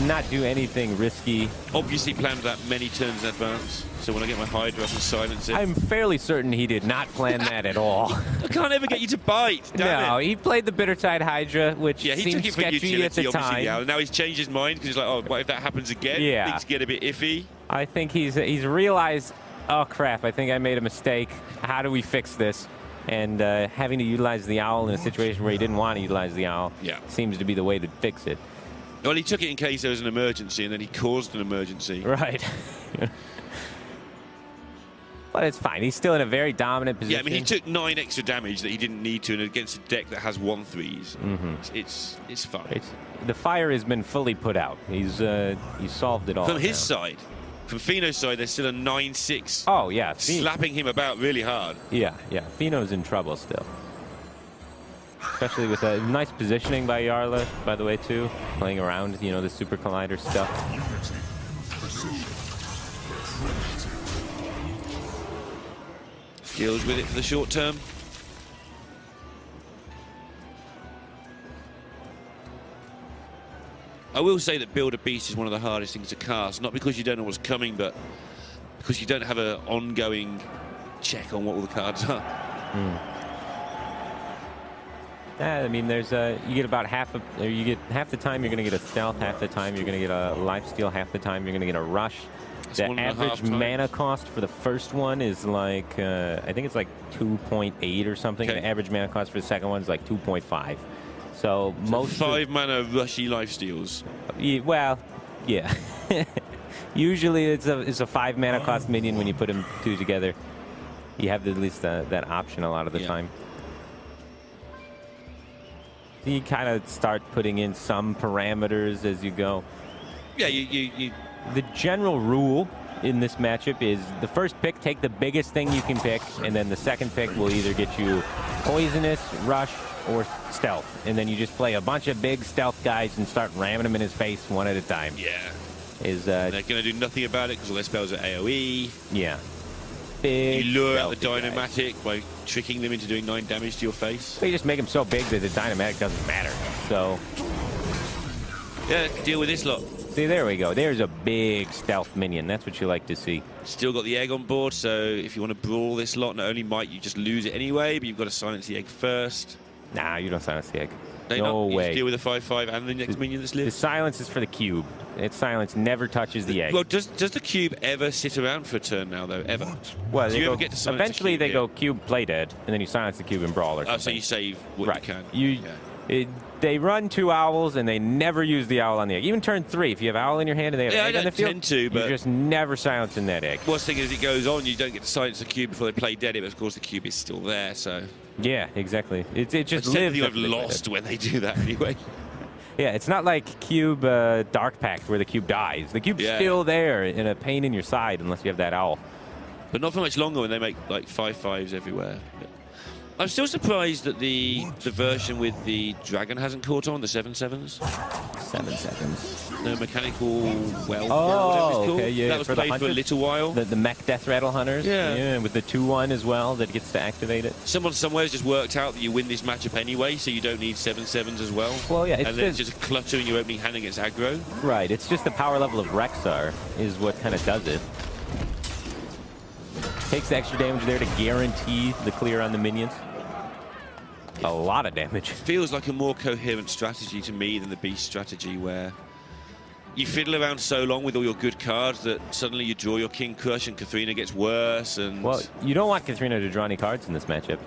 Speaker 3: not do anything risky.
Speaker 2: Obviously planned that many turns in advance, so when I get my Hydra, I can silence it.
Speaker 3: I'm fairly certain he did not plan that at all.
Speaker 2: I can't ever get you to bite, damn it.
Speaker 3: He played the Bittertide Hydra, which seemed sketchy at the time.
Speaker 2: Yeah, now he's changed his mind because he's like, oh, what if that happens again? Things get a bit iffy.
Speaker 3: I think he's realized, oh crap, I think I made a mistake. How do we fix this? And having to utilize the Owl in a situation where he didn't want to utilize the Owl seems to be the way to fix it.
Speaker 2: Well, he took it in case there was an emergency, and then he caused an emergency.
Speaker 3: Right. But it's fine. He's still in a very dominant position.
Speaker 2: Yeah, I mean, he took 9 extra damage that he didn't need to, and against a deck that has 1/3s. It's fine.
Speaker 3: The fire has been fully put out. He's solved it all.
Speaker 2: From his side. From Feno's side, there's still a 9-6.
Speaker 3: Oh, yeah.
Speaker 2: Slapping him about really hard.
Speaker 3: Yeah. Feno's in trouble still. Especially with a nice positioning by Jarla, by the way, too. Playing around, the Super Collider stuff.
Speaker 2: Deals with it for the short term. I will say that Build a Beast is one of the hardest things to cast, not because you don't know what's coming, but because you don't have an ongoing check on what all the cards are.
Speaker 3: I mean, there's you get about half the time you're going to get a stealth, half the time you're going to get a lifesteal, half the time you're going to get a rush. The average mana cost for the first one is like, I think it's like 2.8 or something. The average mana cost for the second one is like 2.5. So most
Speaker 2: 5 mana rushy lifesteals.
Speaker 3: Well, yeah. Usually it's a 5 mana cost minion when you put them 2 together. You have at least that option a lot of the time. You kind of start putting in some parameters as you go.
Speaker 2: Yeah,
Speaker 3: The general rule in this matchup is the first pick, take the biggest thing you can pick, and then the second pick will either get you poisonous, rush, or stealth. And then you just play a bunch of big stealth guys and start ramming them in his face one at a time.
Speaker 2: Yeah. They're going to do nothing about it because all their spells are AoE.
Speaker 3: Yeah.
Speaker 2: You lure out the Dynamatic by tricking them into doing 9 damage to your face.
Speaker 3: But you just make them so big that the Dynamatic doesn't matter. So.
Speaker 2: Yeah, deal with this lot.
Speaker 3: See, there we go. There's a big stealth minion. That's what you like to see.
Speaker 2: Still got the egg on board, so if you want to brawl this lot, not only might you just lose it anyway, but you've got to silence the egg first.
Speaker 3: Nah, you don't silence the egg.
Speaker 2: No way. You just deal with
Speaker 3: the
Speaker 2: a 5/5 and the next minion that's lives.
Speaker 3: The silence is for the cube. Its silence never touches the egg.
Speaker 2: Well, does the cube ever sit around for a turn now, though? Ever?
Speaker 3: Well,
Speaker 2: do you ever get to silence
Speaker 3: eventually they go cube play dead, and then you silence the cube and brawl or something.
Speaker 2: Oh, so you save what you can.
Speaker 3: They run 2 owls, and they never use the owl on the egg. Even turn 3, if you have owl in your hand and they have an egg on the field,
Speaker 2: tend to, but
Speaker 3: you're just never silencing that egg.
Speaker 2: Worst thing is, it goes on, you don't get to silence the cube before they play dead, but of course the cube is still there, so...
Speaker 3: Yeah, exactly. It just lives.
Speaker 2: I've lost when they do that anyway.
Speaker 3: Yeah, it's not like Cube Dark Pact where the cube dies. The cube's still there in a pain in your side unless you have that owl.
Speaker 2: But not for much longer when they make like 5/5s everywhere. I'm still surprised that the version with the dragon hasn't caught on, the 7/7s.
Speaker 3: 7/7s.
Speaker 2: No mechanical well.
Speaker 3: Oh, okay, yeah.
Speaker 2: That was played for a little while.
Speaker 3: The mech death rattle hunters. Yeah, with the 2/1 as well that gets to activate it.
Speaker 2: Someone somewhere has just worked out that you win this matchup anyway, so you don't need 7/7s as well.
Speaker 3: Well, yeah,
Speaker 2: and then it's just cluttering your opening hand against aggro.
Speaker 3: Right. It's just the power level of Rexar is what kind of does it. Takes the extra damage there to guarantee the clear on the minions. A lot of damage.
Speaker 2: Feels like a more coherent strategy to me than the beast strategy, where you fiddle around so long with all your good cards that suddenly you draw your King Crush and Katharina gets worse. And
Speaker 3: well, you don't want Katharina to draw any cards in this matchup.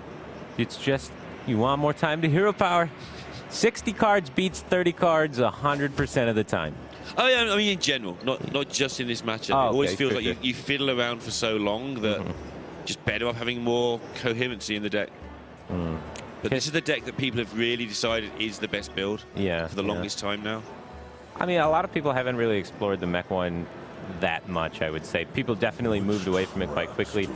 Speaker 3: It's just you want more time to hero power. 60 cards beats 30 cards 100% of the time.
Speaker 2: Oh yeah, I mean in general, not just in this matchup. It always feels like you fiddle around for so long that just better off having more coherency in the deck. But this is the deck that people have really decided is the best build for the longest time now.
Speaker 3: I mean, a lot of people haven't really explored the mech one that much, I would say. People definitely moved away from it quite quickly.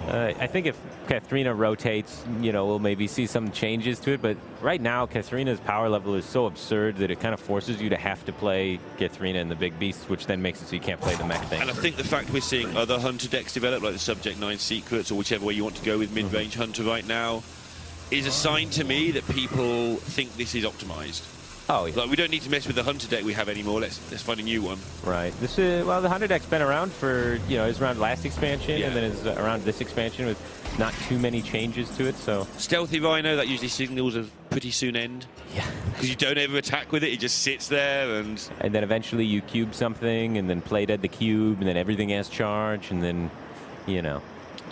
Speaker 3: I think if Katharina rotates, you know, we'll maybe see some changes to it. But right now, Katharina's power level is so absurd that it kind of forces you to have to play Katharina in the big beasts, which then makes it so you can't play the mech thing.
Speaker 2: And I think the fact we're seeing other Hunter decks develop, like the Subject 9 Secrets, or whichever way you want to go with mid-range Hunter right now, is a sign to me that people think this is optimized.
Speaker 3: Oh, yeah.
Speaker 2: Like, we don't need to mess with the Hunter deck we have anymore. Let's find a new one.
Speaker 3: Right. This is, well, the Hunter deck's been around for, you know, it's around last expansion, and then it's around this expansion with not too many changes to it, so.
Speaker 2: Stealthy Rhino, that usually signals a pretty soon end.
Speaker 3: Yeah.
Speaker 2: Because you don't ever attack with it, it just sits there and...
Speaker 3: And then eventually you cube something, and then play dead the cube, and then everything has charge, and then, you know,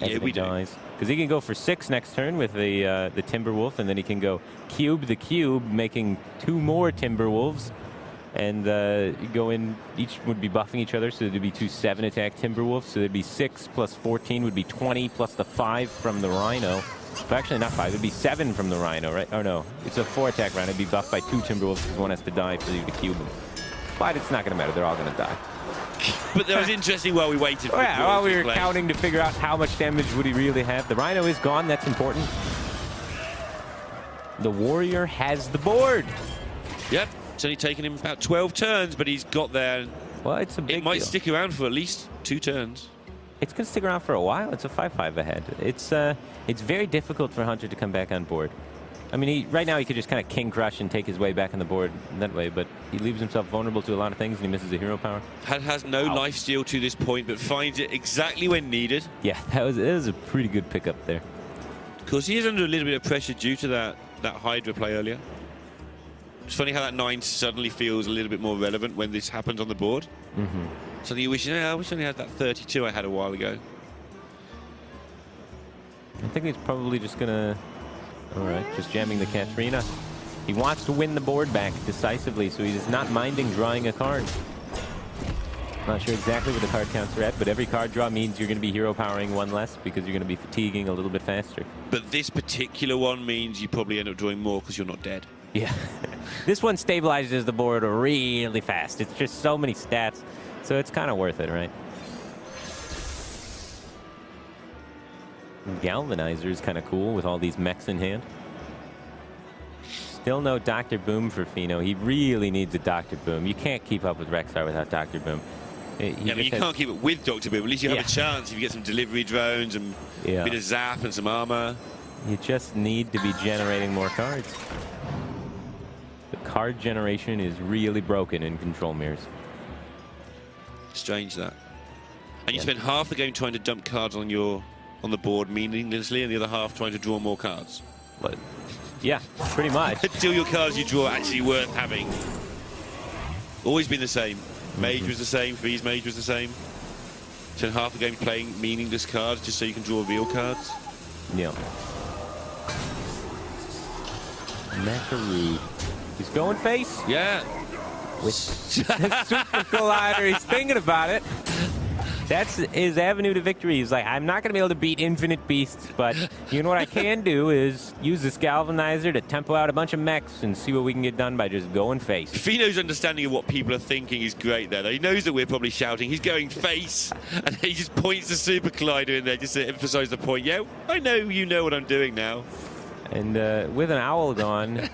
Speaker 3: everything dies. Because he can go for 6 next turn with the Timberwolf, and then he can go cube the cube, making 2 more Timberwolves, and go in. Each would be buffing each other, so there'd be 2 7 attack Timberwolves. So there'd be 6 plus 14 would be 20 plus the 5 from the Rhino. But actually, not 5. It'd be 7 from the Rhino, right? Oh no, it's a 4 attack Rhino. It'd be buffed by 2 Timberwolves because one has to die for you to cube them. But it's not going to matter. They're all going to die.
Speaker 2: But that was interesting while we waited for
Speaker 3: while we were counting to figure out how much damage would he really have. The Rhino is gone. That's important. The Warrior has the board.
Speaker 2: Yep. It's only taken him about 12 turns, but he's got there.
Speaker 3: Well, it's a big
Speaker 2: It might
Speaker 3: deal.
Speaker 2: stick around for at least 2 turns.
Speaker 3: It's going to stick around for a while. It's a 5-5 ahead. It's very difficult for Hunter to come back on board. I mean, right now he could just kind of King Crush and take his way back on the board that way, but he leaves himself vulnerable to a lot of things and he misses the hero power.
Speaker 2: Has no life steal to this point, but finds it exactly when needed.
Speaker 3: Yeah, that was a pretty good pickup there.
Speaker 2: Because he is under a little bit of pressure due to that Hydra play earlier. It's funny how that 9 suddenly feels a little bit more relevant when this happens on the board. Suddenly you wish, I wish I only had that 32 I had a while ago.
Speaker 3: I think he's probably just going to... All right, just jamming the Katharina. He wants to win the board back decisively, so he's not minding drawing a card. Not sure exactly what the card counts are at, but every card draw means you're going to be hero powering 1 less because you're going to be fatiguing a little bit faster.
Speaker 2: But this particular one means you probably end up drawing more because you're not dead.
Speaker 3: Yeah. This one stabilizes the board really fast. It's just so many stats, so it's kind of worth it, right? Galvanizer is kind of cool with all these mechs in hand. Still no Dr. Boom for Fino. He really needs a Dr. Boom. You can't keep up with Rexar without Dr. Boom.
Speaker 2: Yeah, but you can't keep it with Dr. Boom. At least you have a chance if you get some delivery drones and a bit of zap and some armor.
Speaker 3: You just need to be generating more cards. The card generation is really broken in Control Mirrors.
Speaker 2: Strange that. And you spend half the game trying to dump cards on the board meaninglessly, and the other half trying to draw more cards.
Speaker 3: But yeah, pretty much.
Speaker 2: Until your cards you draw are actually worth having. Always been the same. Mage was the same, Freeze Mage was the same. Spend half the game playing meaningless cards just so you can draw real cards.
Speaker 3: Yeah. Macaroon. He's going face.
Speaker 2: Yeah.
Speaker 3: With the Super Collider. He's thinking about it. That's his avenue to victory. He's like, I'm not going to be able to beat Infinite Beasts, but you know what I can do is use this Galvanizer to tempo out a bunch of mechs and see what we can get done by just going face.
Speaker 2: Fino's understanding of what people are thinking is great there. He knows that we're probably shouting. He's going face, and he just points the Super Collider in there just to emphasize the point. Yeah, I know you know what I'm doing now.
Speaker 3: And with an owl gone,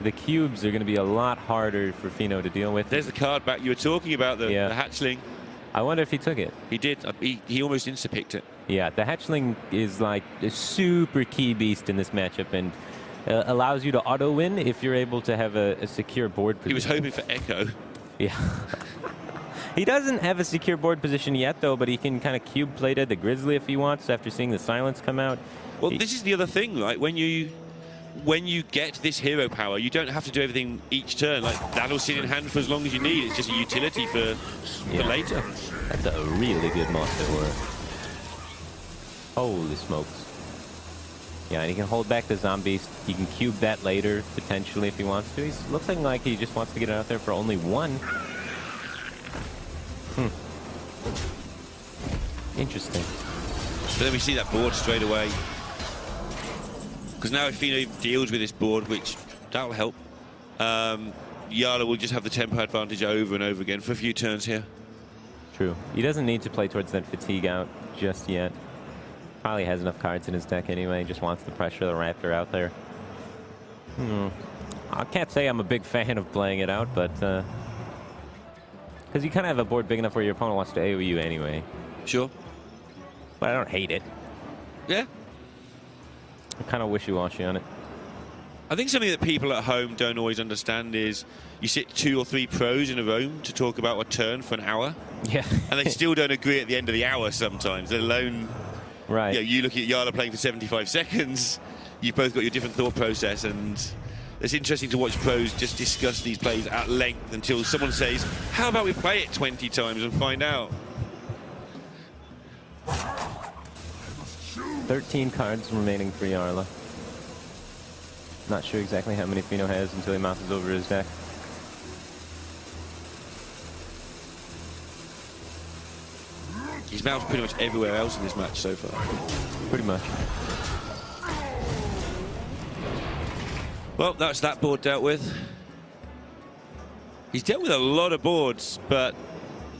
Speaker 3: the cubes are going to be a lot harder for Fino to deal with.
Speaker 2: There's the card back you were talking about, the hatchling.
Speaker 3: I wonder if he took it.
Speaker 2: He did. He almost insta-picked it.
Speaker 3: Yeah, the hatchling is like a super key beast in this matchup and allows you to auto-win if you're able to have a secure board position.
Speaker 2: He was hoping for Echo.
Speaker 3: Yeah. He doesn't have a secure board position yet, though, but he can kind of cube play dead the Grizzly if he wants after seeing the silence come out.
Speaker 2: Well, this is the other thing, right? When you when you get this hero power, you don't have to do everything each turn. Like, that'll sit in hand for as long as you need. It's just a utility for later.
Speaker 3: That's a really good monster word. Holy smokes. Yeah, and he can hold back the zombies. He can cube that later, potentially, if he wants to. He's looking like he just wants to get it out there for only one. Interesting.
Speaker 2: But then we see that board straight away. Because now if Fino deals with this board, which that'll help, Jarla will just have the tempo advantage over and over again for a few turns here.
Speaker 3: True. He doesn't need to play towards that fatigue out just yet. Probably has enough cards in his deck anyway. Just wants to pressure the Raptor out there. I can't say I'm a big fan of playing it out, but because you kind of have a board big enough where your opponent wants to AoE you anyway.
Speaker 2: Sure.
Speaker 3: But I don't hate it.
Speaker 2: Yeah.
Speaker 3: I'm kind of wishy-washy on it.
Speaker 2: I think something that people at home don't always understand is you sit 2 or 3 pros in a room to talk about a turn for an hour.
Speaker 3: Yeah.
Speaker 2: And they still don't agree at the end of the hour sometimes, let alone...
Speaker 3: Right.
Speaker 2: You know, you look at Jarla playing for 75 seconds, you've both got your different thought process, and it's interesting to watch pros just discuss these plays at length until someone says, how about we play it 20 times and find out?
Speaker 3: 13 cards remaining for Jarla. Not sure exactly how many Fino has until he mounts over his deck.
Speaker 2: He's bounced pretty much everywhere else in this match so far.
Speaker 3: Pretty much.
Speaker 2: Well, that's that board dealt with. He's dealt with a lot of boards, but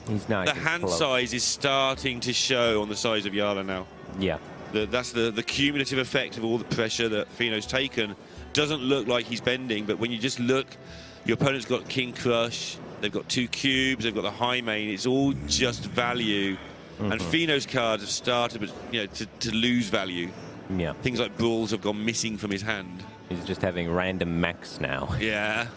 Speaker 3: he's not
Speaker 2: the hand size is starting to show on the size of Jarla now.
Speaker 3: Yeah.
Speaker 2: That's the cumulative effect of all the pressure that Fino's taken. Doesn't look like he's bending, but when you just look, your opponent's got King Crush, they've got 2 cubes, they've got the high main. It's all just value. And Fino's cards have started, to lose value.
Speaker 3: Yeah.
Speaker 2: Things like Brawls have gone missing from his hand.
Speaker 3: He's just having random mechs now.
Speaker 2: Yeah.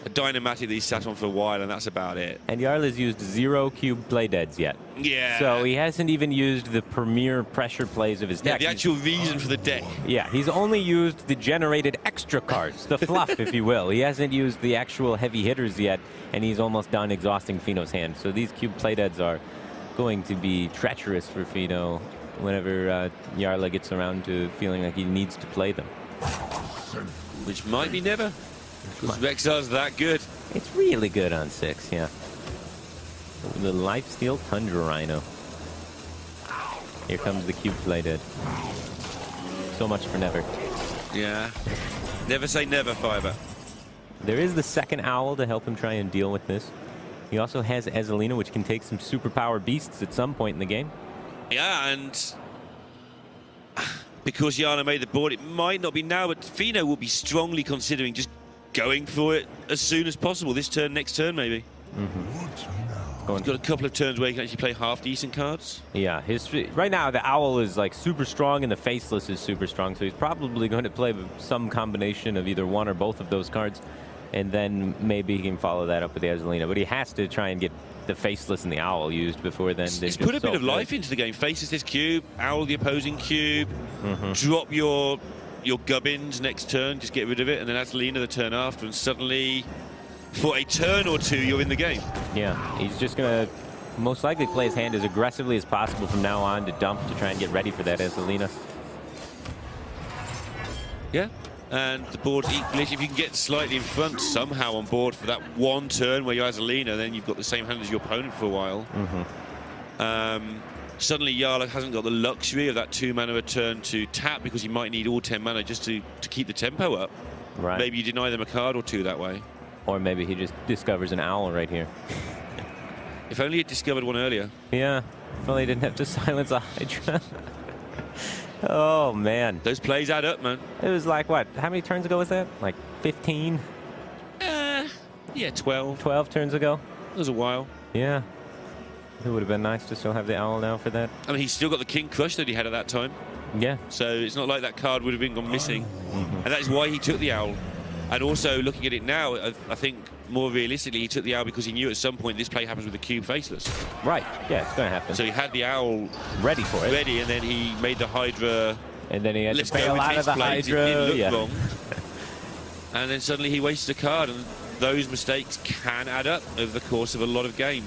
Speaker 2: A Dynamatic that he's sat on for a while, and that's about it.
Speaker 3: And Jarla's used 0 cube play deads yet.
Speaker 2: Yeah.
Speaker 3: So he hasn't even used the premier pressure plays of his deck.
Speaker 2: Yeah, the actual reason for the deck.
Speaker 3: Yeah, he's only used the generated extra cards, the fluff, if you will. He hasn't used the actual heavy hitters yet, and he's almost done exhausting Fino's hand. So these cube play deads are going to be treacherous for Fino whenever Jarla gets around to feeling like he needs to play them.
Speaker 2: Which might be never. Because Rexar's that good.
Speaker 3: It's really good on 6, yeah. The Lifesteal Tundra Rhino. Here comes the cube play dead. So much for never.
Speaker 2: Yeah. Never say never, Fiber.
Speaker 3: There is the second owl to help him try and deal with this. He also has Azalina, which can take some superpower beasts at some point in the game.
Speaker 2: Yeah, and because Jarla made the board, it might not be now, but Fino will be strongly considering just going for it as soon as possible. This turn, next turn, maybe. He's got a couple of turns where he can actually play half-decent cards.
Speaker 3: Yeah, right now the owl is like super strong and the faceless is super strong, so he's probably going to play some combination of either one or both of those cards. And then maybe he can follow that up with the Azalina. But he has to try and get the Faceless and the Owl used before then.
Speaker 2: It's put a bit of life into the game. Faceless this cube, Owl the opposing cube. Drop your Gubbins next turn, just get rid of it. And then Azalina the turn after. And suddenly, for a turn or two, you're in the game.
Speaker 3: Yeah, he's just going to most likely play his hand as aggressively as possible from now on to dump to try and get ready for that Azalina.
Speaker 2: Yeah. And the board's equally, if you can get slightly in front somehow on board for that one turn where you're Azalina, then you've got the same hand as your opponent for a while. Suddenly Jarla hasn't got the luxury of that 2 mana return to tap because he might need all 10 mana just to keep the tempo up.
Speaker 3: Right.
Speaker 2: Maybe you deny them a card or 2 that way.
Speaker 3: Or maybe he just discovers an owl right here.
Speaker 2: If only he'd discovered one earlier.
Speaker 3: Yeah, if only he didn't have to silence a Hydra. Oh, man.
Speaker 2: Those plays add up, man.
Speaker 3: It was like, what? How many turns ago was that? Like 15?
Speaker 2: Yeah, 12.
Speaker 3: 12 turns ago?
Speaker 2: It was a while.
Speaker 3: Yeah. It would have been nice to still have the owl now for that.
Speaker 2: I mean, he's still got the King Crush that he had at that time.
Speaker 3: Yeah.
Speaker 2: So it's not like that card would have been gone missing. And that is why he took the owl. And also, looking at it now, I think more realistically, he took the owl because he knew at some point this play happens with the cube Faceless.
Speaker 3: Right. Yeah, it's going to happen.
Speaker 2: So he had the owl
Speaker 3: ready for it.
Speaker 2: Ready, and then he made the Hydra.
Speaker 3: And then he had
Speaker 2: Let's
Speaker 3: to bail
Speaker 2: go with
Speaker 3: out
Speaker 2: his
Speaker 3: of the
Speaker 2: plays.
Speaker 3: Hydra.
Speaker 2: It didn't look
Speaker 3: yeah.
Speaker 2: wrong. And then suddenly he wastes a card, and those mistakes can add up over the course of a lot of game.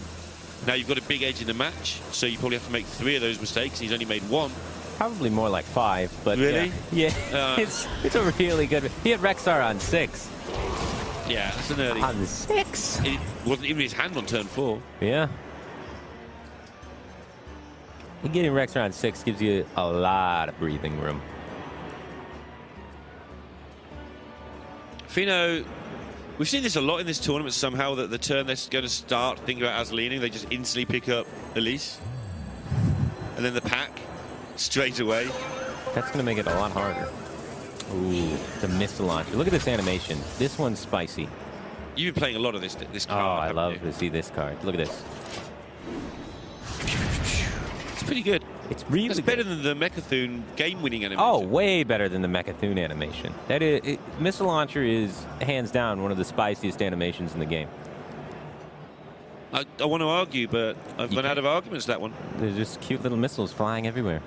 Speaker 2: Now you've got a big edge in the match, so you probably have to make 3 of those mistakes. He's only made 1.
Speaker 3: Probably more like 5, but
Speaker 2: really?
Speaker 3: Yeah. It's a really good. He had Rexar on 6.
Speaker 2: Yeah, that's an early.
Speaker 3: On 6.
Speaker 2: It wasn't even his hand on turn 4.
Speaker 3: Yeah. Getting Rexar on 6 gives you a lot of breathing room.
Speaker 2: Fino, we've seen this a lot in this tournament somehow, that the turn they're going to start thinking about Azalina, they just instantly pick up Elise. And then the pack, straight away.
Speaker 3: That's going to make it a lot harder. Ooh, the missile launcher. Look at this animation. This one's spicy.
Speaker 2: You've been playing a lot of this card.
Speaker 3: Oh, I love to see this card. Look at this.
Speaker 2: It's pretty good.
Speaker 3: It's really
Speaker 2: That's better than the Mechathune game-winning animation.
Speaker 3: Oh, way better than the Mechathune animation. That is, missile launcher is hands down one of the spiciest animations in the game.
Speaker 2: I want to argue, but I've run out of arguments that one.
Speaker 3: There's just cute little missiles flying everywhere,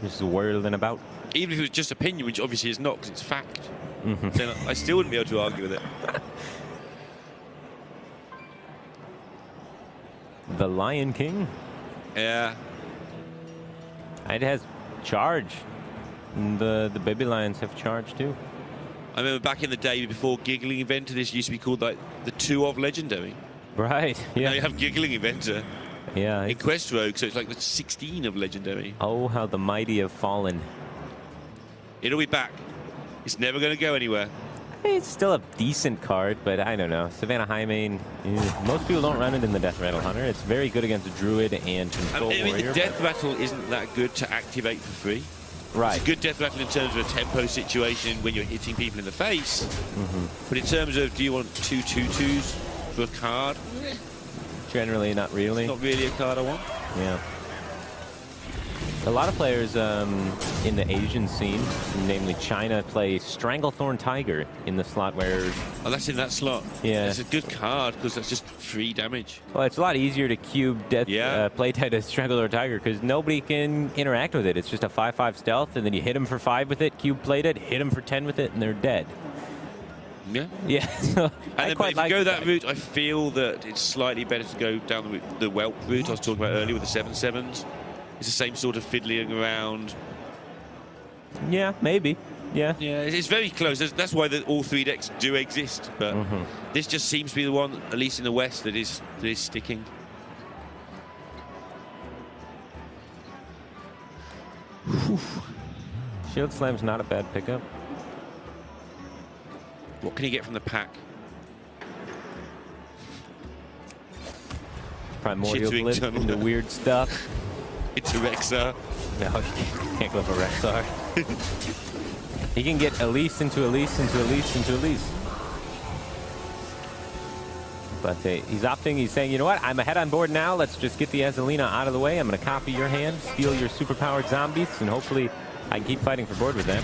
Speaker 3: just whirling about.
Speaker 2: Even if it was just opinion, which obviously is not, because it's fact, then I still wouldn't be able to argue with it.
Speaker 3: The Lion King.
Speaker 2: Yeah.
Speaker 3: It has charge. The baby lions have charge too.
Speaker 2: I remember back in the day before Giggling Inventor, this used to be called like the 2 of Legendary.
Speaker 3: Right. Yeah.
Speaker 2: Now you have Giggling Inventor.
Speaker 3: Yeah.
Speaker 2: In Quest Rogue, so it's like the 16 of Legendary.
Speaker 3: Oh, how the mighty have fallen.
Speaker 2: It'll be back. It's never going to go anywhere.
Speaker 3: It's still a decent card, but I don't know. Savannah Highmane, most people don't run it in the Death Rattle Hunter. It's very good against a Druid and Control
Speaker 2: I mean,
Speaker 3: Warrior.
Speaker 2: the Death Rattle isn't that good to activate for free.
Speaker 3: Right.
Speaker 2: It's a good Death Rattle in terms of a tempo situation when you're hitting people in the face. But in terms of, do you want 2 2/2s for a card?
Speaker 3: Generally, not really.
Speaker 2: It's not really a card I want.
Speaker 3: Yeah. A lot of players in the Asian scene, namely China, play Stranglethorn Tiger in the slot where...
Speaker 2: Oh, that's in that slot.
Speaker 3: Yeah.
Speaker 2: It's a good card because that's just free damage.
Speaker 3: Well, it's a lot easier to cube death playtime as Stranglethorn Tiger because nobody can interact with it. It's just a 5/5 stealth, and then you hit them for 5 with it, cube played it, hit them for 10 with it, and they're dead.
Speaker 2: Yeah.
Speaker 3: Yeah. So
Speaker 2: and then, if you go that route, I feel that it's slightly better to go down the Whelp route I was talking about earlier with the 7/7s. It's the same sort of fiddling around.
Speaker 3: Yeah, maybe. Yeah.
Speaker 2: Yeah, it's very close. That's why all 3 decks do exist. But this just seems to be the one, at least in the West, that is sticking.
Speaker 3: Shield Slam's not a bad pickup.
Speaker 2: What can you get from the pack?
Speaker 3: Primordial Blitz into weird stuff.
Speaker 2: It's a Rexar.
Speaker 3: No, you can't go for Rexar. He can get Elise into Elise into Elise into Elise. But he's opting, he's saying, you know what, I'm ahead on board now. Let's just get the Azalina out of the way. I'm going to copy your hand, steal your superpowered zombies, and hopefully I can keep fighting for board with that.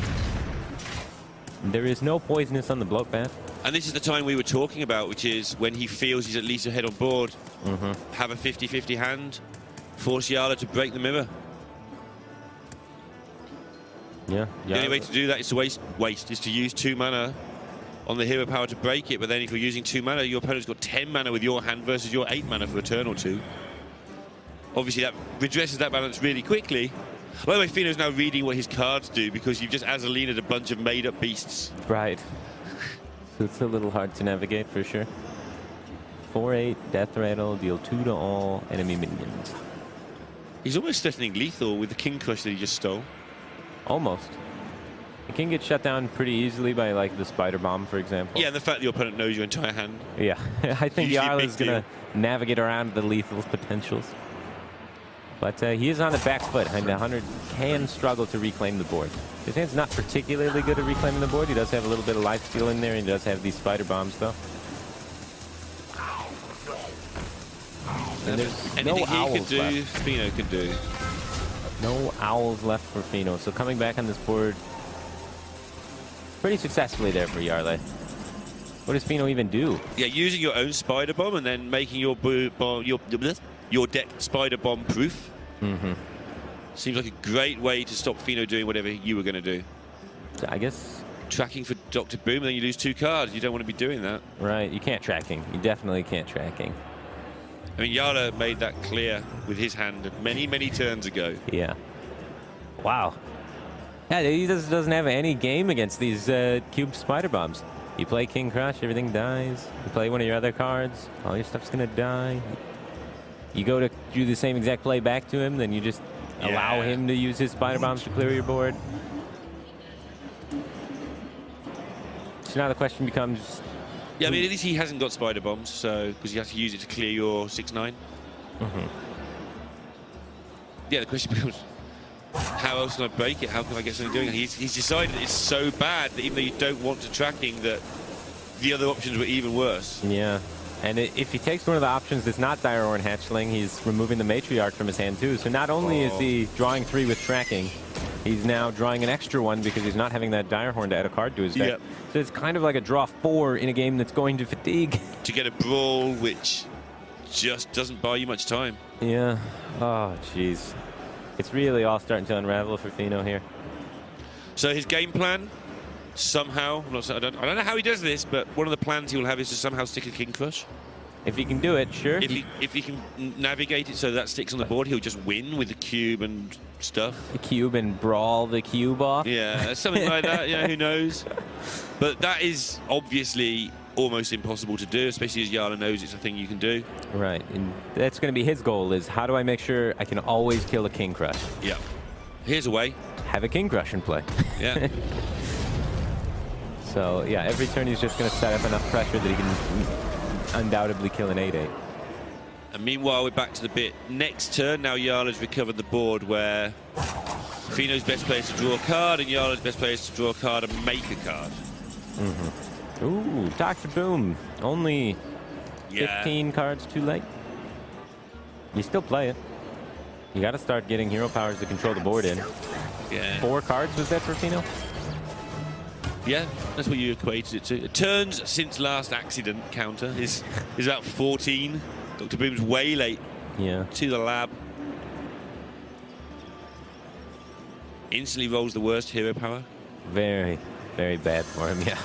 Speaker 3: There is no poisonous on the bloatbath.
Speaker 2: And this is the time we were talking about, which is when he feels he's at least ahead on board. Have a 50-50 hand. Force Jarla to break the mirror.
Speaker 3: Yeah.
Speaker 2: The only way to do that is to waste is to use 2 mana on the hero power to break it. But then if you're using 2 mana, your opponent's got 10 mana with your hand versus your 8 mana for a turn or 2. Obviously, that redresses that balance really quickly. By the way, Fino's now reading what his cards do because you've just Azalina'd a bunch of made-up beasts.
Speaker 3: Right. So it's a little hard to navigate for sure. 4/8, Death Rattle, deal 2 to all enemy minions.
Speaker 2: He's almost threatening lethal with the King Crush that he just stole.
Speaker 3: Almost. It can get shut down pretty easily by, like, the Spider Bomb, for example.
Speaker 2: Yeah, and the fact that your opponent knows your entire hand.
Speaker 3: Yeah, I think Jarla's going to navigate around the lethal potentials. But he is on the back foot, and the 100 can struggle to reclaim the board. His hand's not particularly good at reclaiming the board. He does have a little bit of life steal in there, and he does have these Spider Bombs, though. And there's no owls left.
Speaker 2: Fino can do.
Speaker 3: No owls left for Fino. So coming back on this board pretty successfully there for Jarla. What does Fino even do?
Speaker 2: Yeah, using your own Spider Bomb and then making your deck Spider Bomb proof.
Speaker 3: Mm-hmm.
Speaker 2: Seems like a great way to stop Fino doing whatever you were going to do.
Speaker 3: I guess
Speaker 2: tracking for Dr. Boom, and then you lose 2 cards. You don't want to be doing that.
Speaker 3: Right, you can't tracking. You definitely can't tracking.
Speaker 2: I mean, Jarla made that clear with his hand many, many turns ago.
Speaker 3: Yeah. Wow. Yeah, he doesn't have any game against these cube spider bombs. You play King Crush, everything dies. You play one of your other cards, all your stuff's gonna die. You go to do the same exact play back to him, then you just allow him to use his spider bombs to clear your board. So now the question becomes...
Speaker 2: Yeah, I mean, at least he hasn't got spider bombs, so because you have to use it to clear your 6/9. Yeah, the question becomes, how else can I break it? How can I get something doing? He's decided it's so bad that even though you don't want to tracking, that the other options were even worse.
Speaker 3: Yeah, and if he takes one of the options that's not Dire Horn Hatchling, he's removing the Matriarch from his hand too. So not only is he drawing 3 with tracking, he's now drawing an extra one because he's not having that Dire Horn to add a card to his deck. Yep. So it's kind of like a draw 4 in a game that's going to fatigue.
Speaker 2: To get a brawl which just doesn't buy you much time.
Speaker 3: Yeah. Oh, jeez. It's really all starting to unravel for Fino here.
Speaker 2: So his game plan, somehow, I don't know how he does this, but one of the plans he will have is to somehow stick a King Crush.
Speaker 3: If he can do it, sure.
Speaker 2: If he can navigate it so that sticks on the board, he'll just win with the cube and stuff.
Speaker 3: The cube and brawl the cube off?
Speaker 2: Yeah, something like that. Yeah, who knows? But that is obviously almost impossible to do, especially as Jarla knows it's a thing you can do.
Speaker 3: Right, and that's going to be his goal, is how do I make sure I can always kill a King Crush?
Speaker 2: Yeah. Here's a way.
Speaker 3: Have a King Crush in play.
Speaker 2: Yeah.
Speaker 3: So, yeah, every turn he's just going to set up enough pressure that he can undoubtedly kill an 8/8.
Speaker 2: And meanwhile, we're back to the bit. Next turn, now Jarla's recovered the board where Fino's best player is to draw a card and Jarla's best player is to draw a card and make a card.
Speaker 3: Ooh, Dr. Boom. Only 15 cards too late. You still play it. You got to start getting hero powers to control the board in.
Speaker 2: Yeah.
Speaker 3: 4 cards was that for Fino?
Speaker 2: Yeah, that's what you equated it to. Turns since last accident counter is about 14. Dr. Boom's way late to the lab. Instantly rolls the worst hero power.
Speaker 3: Very, very bad for him, yeah.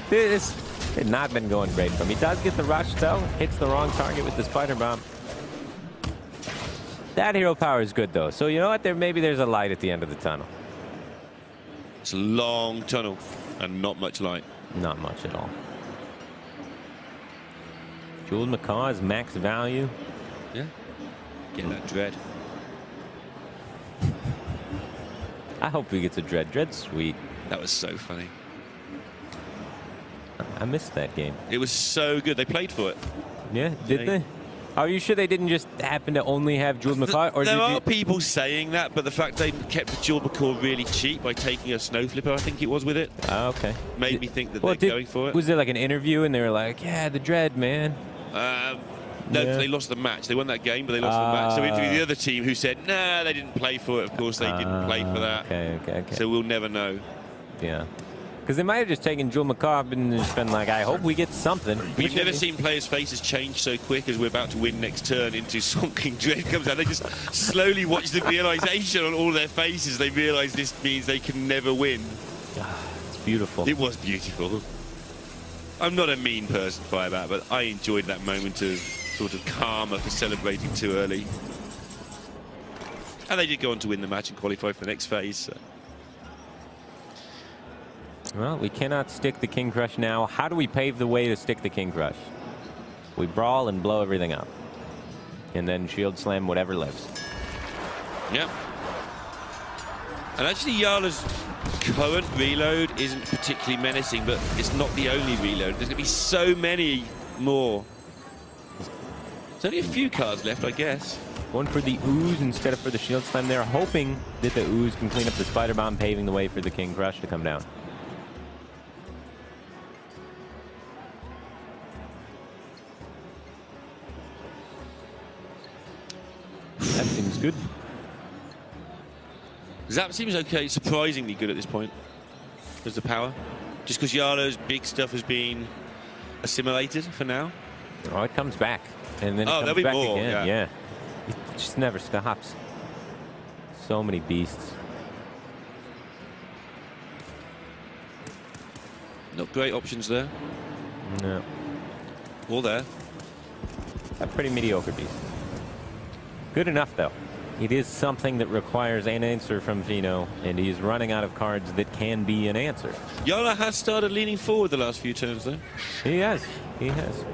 Speaker 3: This has not been going great for him. He does get the rush, though. Hits the wrong target with the spider bomb. That hero power is good, though. So you know what? Maybe there's a light at the end of the tunnel.
Speaker 2: It's a long tunnel and not much light.
Speaker 3: Not much at all. Jeweled Macaw is max value.
Speaker 2: Yeah. Get that Dread.
Speaker 3: I hope he gets a Dread. Dread's sweet.
Speaker 2: That was so funny.
Speaker 3: I missed that game.
Speaker 2: It was so good. They played for it.
Speaker 3: Yeah, did they? Are you sure they didn't just happen to only have Jeweled Macaw? Or
Speaker 2: there are people saying that, but the fact they kept the Jeweled Macaw really cheap by taking a Snow Flipper, I think it was, with it.
Speaker 3: Oh, okay.
Speaker 2: Made me think that they're going for it.
Speaker 3: Was there like an interview and they were like, yeah, the Dread, man?
Speaker 2: No, they lost the match. They won that game, but they lost the match. So we interviewed the other team who said, nah, they didn't play for it. Of course, they didn't play for that.
Speaker 3: Okay.
Speaker 2: So we'll never know.
Speaker 3: Yeah. Because they might have just taken Jewel Macaw and just been like, I hope we get something.
Speaker 2: We've never seen players' faces change so quick as we're about to win next turn into Swamp King Dread comes out. They just slowly watch the realization on all their faces. They realize this means they can never win.
Speaker 3: It's beautiful.
Speaker 2: It was beautiful. I'm not a mean person by that, but I enjoyed that moment of sort of karma for celebrating too early. And they did go on to win the match and qualify for the next phase. So.
Speaker 3: Well, we cannot stick the King Crush now. How do we pave the way to stick the King Crush? We brawl and blow everything up. And then shield slam whatever lives.
Speaker 2: Yep. And actually, Jarla's current reload isn't particularly menacing, but it's not the only reload. There's going to be so many more. There's only a few cards left, I guess.
Speaker 3: One for the Ooze instead of for the shield slam. They're hoping that the Ooze can clean up the spider bomb, paving the way for the King Crush to come down. That seems good.
Speaker 2: That seems okay, surprisingly good at this point. There's the power. Just because Jarla's big stuff has been assimilated for now.
Speaker 3: Oh, it comes back. And then it comes
Speaker 2: there'll be
Speaker 3: back
Speaker 2: more,
Speaker 3: again. Yeah. It just never stops. So many beasts.
Speaker 2: Not great options there.
Speaker 3: No.
Speaker 2: All there.
Speaker 3: A pretty mediocre beast. Good enough, though. It is something that requires an answer from Fino, and he's running out of cards that can be an answer.
Speaker 2: Jarla has started leaning forward the last few turns, though.
Speaker 3: He has. He has.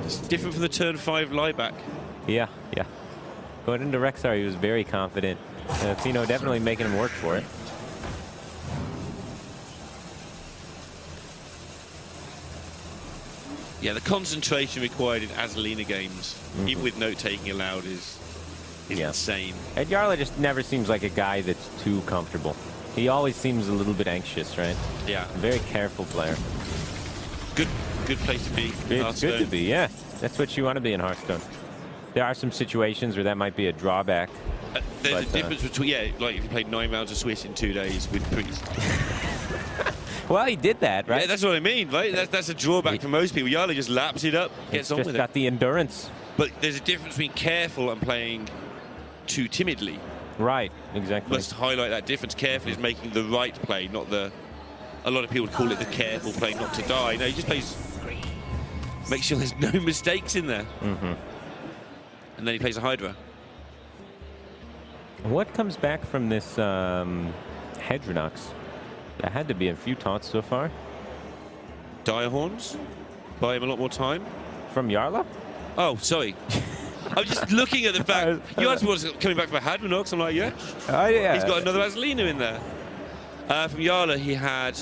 Speaker 2: It's different from the turn 5 lieback.
Speaker 3: Yeah, yeah. Going into Rexar, he was very confident. Fino definitely making him work for it.
Speaker 2: Yeah, the concentration required in Azalina games, even with note-taking allowed, is insane.
Speaker 3: And Jarla just never seems like a guy that's too comfortable. He always seems a little bit anxious, right?
Speaker 2: Yeah.
Speaker 3: Very careful player.
Speaker 2: Good place to be.
Speaker 3: It's good to be, yeah. That's what you want to be in Hearthstone. There are some situations where that might be a drawback.
Speaker 2: There's a difference between, like if you played 9 rounds of Swiss in 2 days with Priest.
Speaker 3: Well, he did that, right?
Speaker 2: Yeah, that's what I mean, right? That's a drawback for most people. Jarla just laps it up, gets on with it.
Speaker 3: Just got the endurance.
Speaker 2: But there's a difference between careful and playing too timidly.
Speaker 3: Right, exactly.
Speaker 2: Let's highlight that difference. Careful is making the right play, not the... A lot of people would call it the careful play not to die. No, he just plays... Make sure there's no mistakes in there. And then he plays a Hydra.
Speaker 3: What comes back from this Hedronox? There had to be a few taunts so far.
Speaker 2: Dire Horns? Buy him a lot more time.
Speaker 3: From Jarla?
Speaker 2: Oh, sorry. I'm just looking at the fact. You asked me what's coming back from Hadronox. I'm like, yeah.
Speaker 3: Oh, yeah.
Speaker 2: He's got another Azalina in there. From Jarla, he had...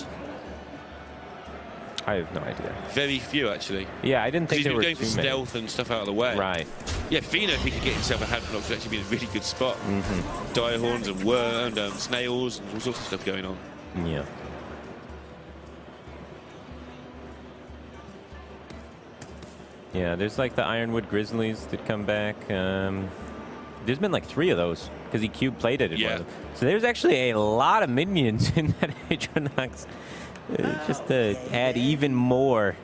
Speaker 3: I have no idea.
Speaker 2: Very few, actually.
Speaker 3: Yeah, I didn't think there were too many.
Speaker 2: He's been going for stealth and stuff out of the way.
Speaker 3: Right.
Speaker 2: Yeah, Fino, if he could get himself a Hadronox, would actually be in a really good spot. Dire Horns and worm and snails and all sorts of stuff going on.
Speaker 3: Yeah. Yeah, there's like the Ironwood Grizzlies that come back. There's been like 3 of those because he cube plated it.
Speaker 2: Yeah.
Speaker 3: So there's actually a lot of minions in that Hadronox. Just to add even more.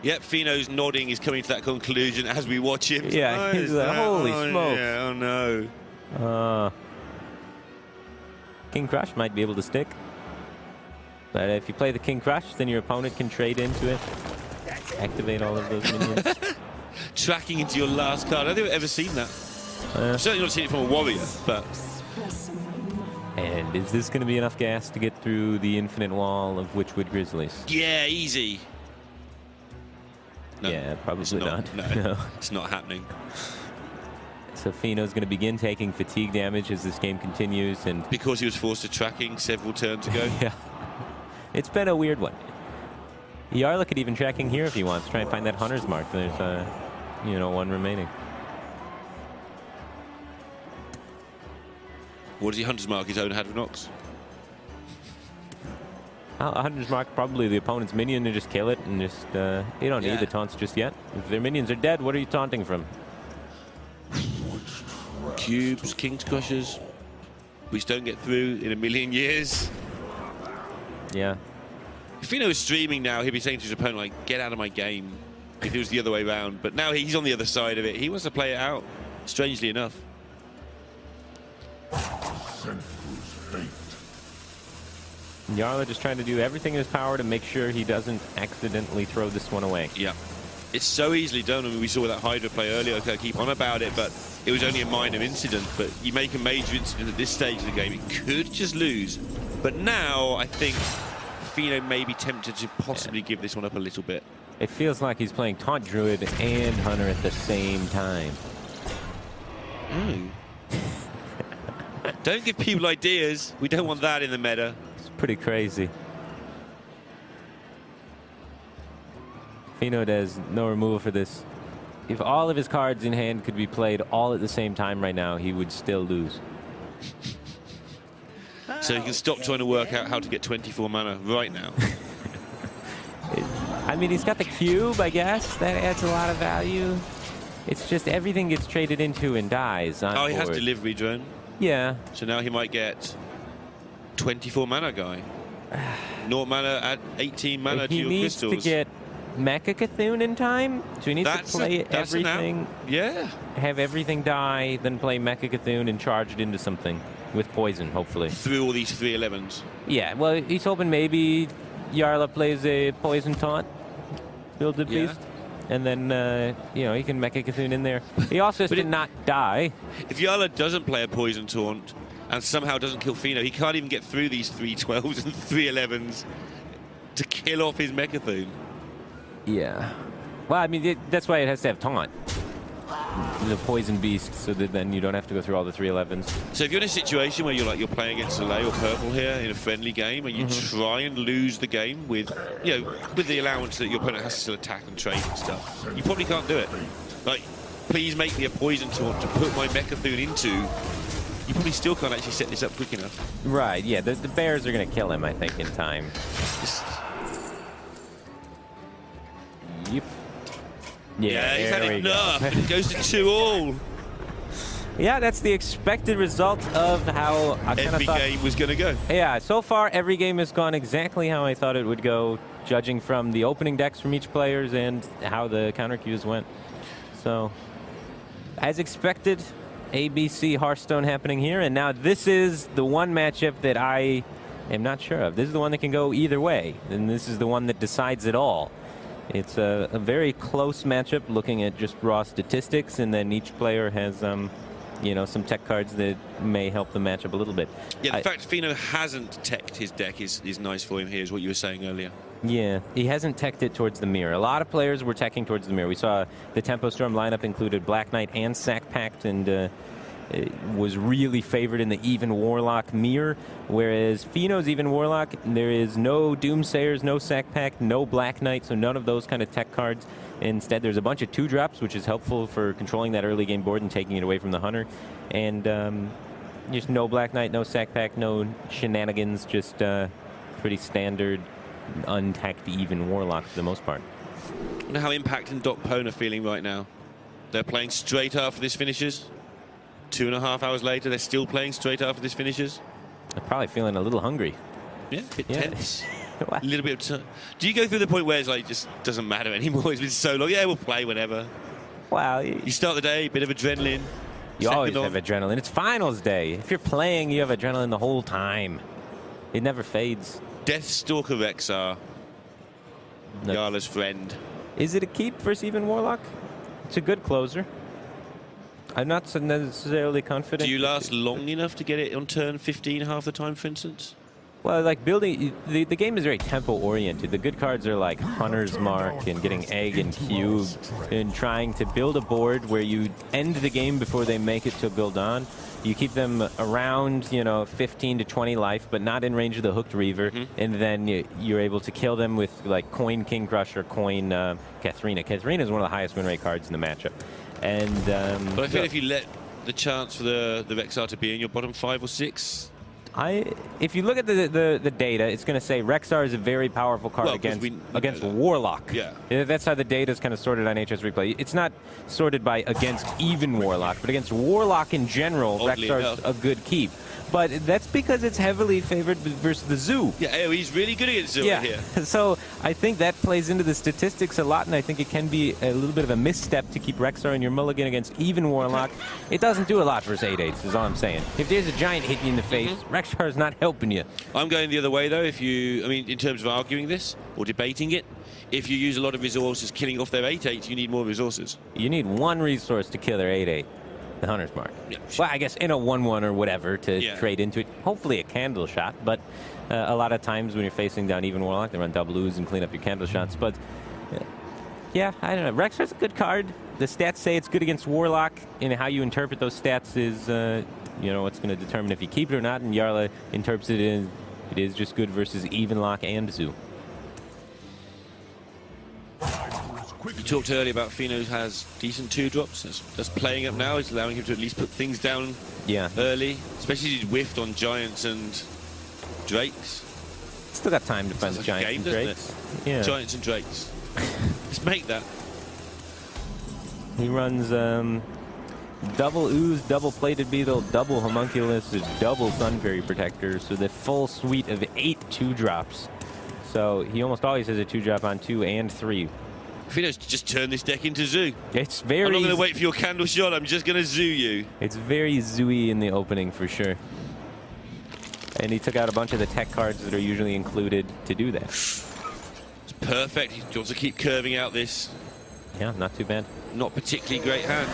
Speaker 2: Yep, Fino's nodding. He's coming to that conclusion as we watch him.
Speaker 3: Yeah, he's like, holy smokes.
Speaker 2: Yeah, oh no.
Speaker 3: King Crush might be able to stick. But if you play the King Crush, then your opponent can trade into it. Activate all of those minions.
Speaker 2: Tracking into your last card. I don't think I've ever seen that. I've certainly not seen it from a warrior, but...
Speaker 3: And is this going to be enough gas to get through the infinite wall of Witchwood Grizzlies?
Speaker 2: Yeah, easy. No,
Speaker 3: yeah, probably not.
Speaker 2: No, it's not happening.
Speaker 3: So Fino's going to begin taking fatigue damage as this game continues, and
Speaker 2: because he was forced to tracking several turns ago.
Speaker 3: Yeah, it's been a weird one. Jarla could even tracking here if he wants. Try and find that Hunter's Mark. There's, 1 remaining.
Speaker 2: What does he Hunter's Mark? His own Hadronox?
Speaker 3: A Hunter's Mark, probably the opponent's minion, to just kill it and just, you don't need the taunts just yet. If their minions are dead, what are you taunting from?
Speaker 2: Cubes, King's Crushers, which don't get through in a million years.
Speaker 3: Yeah.
Speaker 2: If Fino was streaming now, he'd be saying to his opponent, like, get out of my game. If it was the other way around. But now he's on the other side of it. He wants to play it out, strangely enough.
Speaker 3: Jarla just trying to do everything in his power to make sure he doesn't accidentally throw this one away.
Speaker 2: Yeah. It's so easily done. I mean, we saw that Hydra play earlier. I keep on about it, but it was only a minor incident. But you make a major incident at this stage of the game, it could just lose. But now, I think Fino may be tempted to possibly give this one up a little bit.
Speaker 3: It feels like he's playing Taunt Druid and Hunter at the same time.
Speaker 2: Don't give people ideas. We don't want that in the meta.
Speaker 3: It's pretty crazy. Fino does no removal for this. If all of his cards in hand could be played all at the same time right now, he would still lose.
Speaker 2: So he can stop trying to work out how to get 24 mana right now.
Speaker 3: I mean, he's got the cube, I guess. That adds a lot of value. It's just everything gets traded into and dies on board.
Speaker 2: He has delivery drone.
Speaker 3: Yeah.
Speaker 2: So now he might get 24 mana guy. 0 mana at 18 mana to your crystals.
Speaker 3: He needs to get Mecha Cthulhu in time. So he needs to play everything.
Speaker 2: Yeah.
Speaker 3: Have everything die, then play Mecha Cthulhu and charge it into something with poison, hopefully.
Speaker 2: Through all these 3/11s.
Speaker 3: Yeah, well, he's hoping maybe Jarla plays a Poison Taunt, builds a beast, and then, you know, he can Mecha Cthulhu in there. He also has to not die.
Speaker 2: If Jarla doesn't play a Poison Taunt and somehow doesn't kill Fino, he can't even get through these 312s and 311s to kill off his Mechathune.
Speaker 3: Yeah. Well, I mean, that's why it has to have Taunt. The Poison Beast, so that then you don't have to go through all the 311s.
Speaker 2: So if you're in a situation where you're playing against Soleil or Purple here in a friendly game, and you try and lose the game with, you know, with the allowance that your opponent has to still attack and trade and stuff, you probably can't do it. Like, please make me a Poison Taunt to put my Mechathune into. You probably still can't actually set this up quick enough.
Speaker 3: Right, yeah, the bears are going to kill him, I think, in time. Yep.
Speaker 2: Yeah, he's had enough. And it goes to 2-all.
Speaker 3: Yeah, that's the expected result of how I kind of thought
Speaker 2: every game was going to go.
Speaker 3: Yeah, so far every game has gone exactly how I thought it would go, judging from the opening decks from each players and how the counter queues went. So, as expected, ABC Hearthstone happening here, and now this is the one matchup that I am not sure of. This is the one that can go either way, and this is the one that decides it all. It's a very close matchup looking at just raw statistics, and then each player has, you know, some tech cards that may help the matchup a little bit.
Speaker 2: Yeah, the fact Fino hasn't teched his deck is nice for him here, is what you were saying earlier.
Speaker 3: Yeah, he hasn't teched it towards the mirror. A lot of players were teching towards the mirror. We saw the Tempo Storm lineup included Black Knight and Sack Pact, and it was really favored in the Even Warlock mirror, whereas Fino's Even Warlock, there is no Doomsayers, no Sack Pact, no Black Knight, so none of those kind of tech cards. Instead, there's a bunch of 2-drops, which is helpful for controlling that early game board and taking it away from the Hunter. And just no Black Knight, no Sack Pact, no shenanigans, just pretty standard untacked Even Warlock for the most part.
Speaker 2: I wonder how Impact and Doc Pone are feeling right now. They're playing straight after this finishes. 2.5 hours later, they're still playing straight after this finishes.
Speaker 3: They're probably feeling a little hungry.
Speaker 2: Yeah, a bit tense. A little bit of do you go through the point where it's like, just doesn't matter anymore? It's been so long. Yeah, we'll play whenever.
Speaker 3: Wow.
Speaker 2: You start the day, bit of adrenaline.
Speaker 3: You always have adrenaline. It's finals day. If you're playing, you have adrenaline the whole time. It never fades.
Speaker 2: Deathstalker Rexar. Jarla's friend.
Speaker 3: Is it a keep versus Even Warlock? It's a good closer. I'm not so necessarily confident.
Speaker 2: Do you last long enough to get it on turn 15 half the time, for instance?
Speaker 3: Well, like building, the game is very tempo-oriented. The good cards are like Hunter's Mark and getting Egg and Cube and trying to build a board where you end the game before they make it to build on. You keep them around, you know, 15 to 20 life, but not in range of the Hooked Reaver, and then you're able to kill them with like Coin King Crusher, Coin Katharina. Katharina is one of the highest win rate cards in the matchup. And
Speaker 2: but I feel if you let the chance for the Rexar to be in your bottom 5 or 6.
Speaker 3: If you look at the data, it's going to say Rexar is a very powerful card against Warlock.
Speaker 2: Yeah.
Speaker 3: That's how the data is kind of sorted on HS Replay. It's not sorted by against Even Warlock, but against Warlock in general, Rexar's a good keep. But that's because it's heavily favored versus the Zoo.
Speaker 2: Yeah, he's really good against Zoo here.
Speaker 3: So I think that plays into the statistics a lot, and I think it can be a little bit of a misstep to keep Rexar in your mulligan against Even Warlock. It doesn't do a lot versus 8/8s, is all I'm saying. If there's a giant hitting you in the face, Rexar is not helping you.
Speaker 2: I'm going the other way, though, in terms of arguing this or debating it. If you use a lot of resources killing off their 8/8s, you need more resources.
Speaker 3: You need one resource to kill their 8/8. The Hunter's Mark. Yeah, well, I guess in a 1/1 or whatever to trade into it. Hopefully a candle shot, but a lot of times when you're facing down Even Warlock, they run double ooze and clean up your candle shots. But yeah, I don't know. Rexar's a good card. The stats say it's good against Warlock, and how you interpret those stats is, you know, what's going to determine if you keep it or not. And Jarla interprets it as it is just good versus Even Lock and Zoo.
Speaker 2: You talked earlier about Fino has decent 2-drops. That's playing up now. It's allowing him to at least put things down early, especially if he's whiffed on Giants and Drakes.
Speaker 3: Still got time to find the Giants and Drakes.
Speaker 2: Yeah. Giants and Drakes. Let's make that.
Speaker 3: He runs double Ooze, double Plated Beetle, double Homunculus, double Sun Fairy Protector, so the full suite of 8 2-drops. So he almost always has a 2-drop on 2 and 3.
Speaker 2: Fino's just turn this deck into Zoo.
Speaker 3: It's very.
Speaker 2: I'm not going to wait for your candle shot. I'm just going to Zoo you.
Speaker 3: It's very Zoo-y in the opening for sure. And he took out a bunch of the tech cards that are usually included to do that.
Speaker 2: It's perfect. He wants to keep curving out this.
Speaker 3: Yeah, not too bad.
Speaker 2: Not particularly great hand.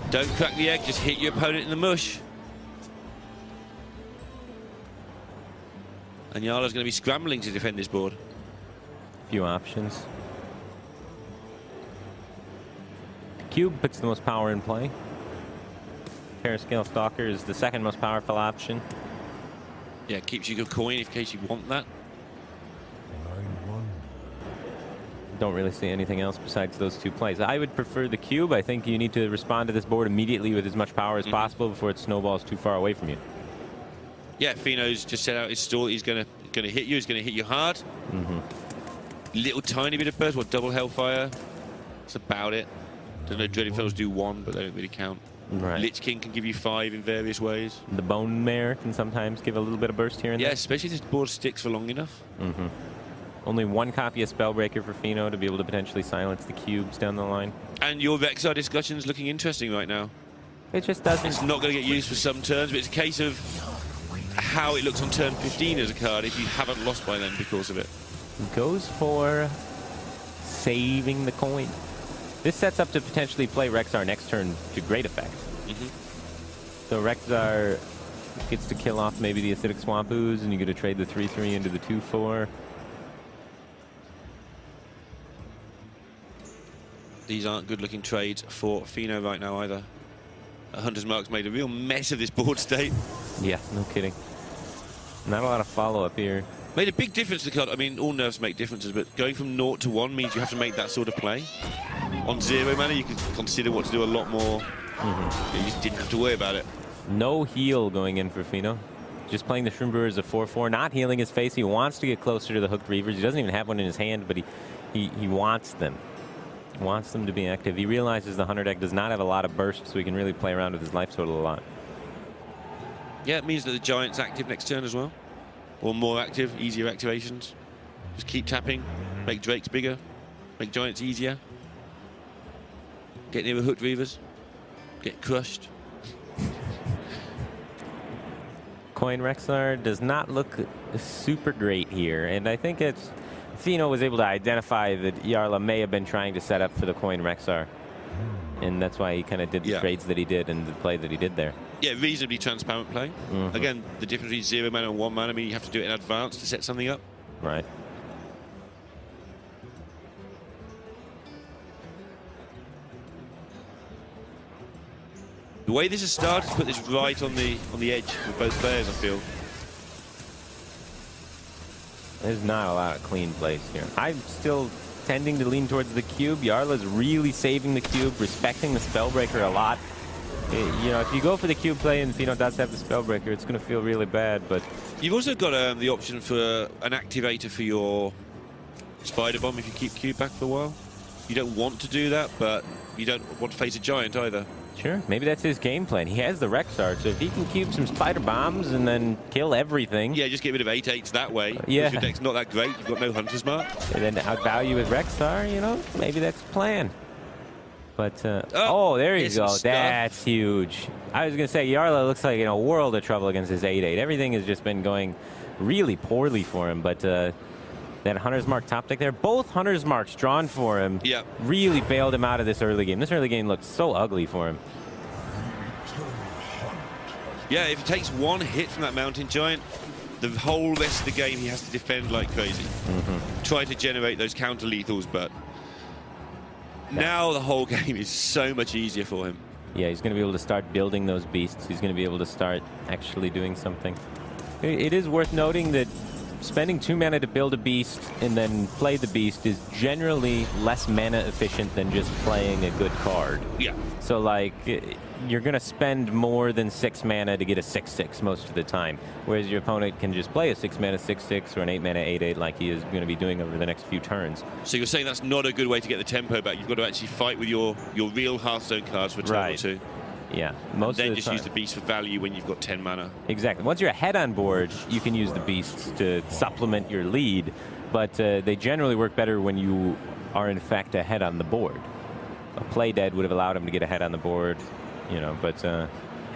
Speaker 2: Don't crack the egg, just hit your opponent in the mush. And Jarla's going to be scrambling to defend this board.
Speaker 3: Few options. Cube puts the most power in play. Parascale Stalker is the second most powerful option.
Speaker 2: Yeah, keeps you a coin in case you want that.
Speaker 3: Don't really see anything else besides those two plays. I would prefer the cube. I think you need to respond to this board immediately with as much power as possible before it snowballs too far away from you.
Speaker 2: Yeah, Fino's just set out his stall. He's gonna hit you. He's gonna hit you hard. Little tiny bit of burst. What, double Hellfire? That's about it. Don't know. Dreading Fellows do 1, but they don't really count.
Speaker 3: Right.
Speaker 2: Lich King can give you 5 in various ways.
Speaker 3: The Bone Mare can sometimes give a little bit of burst here and there.
Speaker 2: Yeah, especially if this board sticks for long enough.
Speaker 3: Only 1 copy of Spellbreaker for Fino to be able to potentially silence the cubes down the line.
Speaker 2: And your Vexar discussion's looking interesting right now.
Speaker 3: It just doesn't.
Speaker 2: It's not going to get used for some turns, but it's a case of how it looks on turn 15 as a card if you haven't lost by then because of it.
Speaker 3: Goes for saving the coin. This sets up to potentially play Rexxar next turn to great effect. So Rexxar gets to kill off maybe the Acidic Swamp Ooze, and you get to trade the 3/3 into the 2/4.
Speaker 2: These aren't good-looking trades for Fino right now either. Hunter's Mark's made a real mess of this board state.
Speaker 3: Yeah, no kidding. Not a lot of follow-up here.
Speaker 2: Made a big difference to the card. I mean, all nerfs make differences, but going from 0 to 1 means you have to make that sort of play. On 0 mana, you can consider what to do a lot more. You just didn't have to worry about it.
Speaker 3: No heal going in for Fino. Just playing the Shroom Brewer as a 4/4, not healing his face. He wants to get closer to the Hooked Reavers. He doesn't even have one in his hand, but he wants them. Wants them to be active. He realizes the Hunter deck does not have a lot of burst, so he can really play around with his life total a lot.
Speaker 2: Yeah, it means that the Giant's active next turn as well. Or more active, easier activations. Just keep tapping, make Drakes bigger, make Giants easier. Get near the Hooked Reavers, get crushed.
Speaker 3: Coin Rexxar does not look super great here, and I think it's Fino was able to identify that Jarla may have been trying to set up for the Coin Rexxar, and that's why he kind of did the trades that he did and the play that he did there.
Speaker 2: Yeah, reasonably transparent play. Again, the difference between 0 mana and 1 mana, I mean, you have to do it in advance to set something up.
Speaker 3: Right.
Speaker 2: The way this has started, put this right on the edge with both players, I feel.
Speaker 3: There's not a lot of clean plays here. I'm still tending to lean towards the cube. Jarla's really saving the cube, respecting the Spellbreaker a lot. You know, if you go for the cube play and Fino does have the Spellbreaker, it's going to feel really bad, but...
Speaker 2: You've also got the option for an activator for your Spider Bomb if you keep cube back for a while. You don't want to do that, but you don't want to face a Giant either.
Speaker 3: Sure, maybe that's his game plan. He has the Rexxar, so if he can cube some Spider Bombs and then kill everything...
Speaker 2: Yeah, just get rid of 8/8s that way.
Speaker 3: Yeah.
Speaker 2: Your deck's not that great, you've got no Hunter's Mark.
Speaker 3: And then outvalue with Rexxar, you know, maybe that's the plan. But, oh, there you go. That's huge. I was going to say, Jarla looks like in a world of trouble against his 8/8. Everything has just been going really poorly for him, but that Hunter's Mark top deck there, both Hunter's Marks drawn for him, really bailed him out of this early game. This early game looked so ugly for him.
Speaker 2: Yeah, if he takes one hit from that Mountain Giant, the whole rest of the game he has to defend like crazy. Try to generate those counter-lethals, but now the whole game is so much easier for him.
Speaker 3: Yeah, he's going to be able to start building those beasts. He's going to be able to start actually doing something. It is worth noting that spending 2 mana to build a beast and then play the beast is generally less mana efficient than just playing a good card.
Speaker 2: Yeah.
Speaker 3: So, like, you're going to spend more than 6 mana to get a 6/6 most of the time, whereas your opponent can just play a 6 mana 6/6 or an 8 mana 8/8 like he is going to be doing over the next few turns.
Speaker 2: So you're saying that's not a good way to get the tempo back. You've got to actually fight with your real Hearthstone cards for turn or two.
Speaker 3: Yeah,
Speaker 2: most of the time. Then just use the beast for value when you've got 10 mana.
Speaker 3: Exactly. Once you're ahead on board, you can use the beasts to supplement your lead, but they generally work better when you are in fact ahead on the board. A play dead would have allowed him to get ahead on the board, you know, but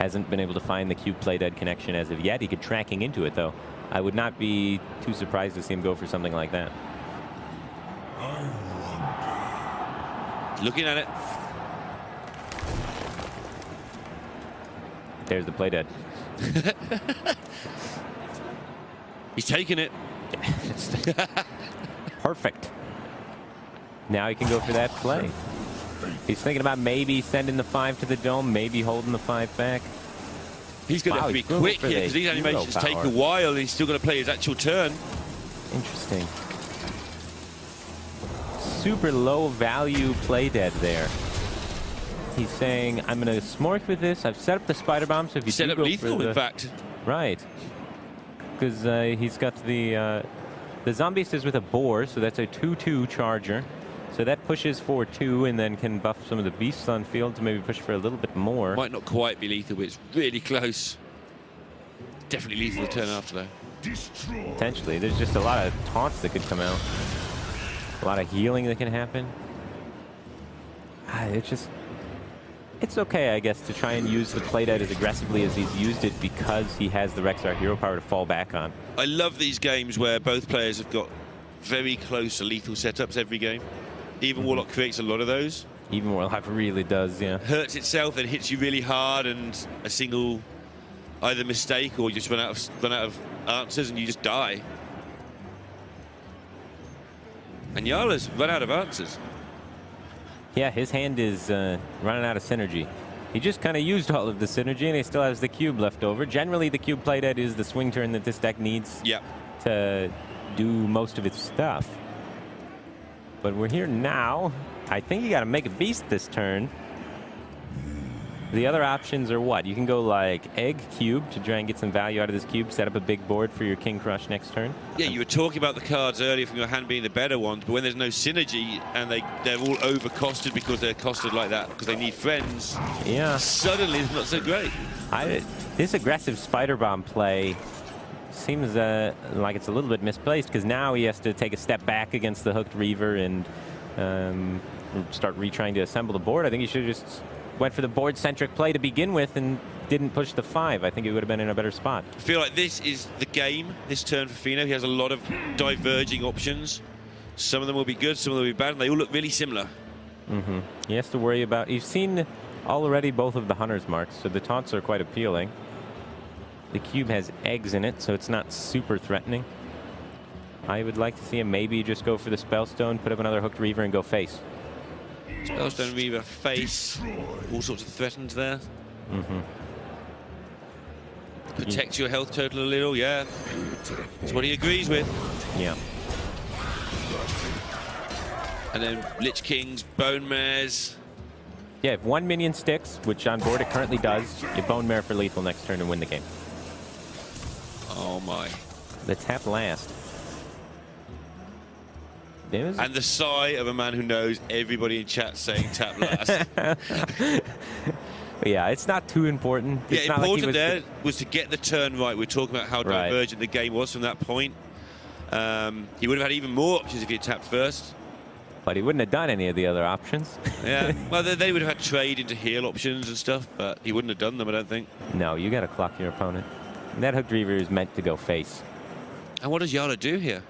Speaker 3: Hasn't been able to find the cube play dead connection as of yet. He could tracking into it, though. I would not be too surprised to see him go for something like that.
Speaker 2: Looking at it.
Speaker 3: There's the play dead.
Speaker 2: He's taking it.
Speaker 3: Perfect. Now he can go for that play. He's thinking about maybe sending the 5 to the dome, maybe holding the 5 back.
Speaker 2: He's going to have to be quick here because these animations take a while and he's still going to play his actual turn.
Speaker 3: Interesting. Super low value play dead there. He's saying, I'm going to smork with this. I've set up the spider bomb, so if you
Speaker 2: set
Speaker 3: do
Speaker 2: up
Speaker 3: go
Speaker 2: lethal,
Speaker 3: for the,
Speaker 2: in fact.
Speaker 3: Right. Because he's got the zombie is with a boar, so that's a 2/2 charger. So that pushes for 2 and then can buff some of the beasts on field to maybe push for a little bit more.
Speaker 2: Might not quite be lethal, but it's really close. Definitely lethal the turn after, though.
Speaker 3: Potentially. There's just a lot of taunts that could come out. A lot of healing that can happen. It's okay, I guess, to try and use the play dead as aggressively as he's used it because he has the Rexar hero power to fall back on.
Speaker 2: I love these games where both players have got very close to lethal setups every game. Even Warlock creates a lot of those.
Speaker 3: Even Warlock really does, yeah.
Speaker 2: Hurts itself and hits you really hard, and a single either mistake or you just run out of answers and you just die. And Jarla's run out of answers.
Speaker 3: Yeah, his hand is running out of synergy. He just kind of used all of the synergy and he still has the cube left over. Generally, the cube play dead is the swing turn that this deck needs to do most of its stuff. But we're here now. I think you got to make a beast this turn. The other options are what? You can go like egg cube to try and get some value out of this cube, set up a big board for your King Crush next turn.
Speaker 2: Yeah, you were talking about the cards earlier from your hand being the better ones, but when there's no synergy and they're all overcosted because they're costed like that because they need friends, suddenly it's not so great.
Speaker 3: This aggressive Spider Bomb play seems like it's a little bit misplaced because now he has to take a step back against the Hooked Reaver and start retrying to assemble the board. I think he should have just went for the board-centric play to begin with and didn't push the 5. I think he would have been in a better spot.
Speaker 2: I feel like this is the game, this turn for Fino. He has a lot of diverging options. Some of them will be good, some of them will be bad, and they all look really similar.
Speaker 3: He has to worry about... You've seen already both of the Hunter's Marks, so the taunts are quite appealing. The cube has eggs in it, so it's not super threatening. I would like to see him maybe just go for the Spellstone, put up another Hooked Reaver, and go face.
Speaker 2: Spellstone Reaver, face, all sorts of threatens there. Protects your health total a little, yeah. That's what he agrees with.
Speaker 3: Yeah.
Speaker 2: And then Lich Kings, Bone Mares.
Speaker 3: Yeah, if 1 minion sticks, which on board it currently does, you Bone Mare for lethal next turn and win the game.
Speaker 2: Oh my.
Speaker 3: The tap last.
Speaker 2: And the sigh of a man who knows everybody in chat saying tap last.
Speaker 3: Yeah, it's not too important. It's not
Speaker 2: important
Speaker 3: like
Speaker 2: there was to get the turn right. We're talking about how divergent the game was from that point. He would have had even more options if he had tapped first.
Speaker 3: But he wouldn't have done any of the other options.
Speaker 2: Yeah, well, they would have had trade into heal options and stuff, but he wouldn't have done them, I don't think.
Speaker 3: No, you got to clock your opponent. And that Hooked Reaver is meant to go face.
Speaker 2: And what does Jarla do here?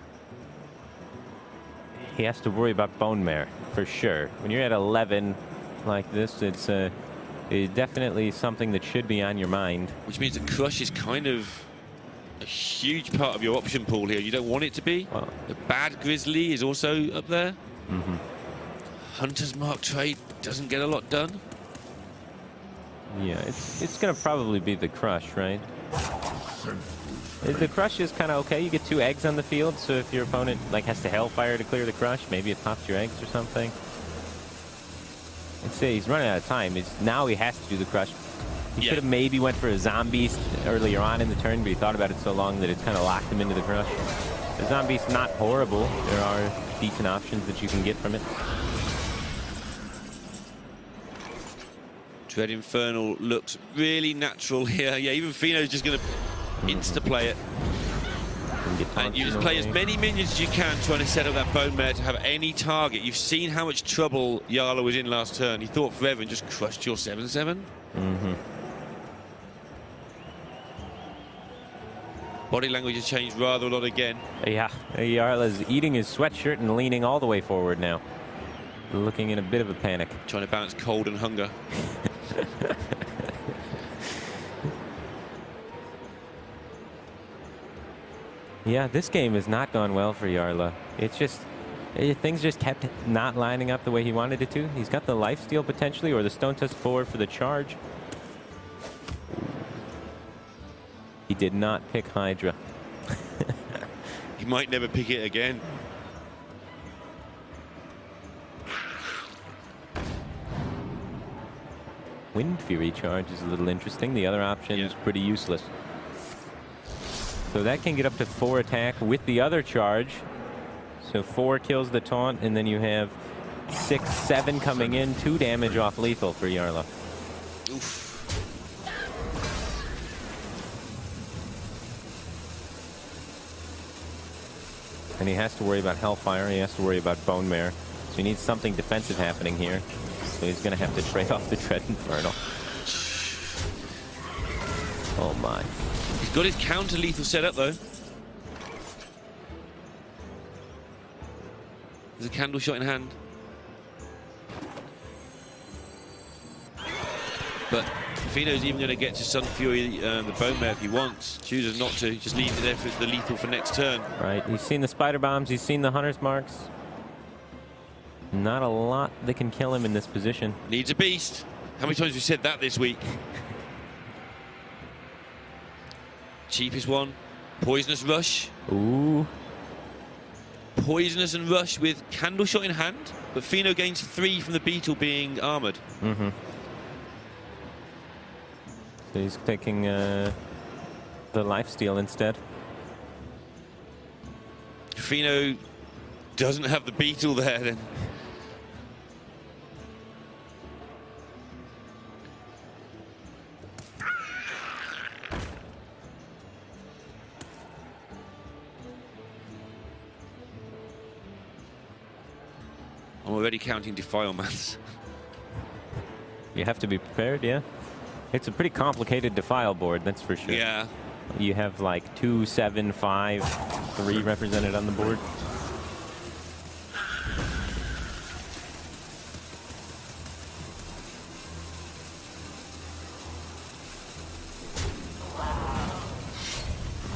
Speaker 3: He has to worry about Bone Mare, for sure. When you're at 11 like this, it's definitely something that should be on your mind.
Speaker 2: Which means that Crush is kind of a huge part of your option pool here. You don't want it to be. Well, the bad Grizzly is also up there. Hunter's Mark trade doesn't get a lot done.
Speaker 3: Yeah, it's going to probably be the Crush, right? The Crush is kind of okay. You get 2 eggs on the field, so if your opponent has to Hellfire to clear the Crush, maybe it pops your eggs or something. Let's say he's running out of time. Now he has to do the Crush. He could have maybe went for a Zombieast earlier on in the turn, but he thought about it so long that it kind of locked him into the Crush. The Zombieast not horrible. There are decent options that you can get from it.
Speaker 2: Dread Infernal looks really natural here. Yeah, even Fino's just going to insta-play it. And you just play as many minions as you can trying to set up that Bone Mare to have any target. You've seen how much trouble Jarla was in last turn. He thought forever and just crushed your 7/7. Body language has changed rather a lot again.
Speaker 3: Yeah, Jarla's eating his sweatshirt and leaning all the way forward now. Looking in a bit of a panic.
Speaker 2: Trying to balance cold and hunger.
Speaker 3: Yeah, this game has not gone well for Jarla. It's just, things just kept not lining up the way he wanted it to. He's got the lifesteal potentially, or the Stone Tusk 4 for the charge. He did not pick Hydra.
Speaker 2: He might never pick it again.
Speaker 3: Wind Fury charge is a little interesting. The other option is pretty useless. So that can get up to 4 attack with the other charge. So 4 kills the taunt, and then you have 6, 7 coming in, 2 damage off lethal for Jarla.
Speaker 2: Oof.
Speaker 3: And he has to worry about Hellfire. He has to worry about Bone Mare. So he needs something defensive happening here. So he's going to have to trade off the Dread Infernal. Oh my.
Speaker 2: He's got his counter lethal set up though. There's a candle shot in hand. But Feno's even going to get to Sun Fury, the Bone Mare if he wants. Chooses not to, just leave it there for the lethal for next turn.
Speaker 3: Right, he's seen the Spider Bombs, he's seen the Hunter's Marks. Not a lot that can kill him in this position.
Speaker 2: Needs a beast. How many times have we said that this week? Cheapest one. Poisonous Rush.
Speaker 3: Ooh.
Speaker 2: Poisonous and Rush with Candle Shot in hand, but Feno gains 3 from the Beetle being armored.
Speaker 3: Mm-hmm. So he's taking the lifesteal instead.
Speaker 2: Feno doesn't have the Beetle there then. I'm already counting Defilements.
Speaker 3: You have to be prepared, yeah. It's a pretty complicated Defile board, that's for sure.
Speaker 2: Yeah.
Speaker 3: You have like 2, 7, 5, 3 represented on the board.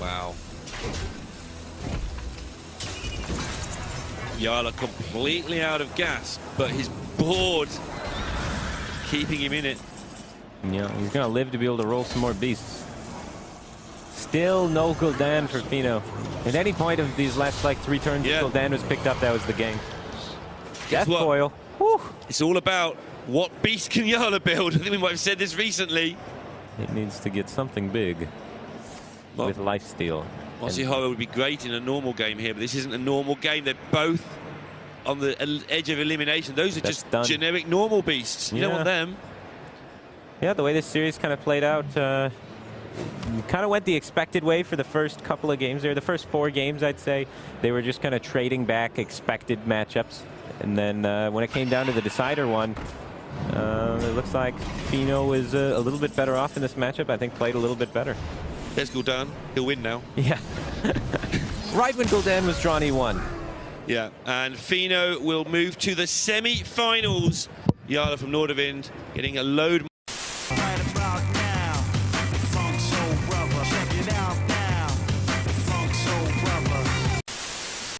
Speaker 2: Wow. Jarla completely out of gas, but his board keeping him in it.
Speaker 3: Yeah, he's gonna live to be able to roll some more beasts. Still no Gul'dan for Feno. At any point of these last like 3 turns, if Gul'dan was picked up, that was the game. Death Coil. Whew.
Speaker 2: It's all about what beast can Jarla build. I think we might have said this recently.
Speaker 3: It needs to get something big with lifesteal.
Speaker 2: Mossihara would be great in a normal game here, but this isn't a normal game. They're both on the edge of elimination. Those are just generic normal beasts. You don't want them.
Speaker 3: Yeah, the way this series kind of played out, kind of went the expected way for the first couple of games there. The first 4 games, I'd say, they were just kind of trading back expected matchups. And then when it came down to the decider one, it looks like Feno is a little bit better off in this matchup. I think played a little bit better.
Speaker 2: There's Gul'dan. He'll win now.
Speaker 3: Yeah. Right when Gul'dan was drawn, he won.
Speaker 2: Yeah, and Feno will move to the semi-finals. Jarla from Nordavind getting a load